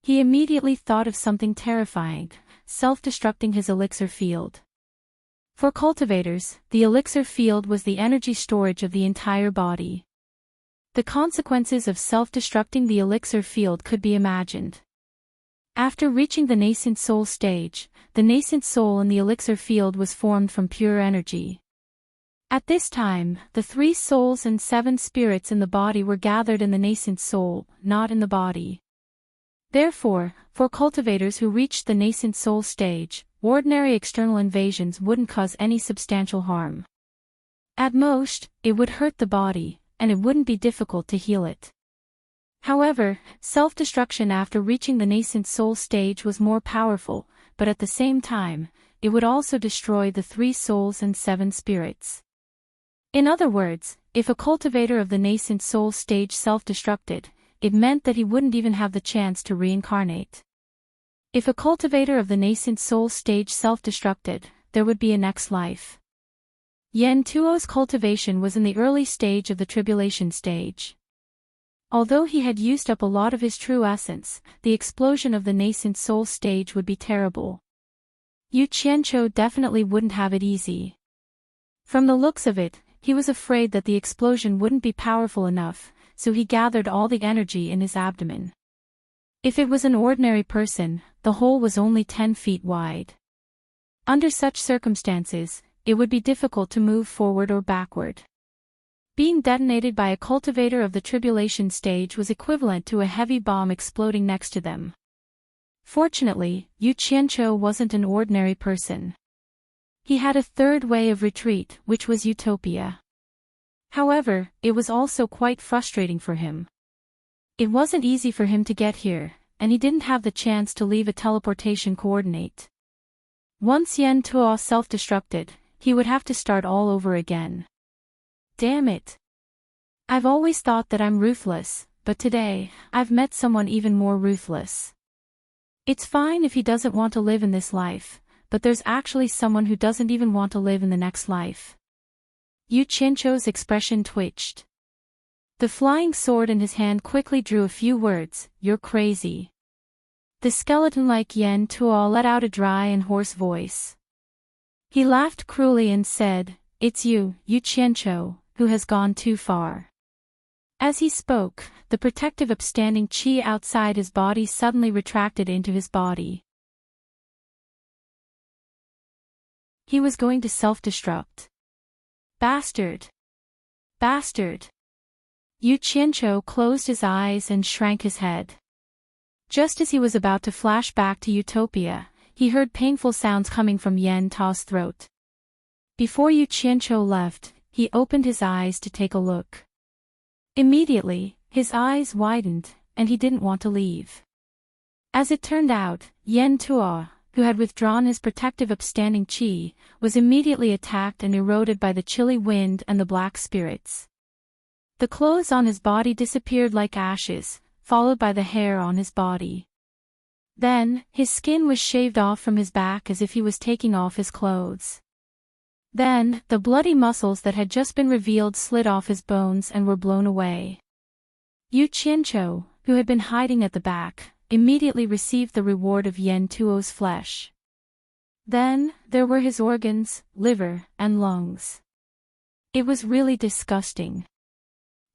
He immediately thought of something terrifying, self-destructing his elixir field. For cultivators, the elixir field was the energy storage of the entire body. The consequences of self-destructing the elixir field could be imagined. After reaching the nascent soul stage, the nascent soul in the elixir field was formed from pure energy. At this time, the 3 souls and 7 spirits in the body were gathered in the nascent soul, not in the body. Therefore, for cultivators who reached the nascent soul stage, ordinary external invasions wouldn't cause any substantial harm. At most, it would hurt the body, and it wouldn't be difficult to heal it. However, self-destruction after reaching the nascent soul stage was more powerful, but at the same time, it would also destroy the 3 souls and 7 spirits. In other words, if a cultivator of the nascent soul stage self-destructed, it meant that he wouldn't even have the chance to reincarnate. If a cultivator of the nascent soul stage self-destructed, there would be a next life. Yen Tuo's cultivation was in the early stage of the tribulation stage. Although he had used up a lot of his true essence, the explosion of the nascent soul stage would be terrible. Yu Qianqiu definitely wouldn't have it easy. From the looks of it, he was afraid that the explosion wouldn't be powerful enough, so he gathered all the energy in his abdomen. If it was an ordinary person, the hole was only 10 feet wide. Under such circumstances, it would be difficult to move forward or backward. Being detonated by a cultivator of the tribulation stage was equivalent to a heavy bomb exploding next to them. Fortunately, Yu Qianqiu wasn't an ordinary person. He had a third way of retreat, which was utopia. However, it was also quite frustrating for him. It wasn't easy for him to get here, and he didn't have the chance to leave a teleportation coordinate. Once Yen Tuo self-destructed, he would have to start all over again. Damn it. I've always thought that I'm ruthless, but today, I've met someone even more ruthless. It's fine if he doesn't want to live in this life, but there's actually someone who doesn't even want to live in the next life. Yu Qianqiu's expression twitched. The flying sword in his hand quickly drew a few words, "You're crazy." The skeleton-like Yen Tuo let out a dry and hoarse voice. He laughed cruelly and said, "It's you, Yu Qianqiu, who has gone too far." As he spoke, the protective upstanding qi outside his body suddenly retracted into his body. He was going to self-destruct. Bastard! Bastard! Yu Qianqiu closed his eyes and shrank his head. Just as he was about to flash back to utopia, he heard painful sounds coming from Yen Tuo's throat. Before Yu Qianqiu left, he opened his eyes to take a look. Immediately, his eyes widened, and he didn't want to leave. As it turned out, Yen Tuo, who had withdrawn his protective upstanding qi, was immediately attacked and eroded by the chilly wind and the black spirits. The clothes on his body disappeared like ashes, followed by the hair on his body. Then, his skin was shaved off from his back as if he was taking off his clothes. Then, the bloody muscles that had just been revealed slid off his bones and were blown away. Yu Qianqiu, who had been hiding at the back, immediately received the reward of Yen Tuo's flesh. Then, there were his organs, liver, and lungs. It was really disgusting.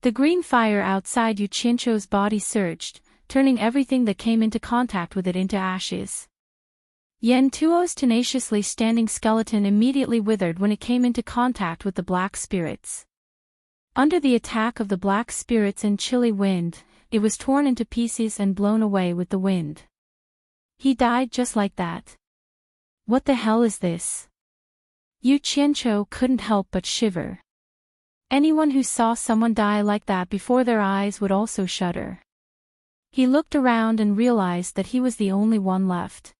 The green fire outside Yu Qianqiu's body surged, turning everything that came into contact with it into ashes. Yen Tuo's tenaciously standing skeleton immediately withered when it came into contact with the black spirits. Under the attack of the black spirits and chilly wind, it was torn into pieces and blown away with the wind. He died just like that. What the hell is this? Yu Qianqiu couldn't help but shiver. Anyone who saw someone die like that before their eyes would also shudder. He looked around and realized that he was the only one left.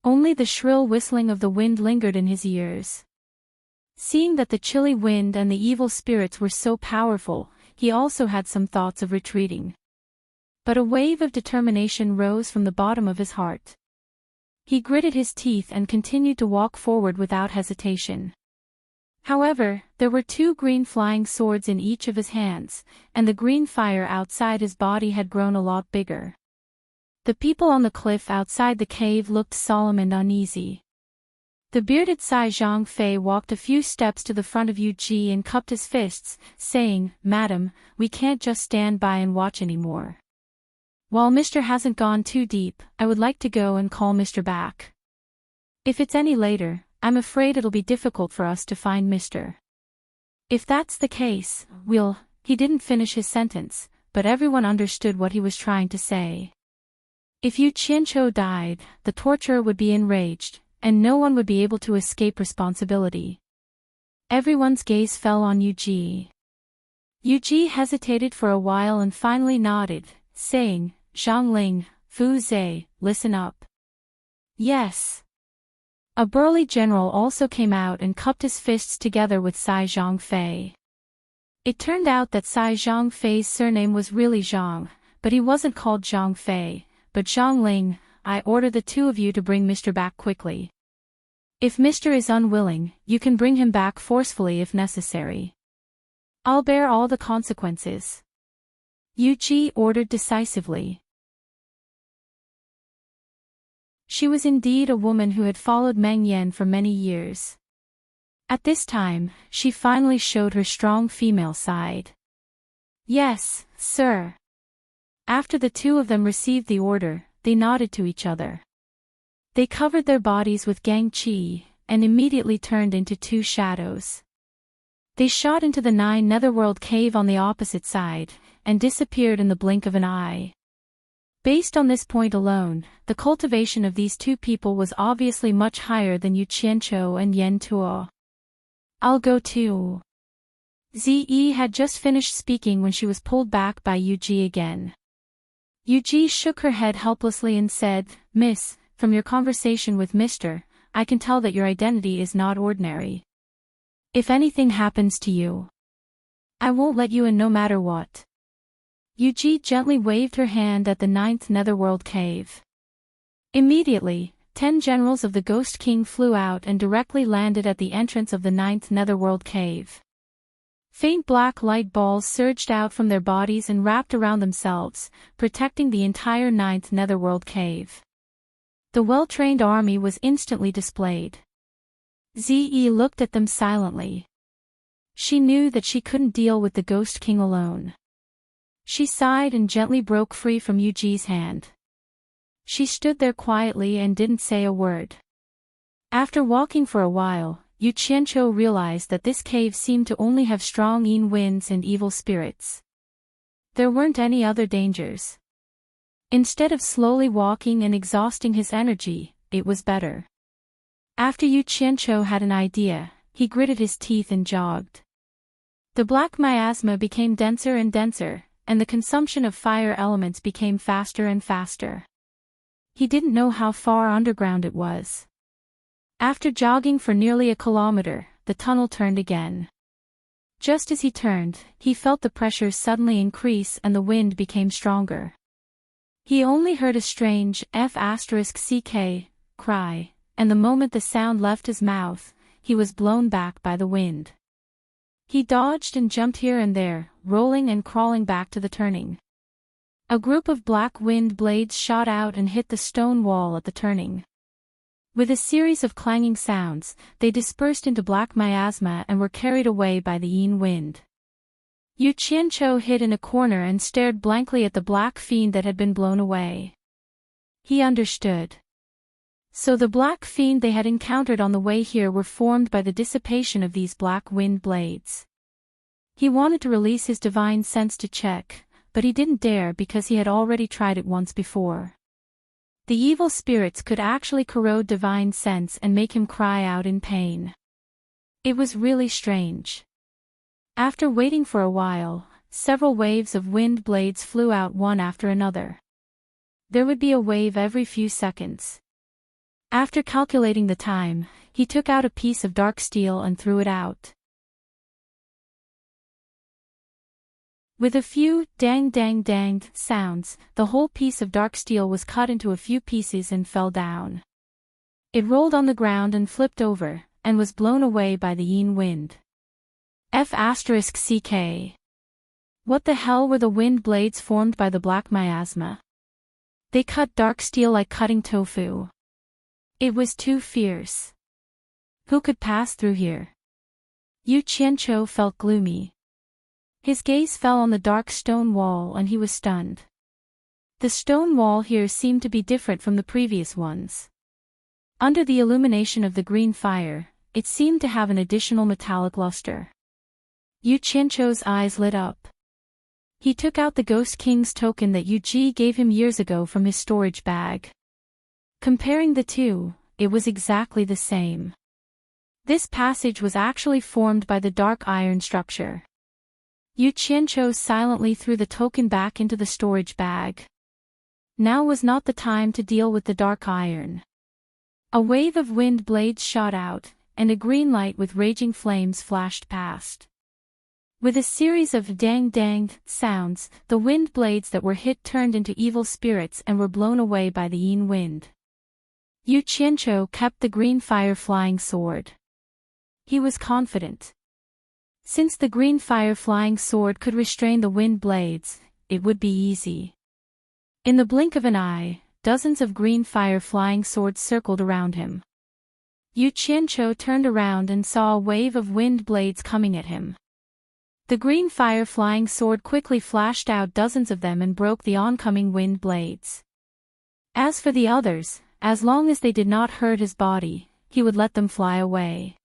Only the shrill whistling of the wind lingered in his ears. Seeing that the chilly wind and the evil spirits were so powerful, he also had some thoughts of retreating. But a wave of determination rose from the bottom of his heart. He gritted his teeth and continued to walk forward without hesitation. However, there were 2 green flying swords in each of his hands, and the green fire outside his body had grown a lot bigger. The people on the cliff outside the cave looked solemn and uneasy. The bearded Sai Zhongfei walked a few steps to the front of Yu Ji and cupped his fists, saying, "Madam, we can't just stand by and watch anymore. While Mr. hasn't gone too deep, I would like to go and call Mr. back. If it's any later, I'm afraid it'll be difficult for us to find Mr. If that's the case, we'll—" He didn't finish his sentence, but everyone understood what he was trying to say. If Yu Qianqiu died, the torturer would be enraged, and no one would be able to escape responsibility. Everyone's gaze fell on Yu Ji. Yu Ji hesitated for a while and finally nodded, saying, "Zhangling, Fu Zhe, listen up." "Yes." A burly general also came out and cupped his fists together with Sai Zhongfei. It turned out that Sai Zhongfei's surname was really Zhang, but he wasn't called Zhongfei, but Zhangling. "I order the 2 of you to bring Mr. back quickly. If Mr. is unwilling, you can bring him back forcefully if necessary. I'll bear all the consequences." Yu Ji ordered decisively. She was indeed a woman who had followed Meng Yan for many years. At this time, she finally showed her strong female side. "Yes, sir." After the 2 of them received the order, they nodded to each other. They covered their bodies with Gang Qi, and immediately turned into 2 shadows. They shot into the 9 Netherworld cave on the opposite side, and disappeared in the blink of an eye. Based on this point alone, the cultivation of these 2 people was obviously much higher than Yu Qianqiu and Yan Tuo. "I'll go too." Ziyi had just finished speaking when she was pulled back by Yu Ji again. Yu Ji shook her head helplessly and said, "Miss, from your conversation with Mr., I can tell that your identity is not ordinary. If anything happens to you, I won't let you in no matter what." Yu Ji gently waved her hand at the 9th Netherworld cave. Immediately, 10 generals of the Ghost King flew out and directly landed at the entrance of the 9th Netherworld cave. Faint black light balls surged out from their bodies and wrapped around themselves, protecting the entire 9th Netherworld cave. The well-trained army was instantly displayed. Ziyi looked at them silently. She knew that she couldn't deal with the Ghost King alone. She sighed and gently broke free from Yu Ji's hand. She stood there quietly and didn't say a word. After walking for a while, Yu Qianqiu realized that this cave seemed to only have strong yin winds and evil spirits. There weren't any other dangers. Instead of slowly walking and exhausting his energy, it was better. After Yu Qianqiu had an idea, he gritted his teeth and jogged. The black miasma became denser and denser, and the consumption of fire elements became faster and faster. He didn't know how far underground it was. After jogging for nearly a kilometer, the tunnel turned again. Just as he turned, he felt the pressure suddenly increase and the wind became stronger. He only heard a strange F***ck cry, and the moment the sound left his mouth, he was blown back by the wind. He dodged and jumped here and there, rolling and crawling back to the turning. A group of black wind blades shot out and hit the stone wall at the turning. With a series of clanging sounds, they dispersed into black miasma and were carried away by the yin wind. Yu Qianqiu hid in a corner and stared blankly at the black fiend that had been blown away. He understood. So the black fiend they had encountered on the way here were formed by the dissipation of these black wind blades. He wanted to release his divine sense to check, but he didn't dare because he had already tried it once before. The evil spirits could actually corrode divine sense and make him cry out in pain. It was really strange. After waiting for a while, several waves of wind blades flew out one after another. There would be a wave every few seconds. After calculating the time, he took out a piece of dark steel and threw it out. With a few dang sounds, the whole piece of dark steel was cut into a few pieces and fell down. It rolled on the ground and flipped over, and was blown away by the yin wind. F***ck. What the hell were the wind blades formed by the black miasma? They cut dark steel like cutting tofu. It was too fierce. Who could pass through here? Yu Qianqiu felt gloomy. His gaze fell on the dark stone wall and he was stunned. The stone wall here seemed to be different from the previous ones. Under the illumination of the green fire, it seemed to have an additional metallic luster. Yu Qianqiu's eyes lit up. He took out the Ghost King's token that Yu Ji gave him years ago from his storage bag. Comparing the two, it was exactly the same. This passage was actually formed by the dark iron structure. Yu Qianqiu silently threw the token back into the storage bag. Now was not the time to deal with the dark iron. A wave of wind blades shot out, and a green light with raging flames flashed past. With a series of dang-dang sounds, the wind blades that were hit turned into evil spirits and were blown away by the yin wind. Yu Qianqiu kept the green fire flying sword. He was confident. Since the green fire flying sword could restrain the wind blades, it would be easy. In the blink of an eye, dozens of green fire flying swords circled around him. Yu Qianqiu turned around and saw a wave of wind blades coming at him. The green fire flying sword quickly flashed out dozens of them and broke the oncoming wind blades. As for the others, as long as they did not hurt his body, he would let them fly away.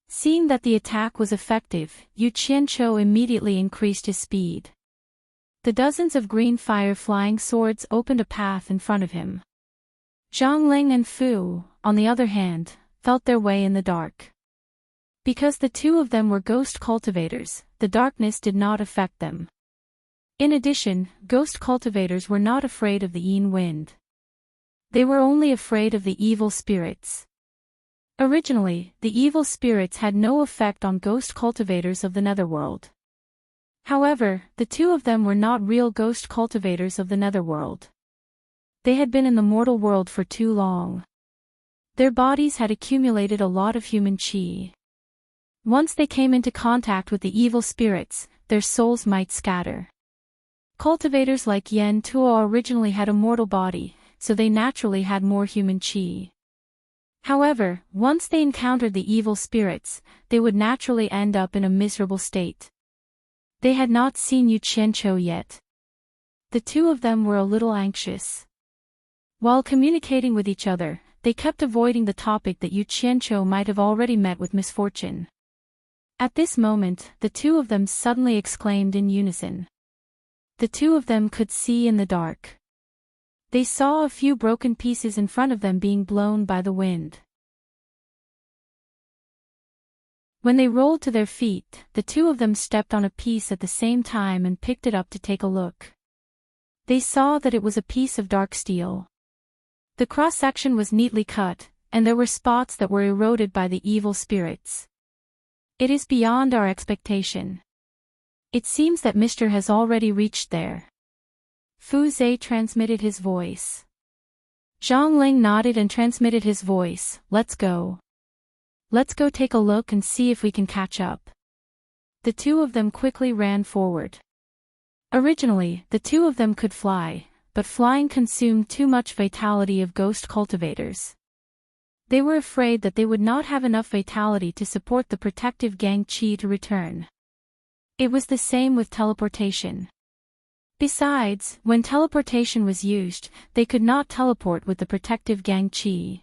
Seeing that the attack was effective, Yu Qianqiu immediately increased his speed. The dozens of green fire flying swords opened a path in front of him. Zhang Ling and Fu, on the other hand, felt their way in the dark. Because the two of them were ghost cultivators, the darkness did not affect them. In addition, ghost cultivators were not afraid of the yin wind. They were only afraid of the evil spirits. Originally, the evil spirits had no effect on ghost cultivators of the netherworld. However, the two of them were not real ghost cultivators of the netherworld. They had been in the mortal world for too long. Their bodies had accumulated a lot of human qi. Once they came into contact with the evil spirits, their souls might scatter. Cultivators like Yan Tuo originally had a mortal body, so they naturally had more human qi. However, once they encountered the evil spirits, they would naturally end up in a miserable state. They had not seen Yu Qianqiu yet. The two of them were a little anxious. While communicating with each other, they kept avoiding the topic that Yu Qianqiu might have already met with misfortune. At this moment, the two of them suddenly exclaimed in unison. The two of them could see in the dark. They saw a few broken pieces in front of them being blown by the wind. When they rolled to their feet, the two of them stepped on a piece at the same time and picked it up to take a look. They saw that it was a piece of dark steel. The cross-section was neatly cut, and there were spots that were eroded by the evil spirits. It is beyond our expectation. It seems that Mr. has already reached there. Fu Zhe transmitted his voice. Zhang Ling nodded and transmitted his voice. Let's go. Let's go take a look and see if we can catch up. The two of them quickly ran forward. Originally, the two of them could fly, but flying consumed too much vitality of ghost cultivators. They were afraid that they would not have enough vitality to support the protective gang qi to return. It was the same with teleportation. Besides, when teleportation was used, they could not teleport with the protective gang qi.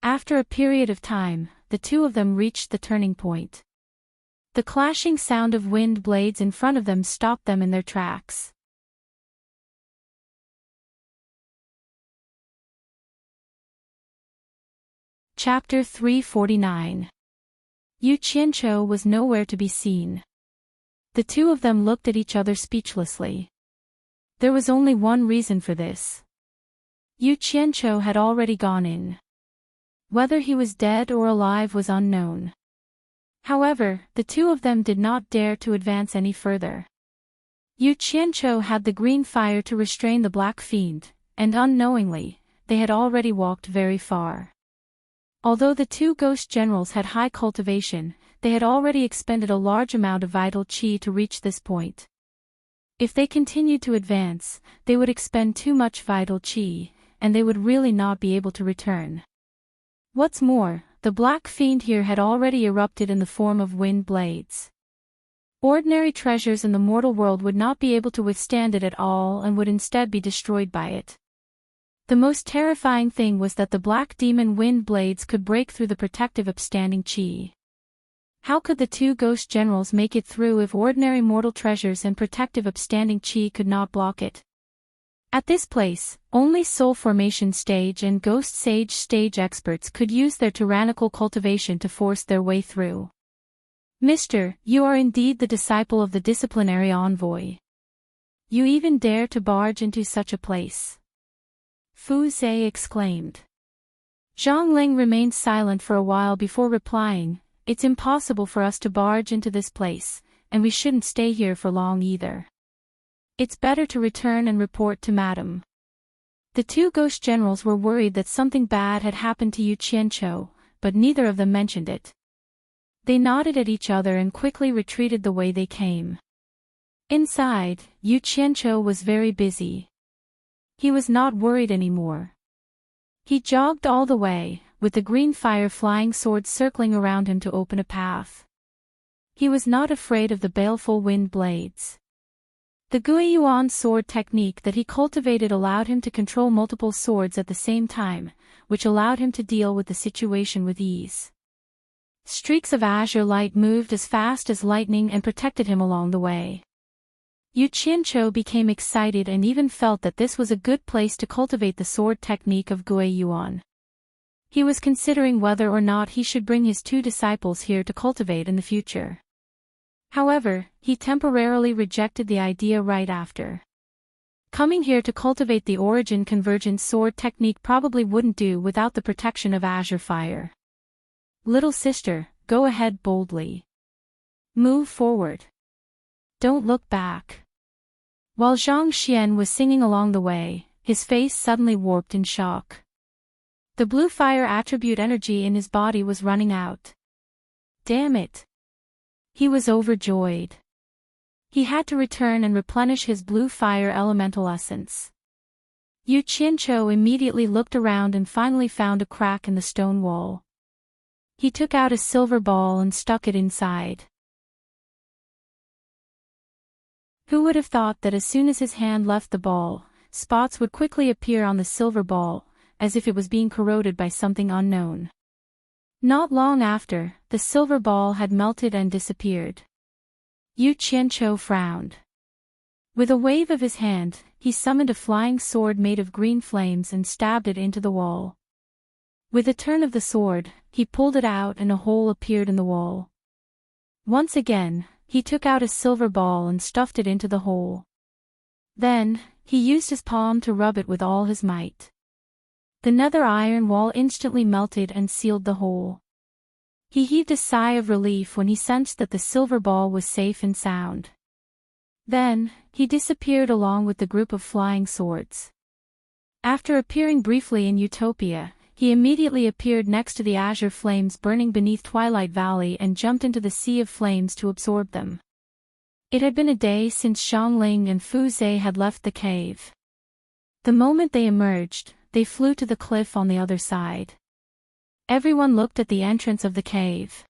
After a period of time, the two of them reached the turning point. The clashing sound of wind blades in front of them stopped them in their tracks. Chapter 349. Yu Qianqiu was nowhere to be seen. The two of them looked at each other speechlessly. There was only one reason for this. Yu Qianqiu had already gone in. Whether he was dead or alive was unknown. However, the two of them did not dare to advance any further. Yu Qianqiu had the green fire to restrain the black fiend, and unknowingly, they had already walked very far. Although the two ghost generals had high cultivation, they had already expended a large amount of vital chi to reach this point. If they continued to advance, they would expend too much vital chi, and they would really not be able to return. What's more, the black fiend here had already erupted in the form of wind blades. Ordinary treasures in the mortal world would not be able to withstand it at all and would instead be destroyed by it. The most terrifying thing was that the black demon wind blades could break through the protective upstanding chi. How could the two ghost generals make it through if ordinary mortal treasures and protective upstanding chi could not block it? At this place, only soul formation stage and ghost sage stage experts could use their tyrannical cultivation to force their way through. Mister, you are indeed the disciple of the disciplinary envoy. You even dare to barge into such a place. Fu Zhe exclaimed. Zhang Ling remained silent for a while before replying, "It's impossible for us to barge into this place, and we shouldn't stay here for long either. It's better to return and report to Madam." The two ghost generals were worried that something bad had happened to Yu Qianqiu, but neither of them mentioned it. They nodded at each other and quickly retreated the way they came. Inside, Yu Qianqiu was very busy. He was not worried anymore. He jogged all the way, with the green fire flying sword circling around him to open a path. He was not afraid of the baleful wind blades. The Guiyuan sword technique that he cultivated allowed him to control multiple swords at the same time, which allowed him to deal with the situation with ease. Streaks of azure light moved as fast as lightning and protected him along the way. Yu Qianqiu became excited and even felt that this was a good place to cultivate the sword technique of Guiyuan. He was considering whether or not he should bring his two disciples here to cultivate in the future. However, he temporarily rejected the idea right after. Coming here to cultivate the origin convergent sword technique probably wouldn't do without the protection of azure fire. Little sister, go ahead boldly. Move forward. Don't look back. While Zhang Xian was singing along the way, his face suddenly warped in shock. The blue fire attribute energy in his body was running out. Damn it! He was overjoyed. He had to return and replenish his blue fire elemental essence. Yu Qianqiu immediately looked around and finally found a crack in the stone wall. He took out a silver ball and stuck it inside. Who would have thought that as soon as his hand left the ball, spots would quickly appear on the silver ball, as if it was being corroded by something unknown. Not long after, the silver ball had melted and disappeared. Yu Qianqiu frowned. With a wave of his hand, he summoned a flying sword made of green flames and stabbed it into the wall. With a turn of the sword, he pulled it out and a hole appeared in the wall. Once again, he took out a silver ball and stuffed it into the hole. Then, he used his palm to rub it with all his might. The nether iron wall instantly melted and sealed the hole. He heaved a sigh of relief when he sensed that the silver ball was safe and sound. Then, he disappeared along with the group of flying swords. After appearing briefly in Utopia, he immediately appeared next to the azure flames burning beneath Twilight Valley and jumped into the sea of flames to absorb them. It had been a day since Xiangling and Fu Zhe had left the cave. The moment they emerged, they flew to the cliff on the other side. Everyone looked at the entrance of the cave.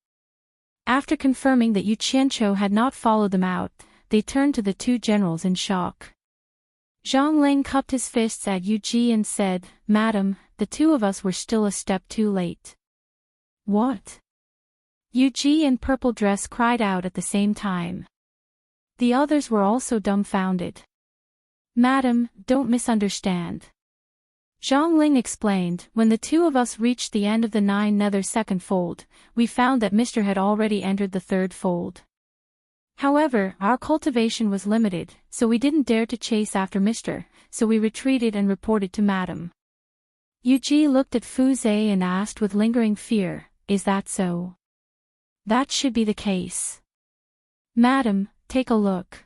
After confirming that Yu Qianqiu had not followed them out, they turned to the two generals in shock. Zhang Ling cupped his fists at Yu Ji and said, "Madam, the two of us were still a step too late." "What?" Yu Ji in purple dress cried out at the same time. The others were also dumbfounded. "Madam, don't misunderstand." Zhang Ling explained, "When the two of us reached the end of the 9 nether second fold, we found that Mr. had already entered the 3rd fold. However, our cultivation was limited, so we didn't dare to chase after Mr., so we retreated and reported to Madam." Yu Ji looked at Fu Zhe and asked with lingering fear, "Is that so?" "That should be the case." "Madam, take a look."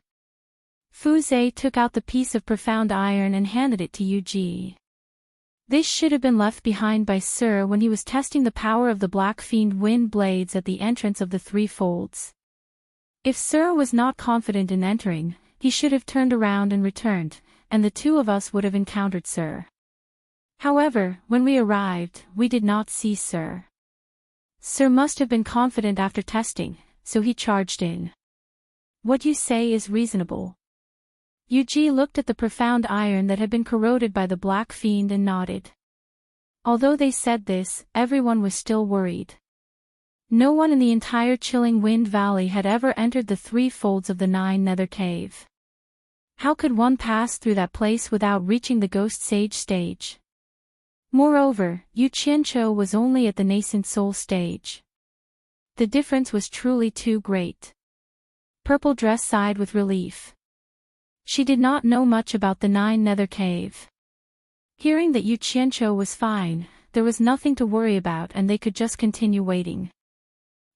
Fu Zhe took out the piece of profound iron and handed it to Yu Ji. This should have been left behind by Sir when he was testing the power of the Black Fiend wind blades at the entrance of the Three Folds. If Sir was not confident in entering, he should have turned around and returned, and the two of us would have encountered Sir. However, when we arrived, we did not see Sir. Sir must have been confident after testing, so he charged in. What you say is reasonable. Yuji looked at the profound iron that had been corroded by the Black Fiend and nodded. Although they said this, everyone was still worried. No one in the entire Chilling Wind Valley had ever entered the Three Folds of the Nine Nether Cave. How could one pass through that place without reaching the Ghost Sage stage? Moreover, Yu Qianqiu was only at the nascent soul stage. The difference was truly too great. Purple Dress sighed with relief. She did not know much about the Nine Nether Cave. Hearing that Yu Qianqiu was fine, there was nothing to worry about and they could just continue waiting.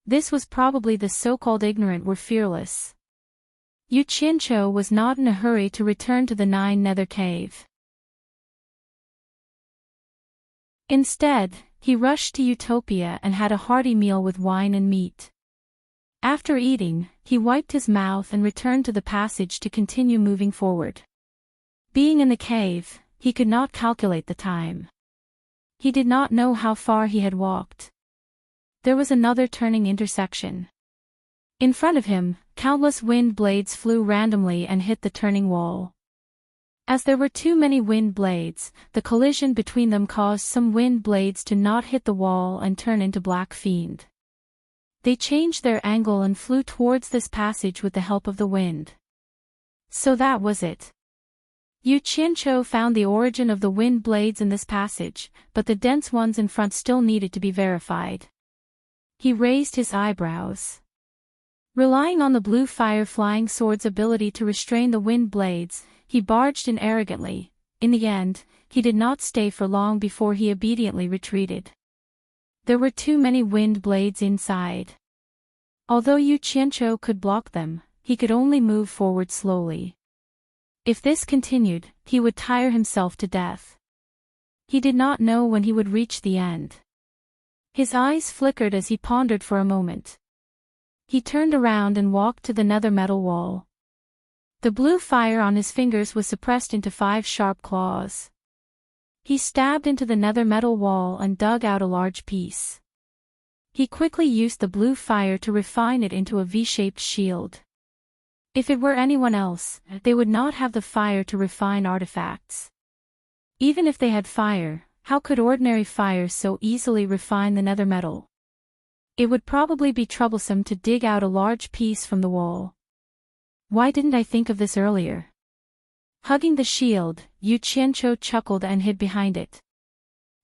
This was probably the so-called ignorant were fearless. Yu Qianqiu was not in a hurry to return to the Nine Nether Cave. Instead, he rushed to Utopia and had a hearty meal with wine and meat. After eating, he wiped his mouth and returned to the passage to continue moving forward. Being in the cave, he could not calculate the time. He did not know how far he had walked. There was another turning intersection. In front of him, countless wind blades flew randomly and hit the turning wall. As there were too many wind blades, the collision between them caused some wind blades to not hit the wall and turn into Black Fiend. They changed their angle and flew towards this passage with the help of the wind. So that was it. Yu Qianqiu found the origin of the wind blades in this passage, but the dense ones in front still needed to be verified. He raised his eyebrows. Relying on the blue fire flying sword's ability to restrain the wind blades, he barged in arrogantly. In the end, he did not stay for long before he obediently retreated. There were too many wind blades inside. Although Yu Qianqiu could block them, he could only move forward slowly. If this continued, he would tire himself to death. He did not know when he would reach the end. His eyes flickered as he pondered for a moment. He turned around and walked to the nether metal wall. The blue fire on his fingers was suppressed into 5 sharp claws. He stabbed into the nether metal wall and dug out a large piece. He quickly used the blue fire to refine it into a V-shaped shield. If it were anyone else, they would not have the fire to refine artifacts. Even if they had fire, how could ordinary fire so easily refine the nether metal? It would probably be troublesome to dig out a large piece from the wall. Why didn't I think of this earlier? Hugging the shield, Yu Qianqiu chuckled and hid behind it.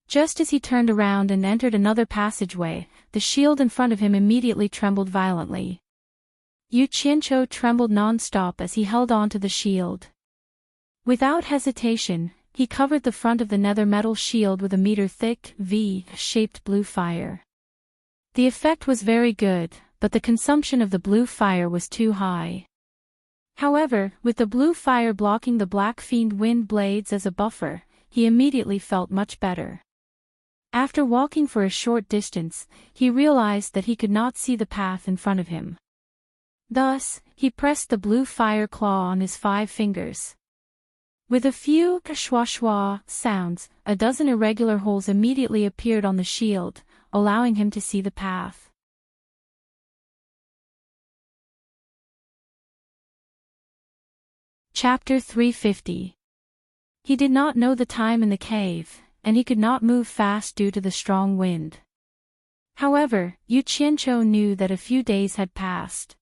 Just as he turned around and entered another passageway, the shield in front of him immediately trembled violently. Yu Qianqiu trembled non-stop as he held on to the shield. Without hesitation, he covered the front of the nether metal shield with a meter-thick, V-shaped blue fire. The effect was very good, but the consumption of the blue fire was too high. However, with the blue fire blocking the Black Fiend wind blades as a buffer, he immediately felt much better. After walking for a short distance, he realized that he could not see the path in front of him. Thus, he pressed the blue fire claw on his 5 fingers. With a few shwa-shwa sounds, a dozen irregular holes immediately appeared on the shield, allowing him to see the path. Chapter 350. He did not know the time in the cave, and he could not move fast due to the strong wind. However, Yu Qianqiu knew that a few days had passed.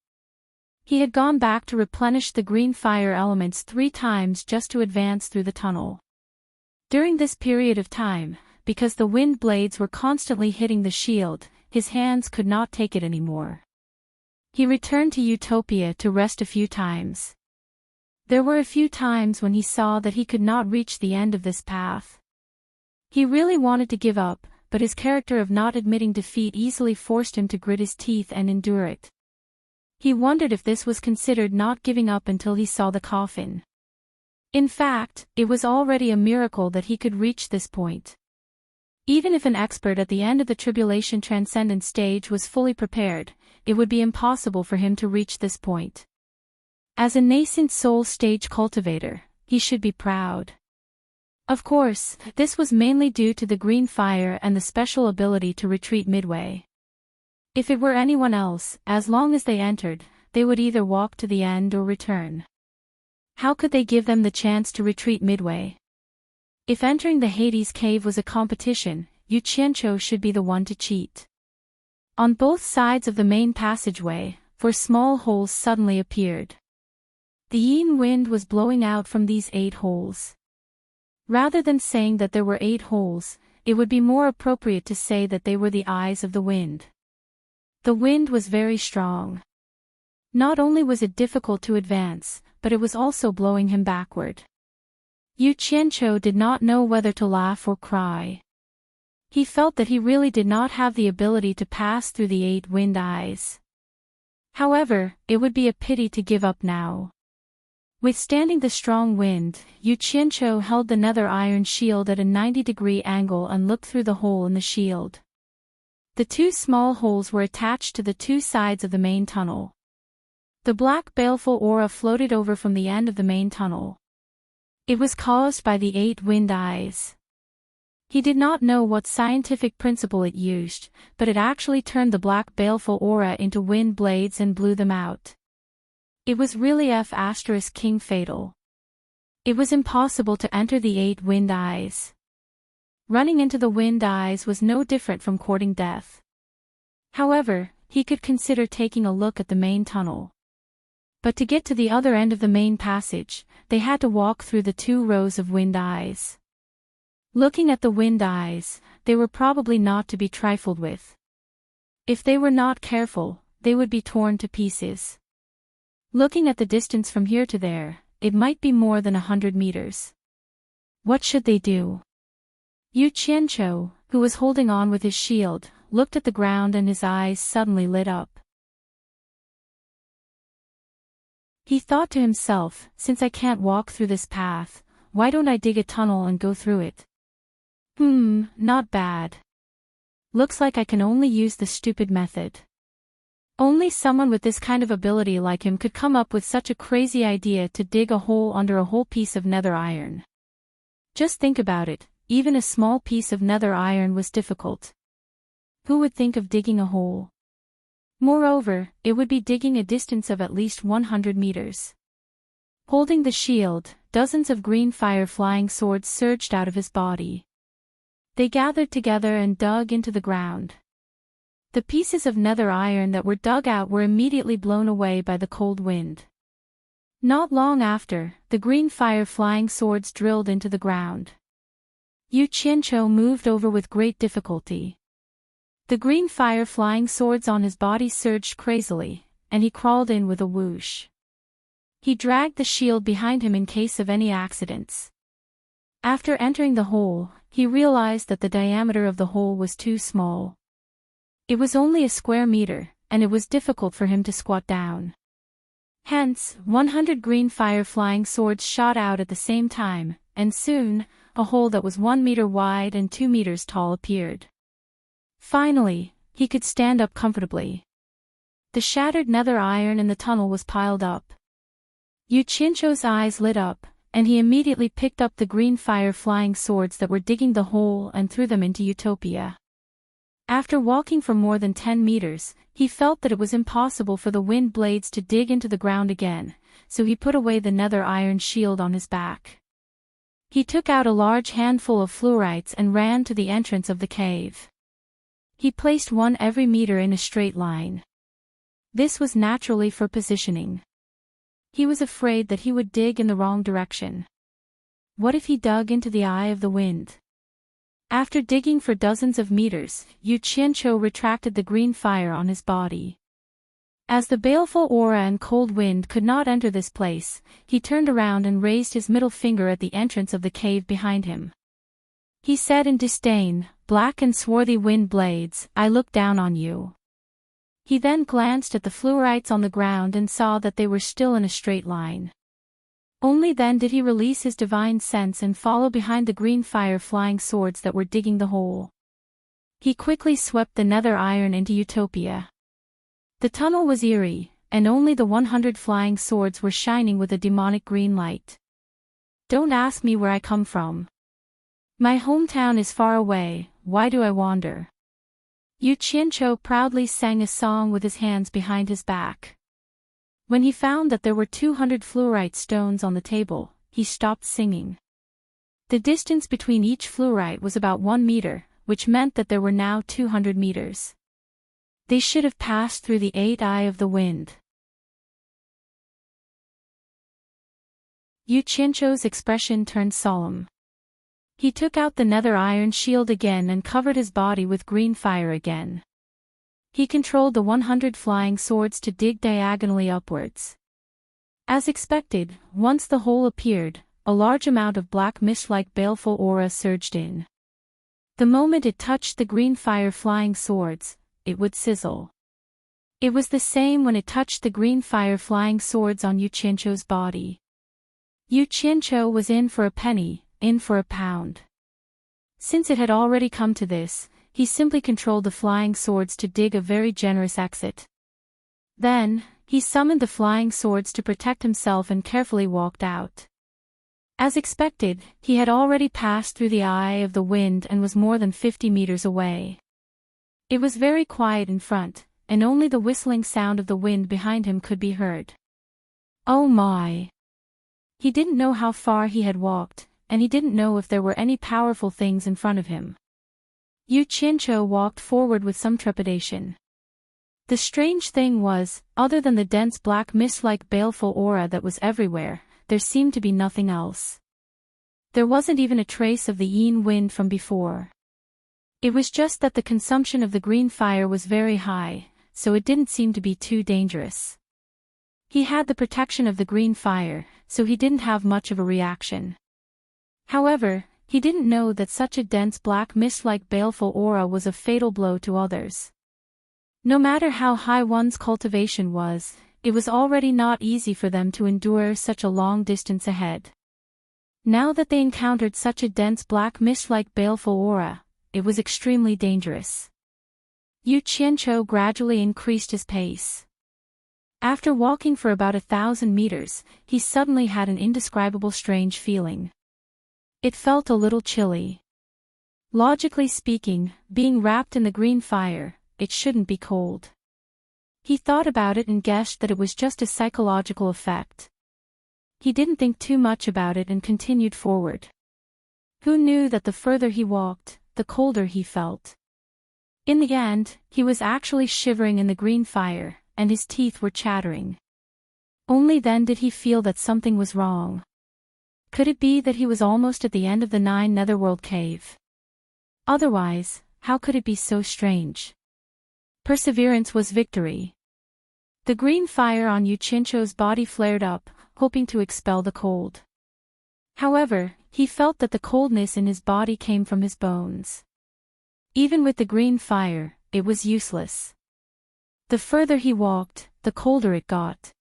He had gone back to replenish the green fire elements 3 times just to advance through the tunnel. During this period of time, because the wind blades were constantly hitting the shield, his hands could not take it anymore. He returned to Utopia to rest a few times. There were a few times when he saw that he could not reach the end of this path. He really wanted to give up, but his character of not admitting defeat easily forced him to grit his teeth and endure it. He wondered if this was considered not giving up until he saw the coffin. In fact, it was already a miracle that he could reach this point. Even if an expert at the end of the tribulation transcendent stage was fully prepared, it would be impossible for him to reach this point. As a nascent soul stage cultivator, he should be proud. Of course, this was mainly due to the green fire and the special ability to retreat midway. If it were anyone else, as long as they entered, they would either walk to the end or return. How could they give them the chance to retreat midway? If entering the Hades cave was a competition, Yu Qianqiu should be the one to cheat. On both sides of the main passageway, 4 small holes suddenly appeared. The yin wind was blowing out from these 8 holes. Rather than saying that there were 8 holes, it would be more appropriate to say that they were the eyes of the wind. The wind was very strong. Not only was it difficult to advance, but it was also blowing him backward. Yu Qianqiu did not know whether to laugh or cry. He felt that he really did not have the ability to pass through the 8 wind eyes. However, it would be a pity to give up now. Withstanding the strong wind, Yu Qianqiu held the nether iron shield at a 90-degree angle and looked through the hole in the shield. The 2 small holes were attached to the 2 sides of the main tunnel. The black baleful aura floated over from the end of the main tunnel. It was caused by the 8 wind eyes. He did not know what scientific principle it used, but it actually turned the black baleful aura into wind blades and blew them out. It was really F***king fatal. It was impossible to enter the 8 wind eyes. Running into the wind eyes was no different from courting death. However, he could consider taking a look at the main tunnel. But to get to the other end of the main passage, they had to walk through the 2 rows of wind eyes. Looking at the wind eyes, they were probably not to be trifled with. If they were not careful, they would be torn to pieces. Looking at the distance from here to there, it might be more than 100 meters. What should they do? Yu Qianqiu, who was holding on with his shield, looked at the ground and his eyes suddenly lit up. He thought to himself, since I can't walk through this path, why don't I dig a tunnel and go through it? Not bad. Looks like I can only use the stupid method. Only someone with this kind of ability like him could come up with such a crazy idea to dig a hole under a whole piece of nether iron. Just think about it, even a small piece of nether iron was difficult. Who would think of digging a hole? Moreover, it would be digging a distance of at least 100 meters. Holding the shield, dozens of green fire flying swords surged out of his body. They gathered together and dug into the ground. The pieces of nether iron that were dug out were immediately blown away by the cold wind. Not long after, the green fire flying swords drilled into the ground. Yu Qianqiu moved over with great difficulty. The green fire flying swords on his body surged crazily, and he crawled in with a whoosh. He dragged the shield behind him in case of any accidents. After entering the hole, he realized that the diameter of the hole was too small. It was only a square meter, and it was difficult for him to squat down. Hence, 100 green fire flying swords shot out at the same time, and soon, a hole that was 1 meter wide and 2 meters tall appeared. Finally, he could stand up comfortably. The shattered nether iron in the tunnel was piled up. Yu Qianqiu's eyes lit up, and he immediately picked up the green fire flying swords that were digging the hole and threw them into Utopia. After walking for more than 10 meters, he felt that it was impossible for the wind blades to dig into the ground again, so he put away the nether iron shield on his back. He took out a large handful of fluorites and ran to the entrance of the cave. He placed one every meter in a straight line. This was naturally for positioning. He was afraid that he would dig in the wrong direction. What if he dug into the eye of the wind? After digging for dozens of meters, Yu Qianqiu retracted the green fire on his body. As the baleful aura and cold wind could not enter this place, he turned around and raised his middle finger at the entrance of the cave behind him. He said in disdain, "Black and swarthy wind blades, I look down on you." He then glanced at the fluorites on the ground and saw that they were still in a straight line. Only then did he release his divine sense and follow behind the green fire flying swords that were digging the hole. He quickly swept the nether iron into Utopia. The tunnel was eerie, and only the 100 flying swords were shining with a demonic green light. Don't ask me where I come from. My hometown is far away, why do I wander? Yu Qianqiu proudly sang a song with his hands behind his back. When he found that there were 200 fluorite stones on the table, he stopped singing. The distance between each fluorite was about 1 meter, which meant that there were now 200 meters. They should have passed through the 8th eye of the wind. Yu Qianqiu's expression turned solemn. He took out the nether iron shield again and covered his body with green fire again. He controlled the 100 flying swords to dig diagonally upwards. As expected, once the hole appeared, a large amount of black mist-like baleful aura surged in. The moment it touched the green fire flying swords, it would sizzle. It was the same when it touched the green fire flying swords on Yu Qianqiu's body. Yu Qianqiu was in for a penny, in for a pound. Since it had already come to this, he simply controlled the flying swords to dig a very generous exit. Then, he summoned the flying swords to protect himself and carefully walked out. As expected, he had already passed through the eye of the wind and was more than 50 meters away. It was very quiet in front, and only the whistling sound of the wind behind him could be heard. Oh my! He didn't know how far he had walked, and he didn't know if there were any powerful things in front of him. Yu Qianqiu walked forward with some trepidation. The strange thing was, other than the dense black mist-like baleful aura that was everywhere, there seemed to be nothing else. There wasn't even a trace of the yin wind from before. It was just that the consumption of the green fire was very high, so it didn't seem to be too dangerous. He had the protection of the green fire, so he didn't have much of a reaction. However, he didn't know that such a dense black mist-like baleful aura was a fatal blow to others. No matter how high one's cultivation was, it was already not easy for them to endure such a long distance ahead. Now that they encountered such a dense black mist-like baleful aura, it was extremely dangerous. Yu Qianqiu gradually increased his pace. After walking for about 1,000 meters, he suddenly had an indescribable strange feeling. It felt a little chilly. Logically speaking, being wrapped in the green fire, it shouldn't be cold. He thought about it and guessed that it was just a psychological effect. He didn't think too much about it and continued forward. Who knew that the further he walked, the colder he felt? In the end, he was actually shivering in the green fire, and his teeth were chattering. Only then did he feel that something was wrong. Could it be that he was almost at the end of the 9 Netherworld cave? Otherwise, how could it be so strange? Perseverance was victory. The green fire on Yu Qianqiu's body flared up, hoping to expel the cold. However, he felt that the coldness in his body came from his bones. Even with the green fire, it was useless. The further he walked, the colder it got.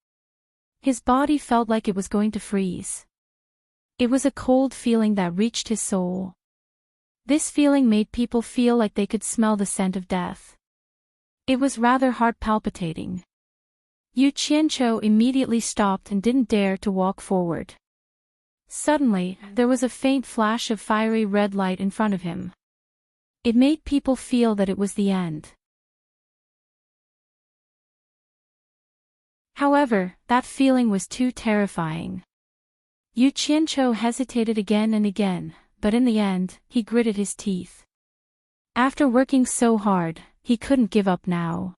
His body felt like it was going to freeze. It was a cold feeling that reached his soul. This feeling made people feel like they could smell the scent of death. It was rather heart-palpitating. Yu Qianqiu immediately stopped and didn't dare to walk forward. Suddenly, there was a faint flash of fiery red light in front of him. It made people feel that it was the end. However, that feeling was too terrifying. Yu Qianqiu hesitated again and again, but in the end, he gritted his teeth. After working so hard, he couldn't give up now.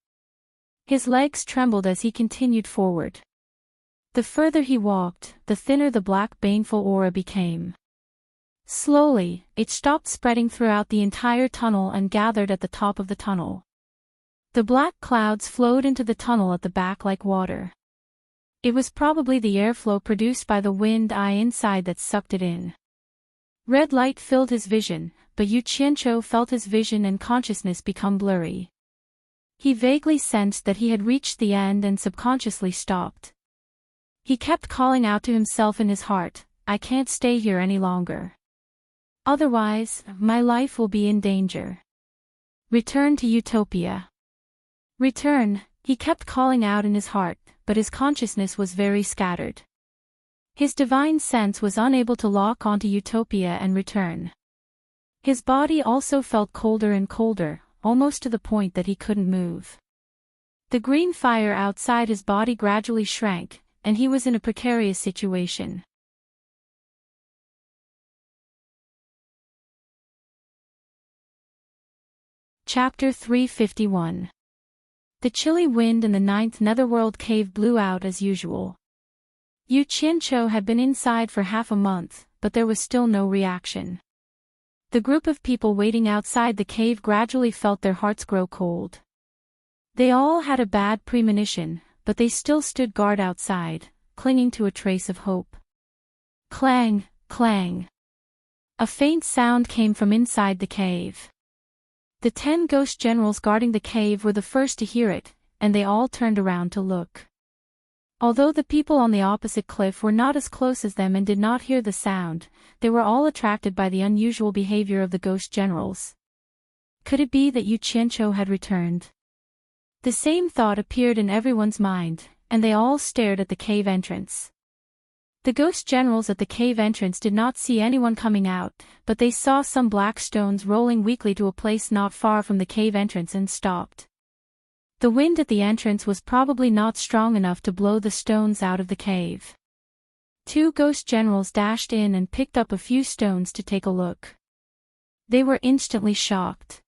His legs trembled as he continued forward. The further he walked, the thinner the black baneful aura became. Slowly, it stopped spreading throughout the entire tunnel and gathered at the top of the tunnel. The black clouds flowed into the tunnel at the back like water. It was probably the airflow produced by the wind eye inside that sucked it in. Red light filled his vision, but Yu Qianqiu felt his vision and consciousness become blurry. He vaguely sensed that he had reached the end and subconsciously stopped. He kept calling out to himself in his heart, I can't stay here any longer. Otherwise, my life will be in danger. Return to Utopia. Return, he kept calling out in his heart, but his consciousness was very scattered. His divine sense was unable to lock onto Utopia and return. His body also felt colder and colder, almost to the point that he couldn't move. The green fire outside his body gradually shrank, and he was in a precarious situation. Chapter 351. The chilly wind in the 9th netherworld cave blew out as usual. Yu Qianqiu had been inside for half a month, but there was still no reaction. The group of people waiting outside the cave gradually felt their hearts grow cold. They all had a bad premonition, but they still stood guard outside, clinging to a trace of hope. Clang, clang. A faint sound came from inside the cave. The 10 ghost generals guarding the cave were the first to hear it, and they all turned around to look. Although the people on the opposite cliff were not as close as them and did not hear the sound, they were all attracted by the unusual behavior of the ghost generals. Could it be that Yu Qianqiu had returned? The same thought appeared in everyone's mind, and they all stared at the cave entrance. The ghost generals at the cave entrance did not see anyone coming out, but they saw some black stones rolling weakly to a place not far from the cave entrance and stopped. The wind at the entrance was probably not strong enough to blow the stones out of the cave. 2 ghost generals dashed in and picked up a few stones to take a look. They were instantly shocked.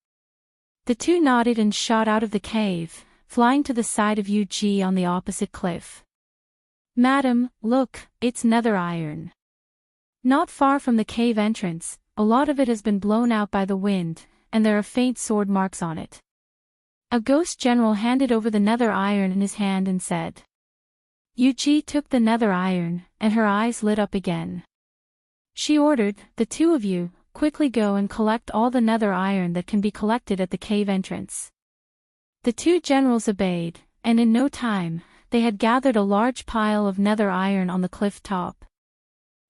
The 2 nodded and shot out of the cave, flying to the side of Yu Ji on the opposite cliff. Madam, look, it's nether iron. Not far from the cave entrance, a lot of it has been blown out by the wind, and there are faint sword marks on it. A ghost general handed over the nether iron in his hand and said. Yu Ji took the nether iron, and her eyes lit up again. She ordered, the 2 of you, quickly go and collect all the nether iron that can be collected at the cave entrance. The 2 generals obeyed, and in no time, they had gathered a large pile of nether iron on the cliff top.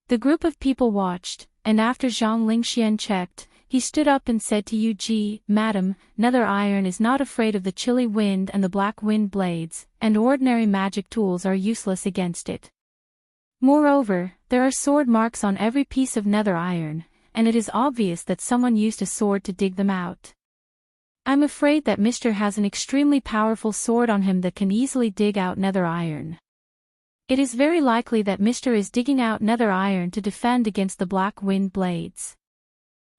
The group of people watched, and after Zhang Lingxian checked, he stood up and said to Yu Ji, Madam, nether iron is not afraid of the chilly wind and the black wind blades, and ordinary magic tools are useless against it. Moreover, there are sword marks on every piece of nether iron, and it is obvious that someone used a sword to dig them out. I'm afraid that Mr. has an extremely powerful sword on him that can easily dig out nether iron. It is very likely that Mr. is digging out nether iron to defend against the black wind blades.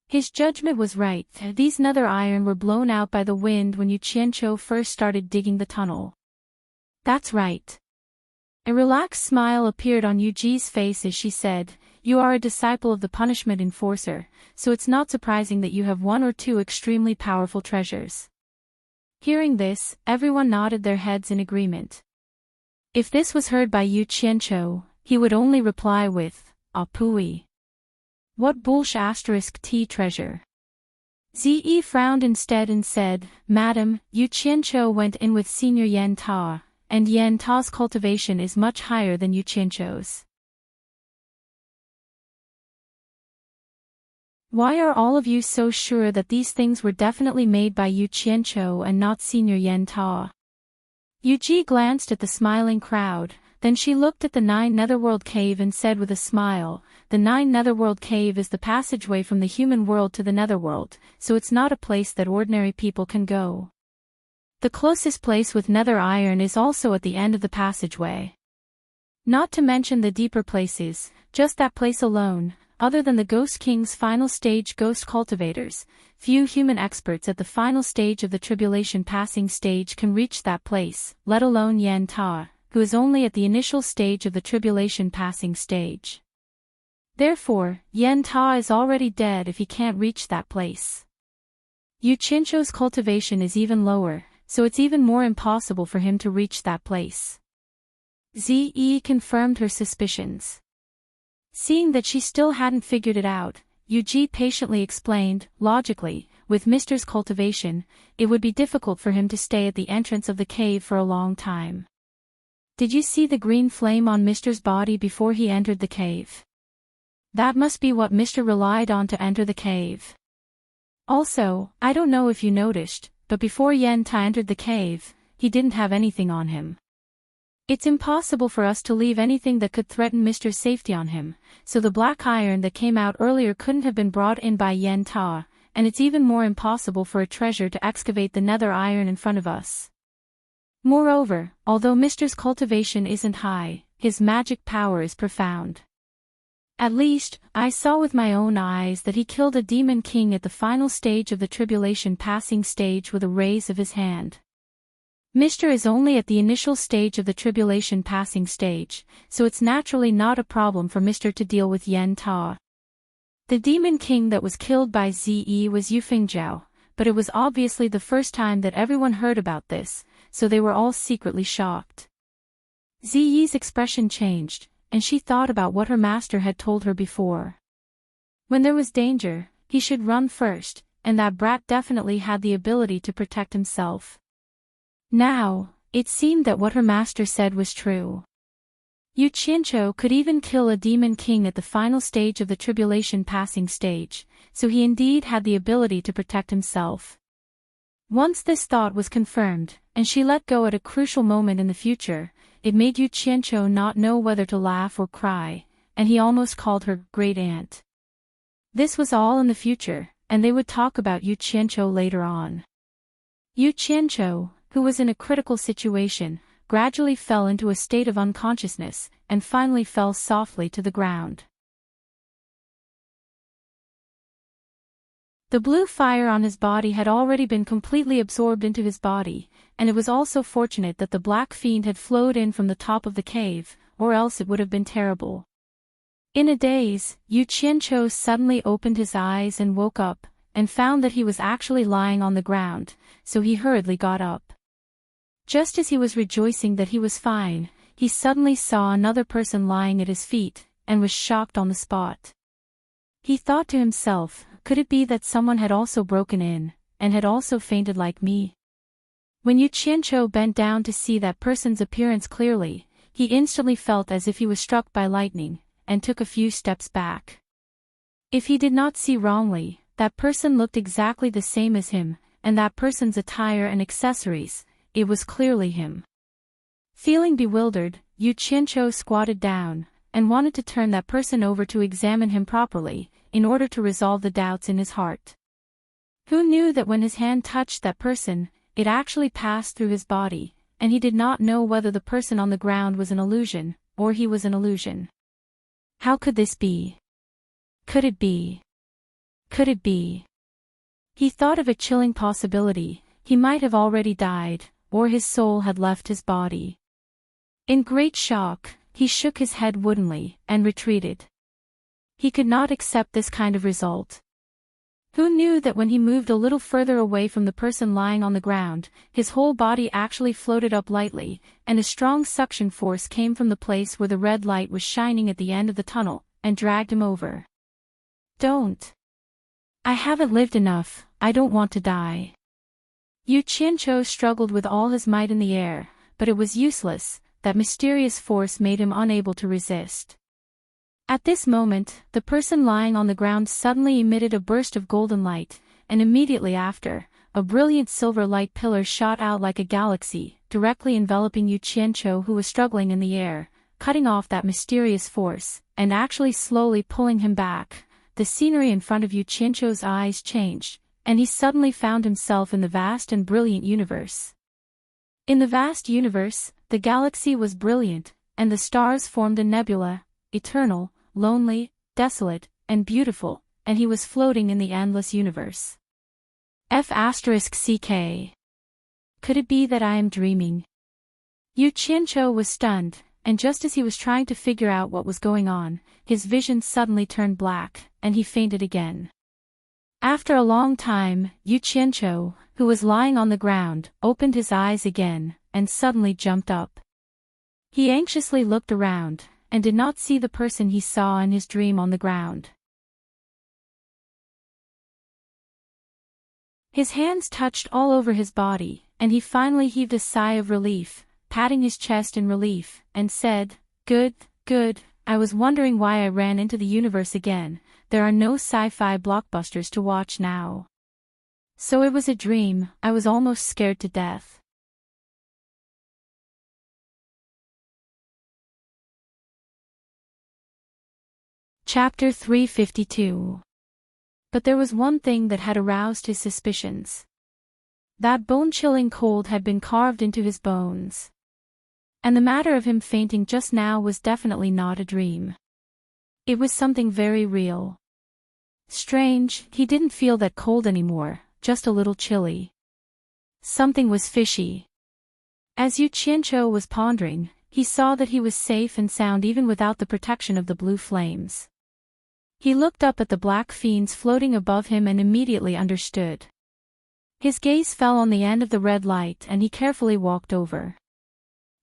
His judgment was right. These nether iron were blown out by the wind when Yu Qianqiu first started digging the tunnel. That's right. A relaxed smile appeared on Yu Ji's face as she said, You are a disciple of the punishment enforcer, so it's not surprising that you have 1 or 2 extremely powerful treasures. Hearing this, everyone nodded their heads in agreement. If this was heard by Yu Qianqiu, he would only reply with, Ah pooey. What **T treasure? Zi frowned instead and said, Madam, Yu Qianqiu went in with Senior Yan Ta, and Yan Ta's cultivation is much higher than Yu Qianqiu's. Why are all of you so sure that these things were definitely made by Yu Qianqiu and not Senior Yan Ta? Yu Ji glanced at the smiling crowd, then she looked at the 9 netherworld cave and said with a smile, The 9 netherworld cave is the passageway from the human world to the netherworld, so it's not a place that ordinary people can go. The closest place with nether iron is also at the end of the passageway. Not to mention the deeper places, just that place alone, other than the Ghost King's final stage ghost cultivators, few human experts at the final stage of the tribulation passing stage can reach that place, let alone Yan Ta, who is only at the initial stage of the tribulation passing stage. Therefore, Yan Ta is already dead if he can't reach that place. Yu Qianqiu's cultivation is even lower, so it's even more impossible for him to reach that place. Zi confirmed her suspicions. Seeing that she still hadn't figured it out, Yu Ji patiently explained, logically, with Mr.'s cultivation, it would be difficult for him to stay at the entrance of the cave for a long time. Did you see the green flame on Mr.'s body before he entered the cave? That must be what Mr. relied on to enter the cave. Also, I don't know if you noticed, but before Yen Ta entered the cave, he didn't have anything on him. It's impossible for us to leave anything that could threaten Mr.'s safety on him, so the black iron that came out earlier couldn't have been brought in by Yen Ta, and it's even more impossible for a treasure to excavate the nether iron in front of us. Moreover, although Mr.'s cultivation isn't high, his magic power is profound. At least, I saw with my own eyes that he killed a demon king at the final stage of the tribulation passing stage with a raise of his hand. Mr. is only at the initial stage of the tribulation passing stage, so it's naturally not a problem for Mr. to deal with Yen Ta. The demon king that was killed by Ze was Yufengjiao, but it was obviously the first time that everyone heard about this, so they were all secretly shocked. Ze's expression changed, and she thought about what her master had told her before. When there was danger, he should run first, and that brat definitely had the ability to protect himself. Now, it seemed that what her master said was true. Yu Qianqiu could even kill a demon king at the final stage of the tribulation passing stage, so he indeed had the ability to protect himself. Once this thought was confirmed, and she let go at a crucial moment in the future, it made Yu Qianqiu not know whether to laugh or cry, and he almost called her great aunt. This was all in the future, and they would talk about Yu Qianqiu later on. Yu Qianqiu, who was in a critical situation, gradually fell into a state of unconsciousness, and finally fell softly to the ground. The blue fire on his body had already been completely absorbed into his body, and it was also fortunate that the black fiend had flowed in from the top of the cave, or else it would have been terrible. In a daze, Yu Qianqiu suddenly opened his eyes and woke up, and found that he was actually lying on the ground, so he hurriedly got up. Just as he was rejoicing that he was fine, he suddenly saw another person lying at his feet, and was shocked on the spot. He thought to himself, could it be that someone had also broken in, and had also fainted like me? When Yu Qianqiu bent down to see that person's appearance clearly, he instantly felt as if he was struck by lightning, and took a few steps back. If he did not see wrongly, that person looked exactly the same as him, and that person's attire and accessories, it was clearly him. Feeling bewildered, Yu Qianqiu squatted down, and wanted to turn that person over to examine him properly, in order to resolve the doubts in his heart. Who knew that when his hand touched that person, it actually passed through his body, and he did not know whether the person on the ground was an illusion, or he was an illusion. How could this be? Could it be? Could it be? He thought of a chilling possibility: he might have already died, or his soul had left his body. In great shock, he shook his head woodenly, and retreated. He could not accept this kind of result. Who knew that when he moved a little further away from the person lying on the ground, his whole body actually floated up lightly, and a strong suction force came from the place where the red light was shining at the end of the tunnel, and dragged him over. Don't. I haven't lived enough, I don't want to die. Yu Qianqiu struggled with all his might in the air, but it was useless, that mysterious force made him unable to resist. At this moment, the person lying on the ground suddenly emitted a burst of golden light, and immediately after, a brilliant silver light pillar shot out like a galaxy, directly enveloping Yu Qianqiu, who was struggling in the air, cutting off that mysterious force, and actually slowly pulling him back. The scenery in front of Yu Qianqiu's eyes changed, and he suddenly found himself in the vast and brilliant universe. In the vast universe, the galaxy was brilliant, and the stars formed a nebula, eternal, lonely, desolate, and beautiful, and he was floating in the endless universe. F***ck. Could it be that I am dreaming? Yu Qianqiu was stunned, and just as he was trying to figure out what was going on, his vision suddenly turned black, and he fainted again. After a long time, Yu Qianqiu, who was lying on the ground, opened his eyes again, and suddenly jumped up. He anxiously looked around, and did not see the person he saw in his dream on the ground. His hands touched all over his body, and he finally heaved a sigh of relief, patting his chest in relief, and said, "Good, good, I was wondering why I ran into the universe again. There are no sci-fi blockbusters to watch now. So it was a dream. I was almost scared to death." Chapter 352. But there was one thing that had aroused his suspicions. That bone-chilling cold had been carved into his bones. And the matter of him fainting just now was definitely not a dream. It was something very real. Strange, he didn't feel that cold anymore, just a little chilly. Something was fishy. As Yu Qianqiu was pondering, he saw that he was safe and sound even without the protection of the blue flames. He looked up at the black fiends floating above him and immediately understood. His gaze fell on the end of the red light and he carefully walked over.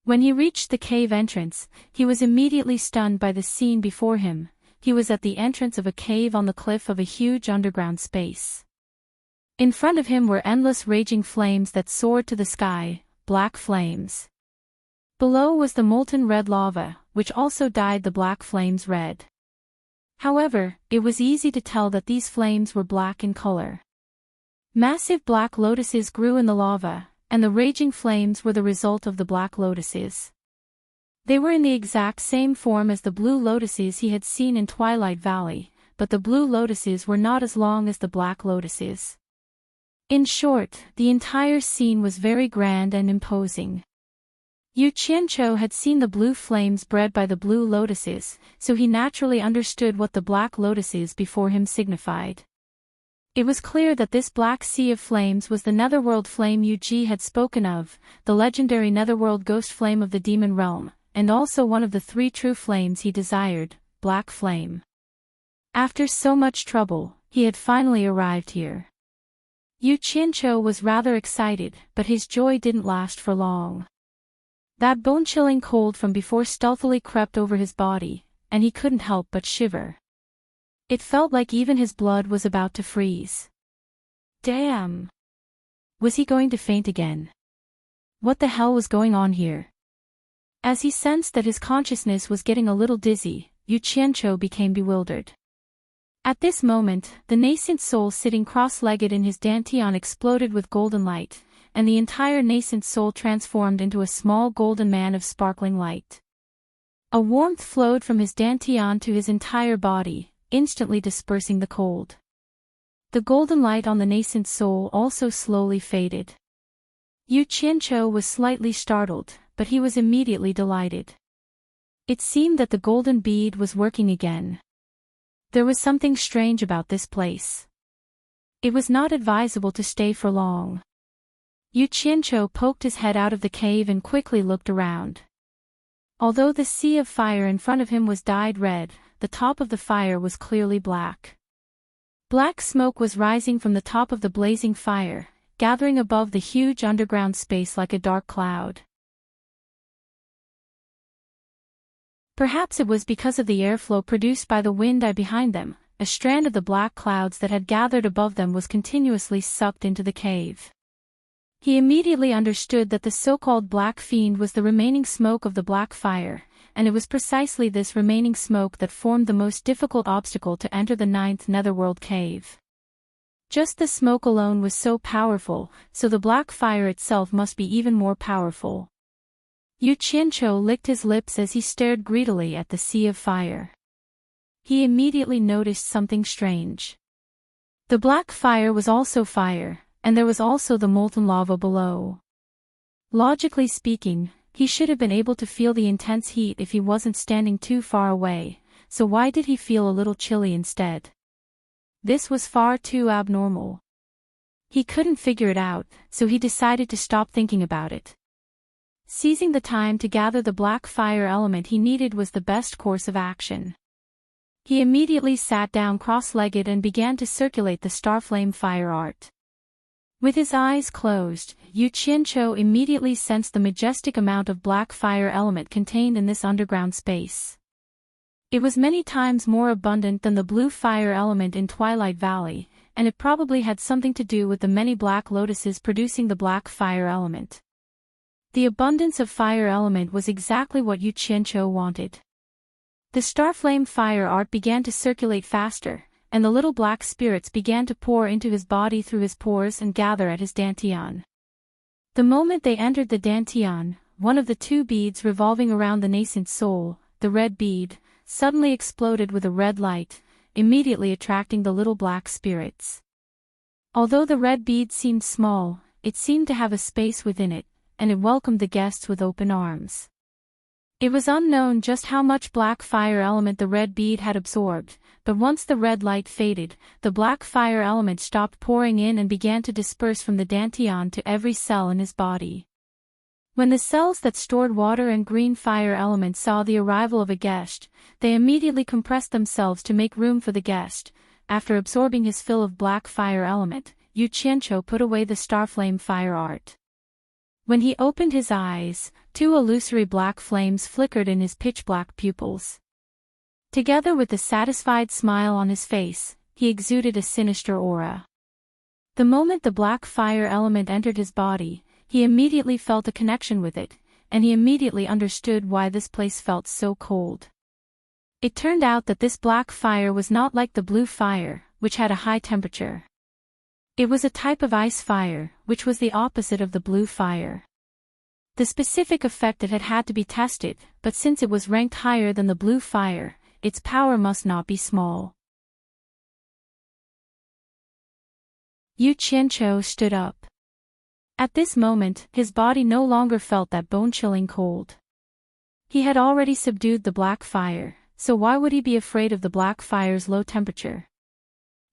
When he reached the cave entrance, he was immediately stunned by the scene before him. He was at the entrance of a cave on the cliff of a huge underground space. In front of him were endless raging flames that soared to the sky, black flames. Below was the molten red lava, which also dyed the black flames red. However, it was easy to tell that these flames were black in color. Massive black lotuses grew in the lava, and the raging flames were the result of the black lotuses. They were in the exact same form as the blue lotuses he had seen in Twilight Valley, but the blue lotuses were not as long as the black lotuses. In short, the entire scene was very grand and imposing. Yu Qianqiu had seen the blue flames bred by the blue lotuses, so he naturally understood what the black lotuses before him signified. It was clear that this black sea of flames was the netherworld flame Yu Ji had spoken of, the legendary netherworld ghost flame of the demon realm, and also one of the three true flames he desired, black flame. After so much trouble, he had finally arrived here. Yu Qianqiu was rather excited, but his joy didn't last for long. That bone-chilling cold from before stealthily crept over his body, and he couldn't help but shiver. It felt like even his blood was about to freeze. Damn! Was he going to faint again? What the hell was going on here? As he sensed that his consciousness was getting a little dizzy, Yu Qianqiu became bewildered. At this moment, the nascent soul sitting cross-legged in his dantian exploded with golden light, and the entire nascent soul transformed into a small golden man of sparkling light. A warmth flowed from his dantian to his entire body, instantly dispersing the cold. The golden light on the nascent soul also slowly faded. Yu Qianqiu was slightly startled, but he was immediately delighted. It seemed that the golden bead was working again. There was something strange about this place. It was not advisable to stay for long. Yu Qianqiu poked his head out of the cave and quickly looked around. Although the sea of fire in front of him was dyed red, the top of the fire was clearly black. Black smoke was rising from the top of the blazing fire, gathering above the huge underground space like a dark cloud. Perhaps it was because of the airflow produced by the wind behind them. A strand of the black clouds that had gathered above them was continuously sucked into the cave. He immediately understood that the so-called black fiend was the remaining smoke of the black fire, and it was precisely this remaining smoke that formed the most difficult obstacle to enter the 9th netherworld cave. Just the smoke alone was so powerful, so the black fire itself must be even more powerful. Yu Qianqiu licked his lips as he stared greedily at the sea of fire. He immediately noticed something strange. The black fire was also fire, and there was also the molten lava below. Logically speaking, he should have been able to feel the intense heat if he wasn't standing too far away, so why did he feel a little chilly instead? This was far too abnormal. He couldn't figure it out, so he decided to stop thinking about it. Seizing the time to gather the black fire element he needed was the best course of action. He immediately sat down cross-legged and began to circulate the Starflame fire art. With his eyes closed, Yu Qianqiu immediately sensed the majestic amount of black fire element contained in this underground space. It was many times more abundant than the blue fire element in Twilight Valley, and it probably had something to do with the many black lotuses producing the black fire element. The abundance of fire element was exactly what Yu Qianqiu wanted. The starflame fire art began to circulate faster, and the little black spirits began to pour into his body through his pores and gather at his dantian. The moment they entered the dantian, one of the two beads revolving around the nascent soul, the red bead, suddenly exploded with a red light, immediately attracting the little black spirits. Although the red bead seemed small, it seemed to have a space within it, and it welcomed the guests with open arms. It was unknown just how much black fire element the red bead had absorbed, but once the red light faded, the black fire element stopped pouring in and began to disperse from the dantian to every cell in his body. When the cells that stored water and green fire element saw the arrival of a guest, they immediately compressed themselves to make room for the guest. After absorbing his fill of black fire element, Yu Qianqiu put away the starflame fire art. When he opened his eyes, two illusory black flames flickered in his pitch-black pupils. Together with the satisfied smile on his face, he exuded a sinister aura. The moment the black fire element entered his body, he immediately felt a connection with it, and he immediately understood why this place felt so cold. It turned out that this black fire was not like the blue fire, which had a high temperature. It was a type of ice fire, which was the opposite of the blue fire. The specific effect it had to be tested, but since it was ranked higher than the blue fire, its power must not be small. Yu Qianqiu stood up. At this moment, his body no longer felt that bone-chilling cold. He had already subdued the black fire, so why would he be afraid of the black fire's low temperature?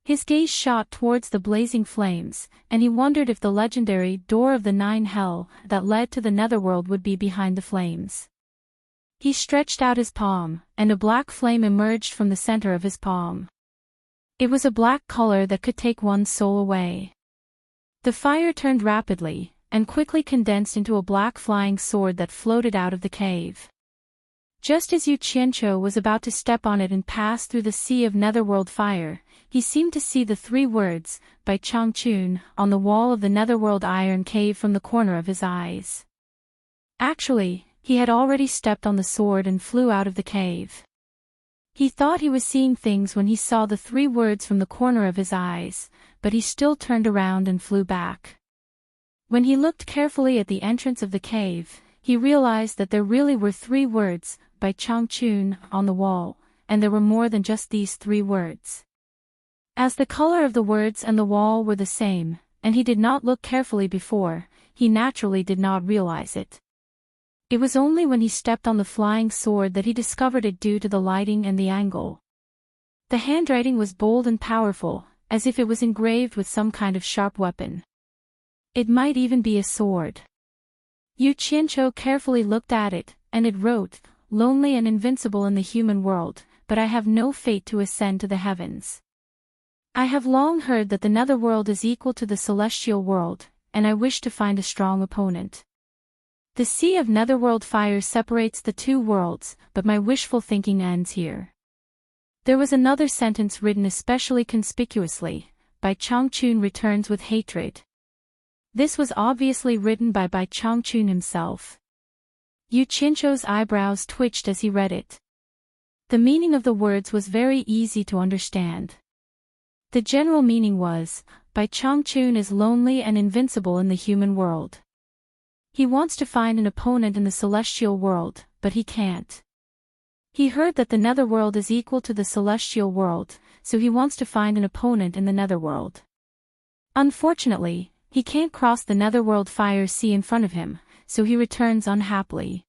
His gaze shot towards the blazing flames, and he wondered if the legendary Door of the Nine Hell that led to the Netherworld would be behind the flames. He stretched out his palm, and a black flame emerged from the center of his palm. It was a black color that could take one's soul away. The fire turned rapidly, and quickly condensed into a black flying sword that floated out of the cave. Just as Yu Qianqiu was about to step on it and pass through the sea of netherworld fire, he seemed to see the three words, by Changchun, on the wall of the netherworld iron cave from the corner of his eyes. Actually, he had already stepped on the sword and flew out of the cave. He thought he was seeing things when he saw the three words from the corner of his eyes, but he still turned around and flew back. When he looked carefully at the entrance of the cave, he realized that there really were three words, by Changchun, on the wall, and there were more than just these three words. As the color of the words and the wall were the same, and he did not look carefully before, he naturally did not realize it. It was only when he stepped on the flying sword that he discovered it due to the lighting and the angle. The handwriting was bold and powerful, as if it was engraved with some kind of sharp weapon. It might even be a sword. Yu Qianqiu carefully looked at it, and it wrote, "Lonely and invincible in the human world, but I have no fate to ascend to the heavens. I have long heard that the netherworld is equal to the celestial world, and I wish to find a strong opponent. The sea of netherworld fire separates the two worlds, but my wishful thinking ends here." There was another sentence written especially conspicuously, by Changchun returns with hatred. This was obviously written by Changchun himself. Yu Qianqiu's eyebrows twitched as he read it. The meaning of the words was very easy to understand. The general meaning was, Bai Changchun is lonely and invincible in the human world. He wants to find an opponent in the celestial world, but he can't. He heard that the netherworld is equal to the celestial world, so he wants to find an opponent in the netherworld. Unfortunately, he can't cross the netherworld fire sea in front of him, so he returns unhappily.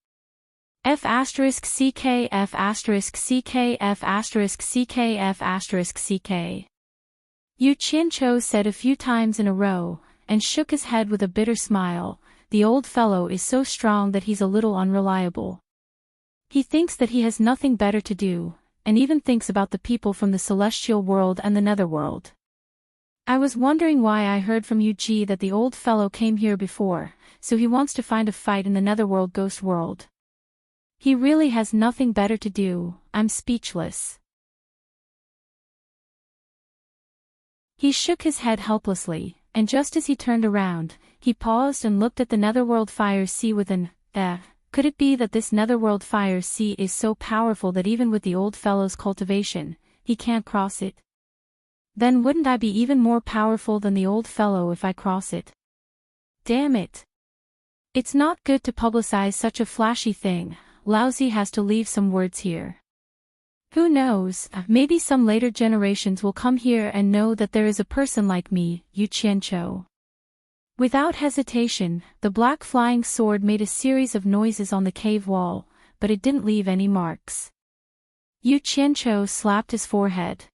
F*CK F*CK F*CK F*CK. Yu Qianqiu said a few times in a row, and shook his head with a bitter smile. The old fellow is so strong that he's a little unreliable. He thinks that he has nothing better to do, and even thinks about the people from the celestial world and the netherworld. I was wondering why I heard from Yu that the old fellow came here before, so he wants to find a fight in the netherworld ghost world. He really has nothing better to do. I'm speechless. He shook his head helplessly, and just as he turned around, he paused and looked at the netherworld fire sea with an, could it be that this netherworld fire sea is so powerful that even with the old fellow's cultivation, he can't cross it? Then wouldn't I be even more powerful than the old fellow if I cross it? Damn it. It's not good to publicize such a flashy thing. Lousy has to leave some words here. Who knows, maybe some later generations will come here and know that there is a person like me, Yu Qianqiu. Without hesitation, the black flying sword made a series of noises on the cave wall, but it didn't leave any marks. Yu Qianqiu slapped his forehead.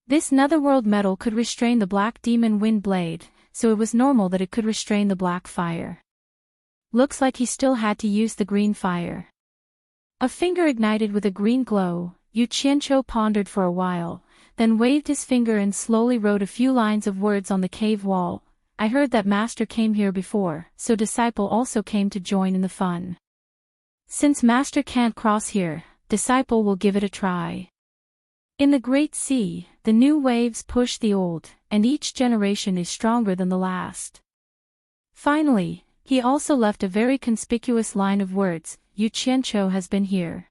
This netherworld metal could restrain the black demon wind blade, so it was normal that it could restrain the black fire. Looks like he still had to use the green fire. A finger ignited with a green glow. Yu Qianqiu pondered for a while, then waved his finger and slowly wrote a few lines of words on the cave wall. I heard that master came here before, so disciple also came to join in the fun. Since master can't cross here, disciple will give it a try. In the great sea, the new waves push the old, and each generation is stronger than the last. Finally, he also left a very conspicuous line of words, Yu Qianqiu has been here.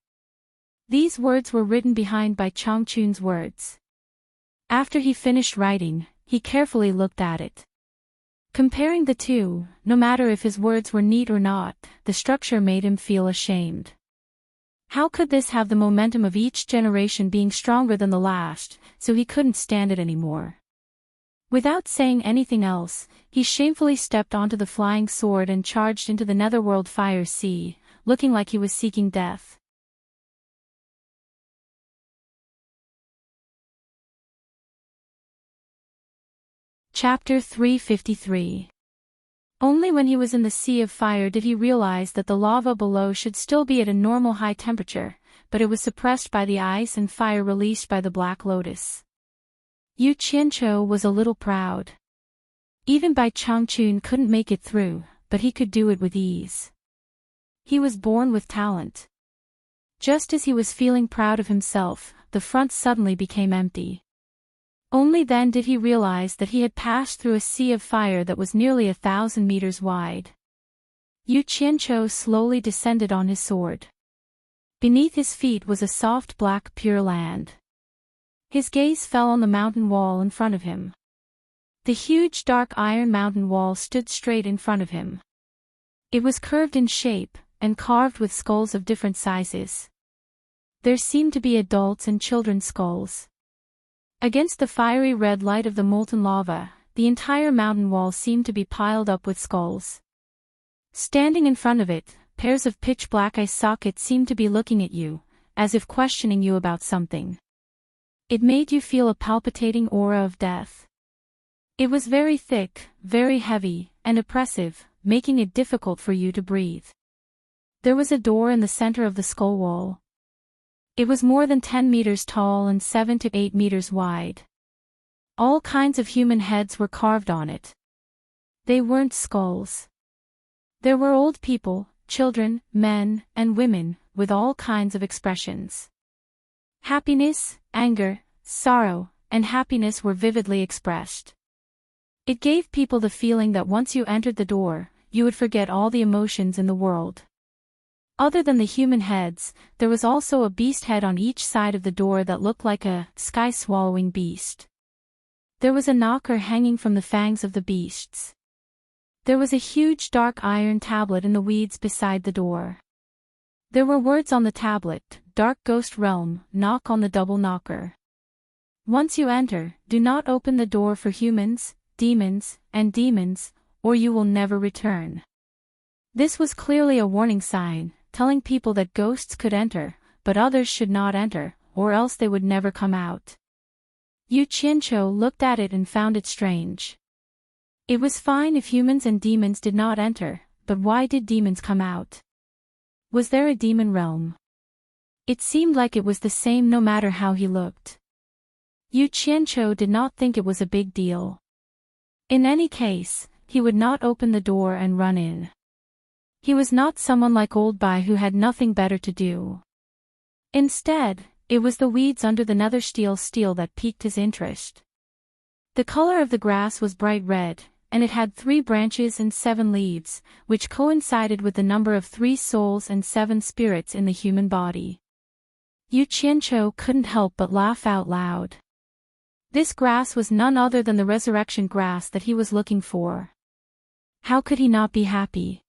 These words were written behind by Changchun's words. After he finished writing, he carefully looked at it. Comparing the two, no matter if his words were neat or not, the structure made him feel ashamed. How could this have the momentum of each generation being stronger than the last, so he couldn't stand it anymore? Without saying anything else, he shamefully stepped onto the flying sword and charged into the netherworld fire sea, looking like he was seeking death. Chapter 353. Only when he was in the sea of fire did he realize that the lava below should still be at a normal high temperature, but it was suppressed by the ice and fire released by the Black Lotus. Yu Qianqiu was a little proud. Even Bai Changchun couldn't make it through, but he could do it with ease. He was born with talent. Just as he was feeling proud of himself, the front suddenly became empty. Only then did he realize that he had passed through a sea of fire that was nearly 1,000 meters wide. Yu Qianqiu slowly descended on his sword. Beneath his feet was a soft black pure land. His gaze fell on the mountain wall in front of him. The huge dark iron mountain wall stood straight in front of him. It was curved in shape, and carved with skulls of different sizes. There seemed to be adults and children's skulls. Against the fiery red light of the molten lava, the entire mountain wall seemed to be piled up with skulls. Standing in front of it, pairs of pitch-black eye sockets seemed to be looking at you, as if questioning you about something. It made you feel a palpitating aura of death. It was very thick, very heavy, and oppressive, making it difficult for you to breathe. There was a door in the center of the skull wall. It was more than 10 meters tall and 7 to 8 meters wide. All kinds of human heads were carved on it. They weren't skulls. There were old people, children, men, and women, with all kinds of expressions. Happiness, anger, sorrow, and happiness were vividly expressed. It gave people the feeling that once you entered the door, you would forget all the emotions in the world. Other than the human heads, there was also a beast head on each side of the door that looked like a sky-swallowing beast. There was a knocker hanging from the fangs of the beasts. There was a huge dark iron tablet in the weeds beside the door. There were words on the tablet, Dark Ghost Realm, knock on the double knocker. Once you enter, do not open the door for humans, demons, or you will never return. This was clearly a warning sign, telling people that ghosts could enter, but others should not enter, or else they would never come out. Yu Qianqiu looked at it and found it strange. It was fine if humans and demons did not enter, but why did demons come out? Was there a demon realm? It seemed like it was the same no matter how he looked. Yu Qianqiu did not think it was a big deal. In any case, he would not open the door and run in. He was not someone like Old Bai who had nothing better to do. Instead, it was the weeds under the nether steel that piqued his interest. The color of the grass was bright red, and it had 3 branches and 7 leaves, which coincided with the number of 3 souls and 7 spirits in the human body. Yu Qianqiu couldn't help but laugh out loud. This grass was none other than the resurrection grass that he was looking for. How could he not be happy?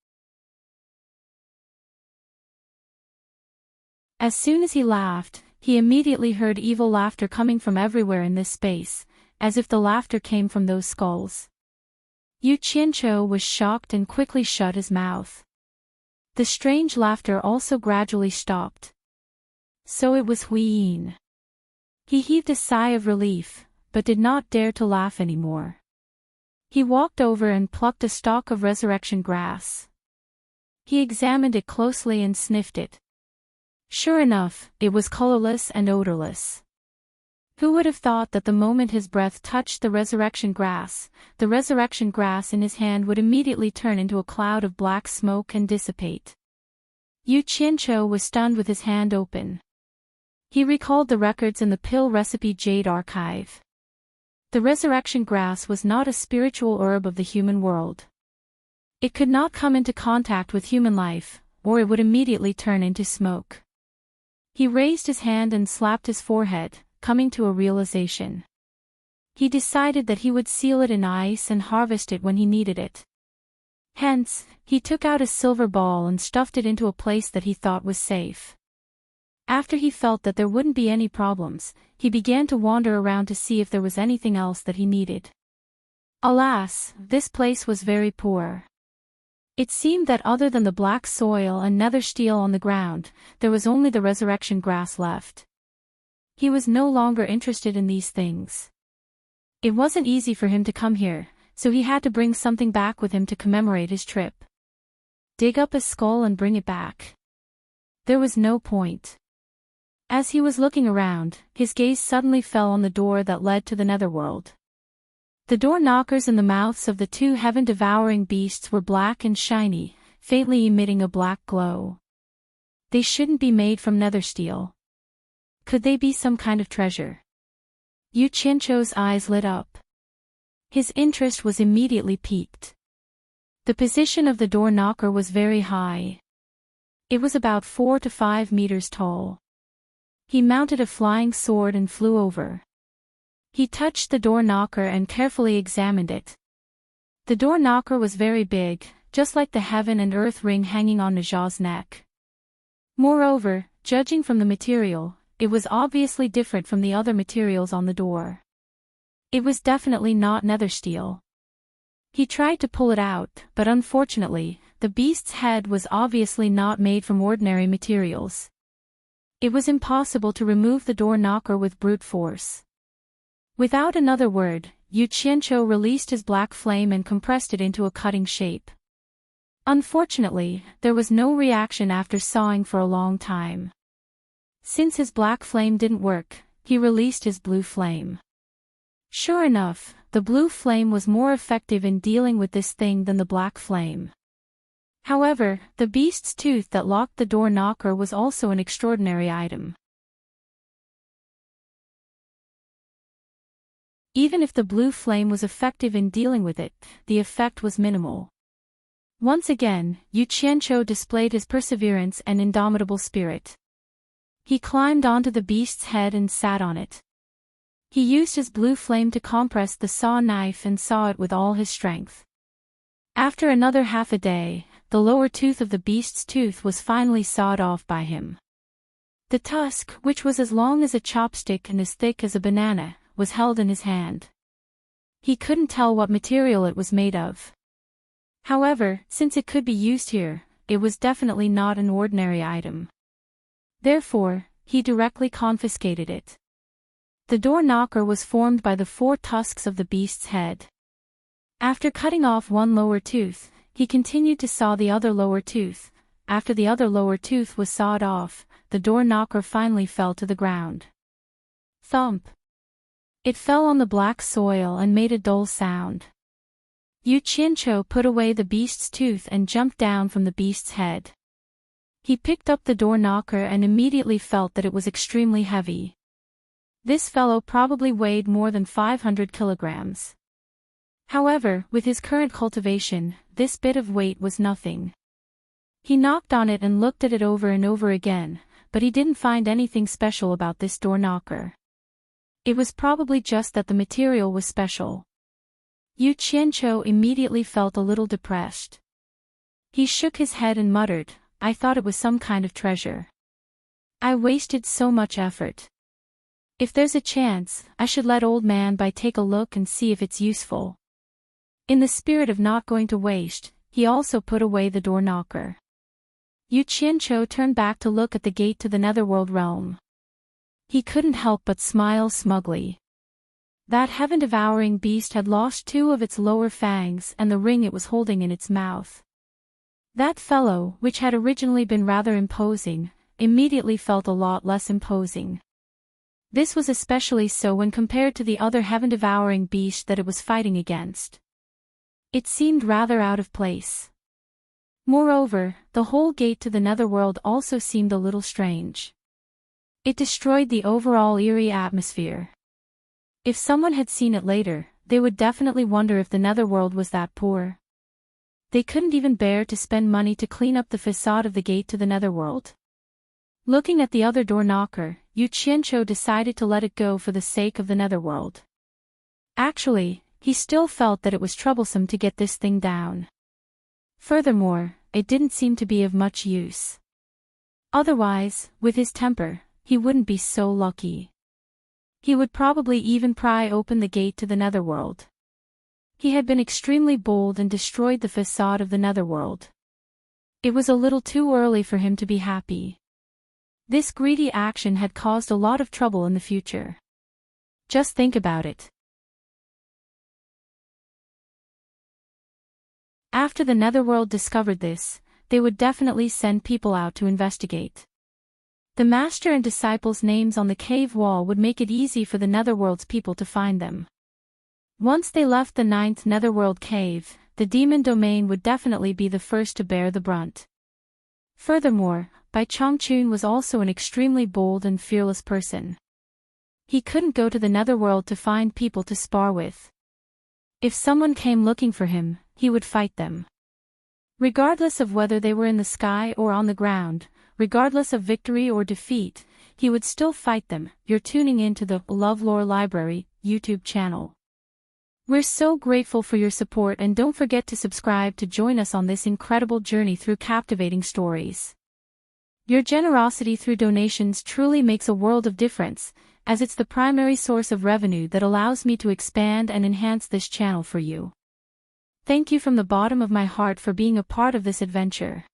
As soon as he laughed, he immediately heard evil laughter coming from everywhere in this space, as if the laughter came from those skulls. Yu Qianqiu was shocked and quickly shut his mouth. The strange laughter also gradually stopped. So it was Hui Yin. He heaved a sigh of relief, but did not dare to laugh anymore. He walked over and plucked a stalk of resurrection grass. He examined it closely and sniffed it. Sure enough, it was colorless and odorless. Who would have thought that the moment his breath touched the resurrection grass in his hand would immediately turn into a cloud of black smoke and dissipate? Yu Qianqiu was stunned with his hand open. He recalled the records in the pill recipe jade archive. The resurrection grass was not a spiritual herb of the human world. It could not come into contact with human life, or it would immediately turn into smoke. He raised his hand and slapped his forehead, coming to a realization. He decided that he would seal it in ice and harvest it when he needed it. Hence, he took out a silver ball and stuffed it into a place that he thought was safe. After he felt that there wouldn't be any problems, he began to wander around to see if there was anything else that he needed. Alas, this place was very poor. It seemed that other than the black soil and nether steel on the ground, there was only the resurrection grass left. He was no longer interested in these things. It wasn't easy for him to come here, so he had to bring something back with him to commemorate his trip. Dig up a skull and bring it back. There was no point. As he was looking around, his gaze suddenly fell on the door that led to the netherworld. The door knockers in the mouths of the 2 heaven-devouring beasts were black and shiny, faintly emitting a black glow. They shouldn't be made from nether steel. Could they be some kind of treasure? Yu Qianqiu's eyes lit up. His interest was immediately piqued. The position of the door knocker was very high. It was about 4 to 5 meters tall. He mounted a flying sword and flew over. He touched the door knocker and carefully examined it. The door knocker was very big, just like the heaven and earth ring hanging on Naja's neck. Moreover, judging from the material, it was obviously different from the other materials on the door. It was definitely not nether steel. He tried to pull it out, but unfortunately, the beast's head was obviously not made from ordinary materials. It was impossible to remove the door knocker with brute force. Without another word, Yu Qianqiu released his black flame and compressed it into a cutting shape. Unfortunately, there was no reaction after sawing for a long time. Since his black flame didn't work, he released his blue flame. Sure enough, the blue flame was more effective in dealing with this thing than the black flame. However, the beast's tooth that locked the door knocker was also an extraordinary item. Even if the blue flame was effective in dealing with it, the effect was minimal. Once again, Yu Qianqiu displayed his perseverance and indomitable spirit. He climbed onto the beast's head and sat on it. He used his blue flame to compress the saw knife and saw it with all his strength. After another half a day, the lower tooth of the beast's tooth was finally sawed off by him. The tusk, which was as long as a chopstick and as thick as a banana, was held in his hand. He couldn't tell what material it was made of. However, since it could be used here, it was definitely not an ordinary item. Therefore, he directly confiscated it. The door knocker was formed by the 4 tusks of the beast's head. After cutting off one lower tooth, he continued to saw the other lower tooth. After the other lower tooth was sawed off, the door knocker finally fell to the ground. Thump! It fell on the black soil and made a dull sound. Yu Qianqiu put away the beast's tooth and jumped down from the beast's head. He picked up the door knocker and immediately felt that it was extremely heavy. This fellow probably weighed more than 500 kilograms. However, with his current cultivation, this bit of weight was nothing. He knocked on it and looked at it over and over again, but he didn't find anything special about this door knocker. It was probably just that the material was special. Yu Qianqiu immediately felt a little depressed. He shook his head and muttered, "I thought it was some kind of treasure. I wasted so much effort. If there's a chance, I should let old man Bai take a look and see if it's useful." In the spirit of not going to waste, he also put away the door knocker. Yu Qianqiu turned back to look at the gate to the netherworld realm. He couldn't help but smile smugly. That heaven-devouring beast had lost 2 of its lower fangs and the ring it was holding in its mouth. That fellow, which had originally been rather imposing, immediately felt a lot less imposing. This was especially so when compared to the other heaven-devouring beast that it was fighting against. It seemed rather out of place. Moreover, the whole gate to the netherworld also seemed a little strange. It destroyed the overall eerie atmosphere. If someone had seen it later, they would definitely wonder if the netherworld was that poor. They couldn't even bear to spend money to clean up the facade of the gate to the netherworld. Looking at the other door knocker, Yu Qianqiu decided to let it go for the sake of the netherworld. Actually, he still felt that it was troublesome to get this thing down. Furthermore, it didn't seem to be of much use. Otherwise, with his temper, he wouldn't be so lucky. He would probably even pry open the gate to the netherworld. He had been extremely bold and destroyed the facade of the netherworld. It was a little too early for him to be happy. This greedy action had caused a lot of trouble in the future. Just think about it. After the netherworld discovered this, they would definitely send people out to investigate. The master and disciples' names on the cave wall would make it easy for the netherworld's people to find them. Once they left the 9th netherworld cave, the demon domain would definitely be the first to bear the brunt. Furthermore, Bai Chongqun was also an extremely bold and fearless person. He couldn't go to the netherworld to find people to spar with. If someone came looking for him, he would fight them. Regardless of whether they were in the sky or on the ground, regardless of victory or defeat, he would still fight them. You're tuning in to the LoveLore Library YouTube channel. We're so grateful for your support, and don't forget to subscribe to join us on this incredible journey through captivating stories. Your generosity through donations truly makes a world of difference, as it's the primary source of revenue that allows me to expand and enhance this channel for you. Thank you from the bottom of my heart for being a part of this adventure.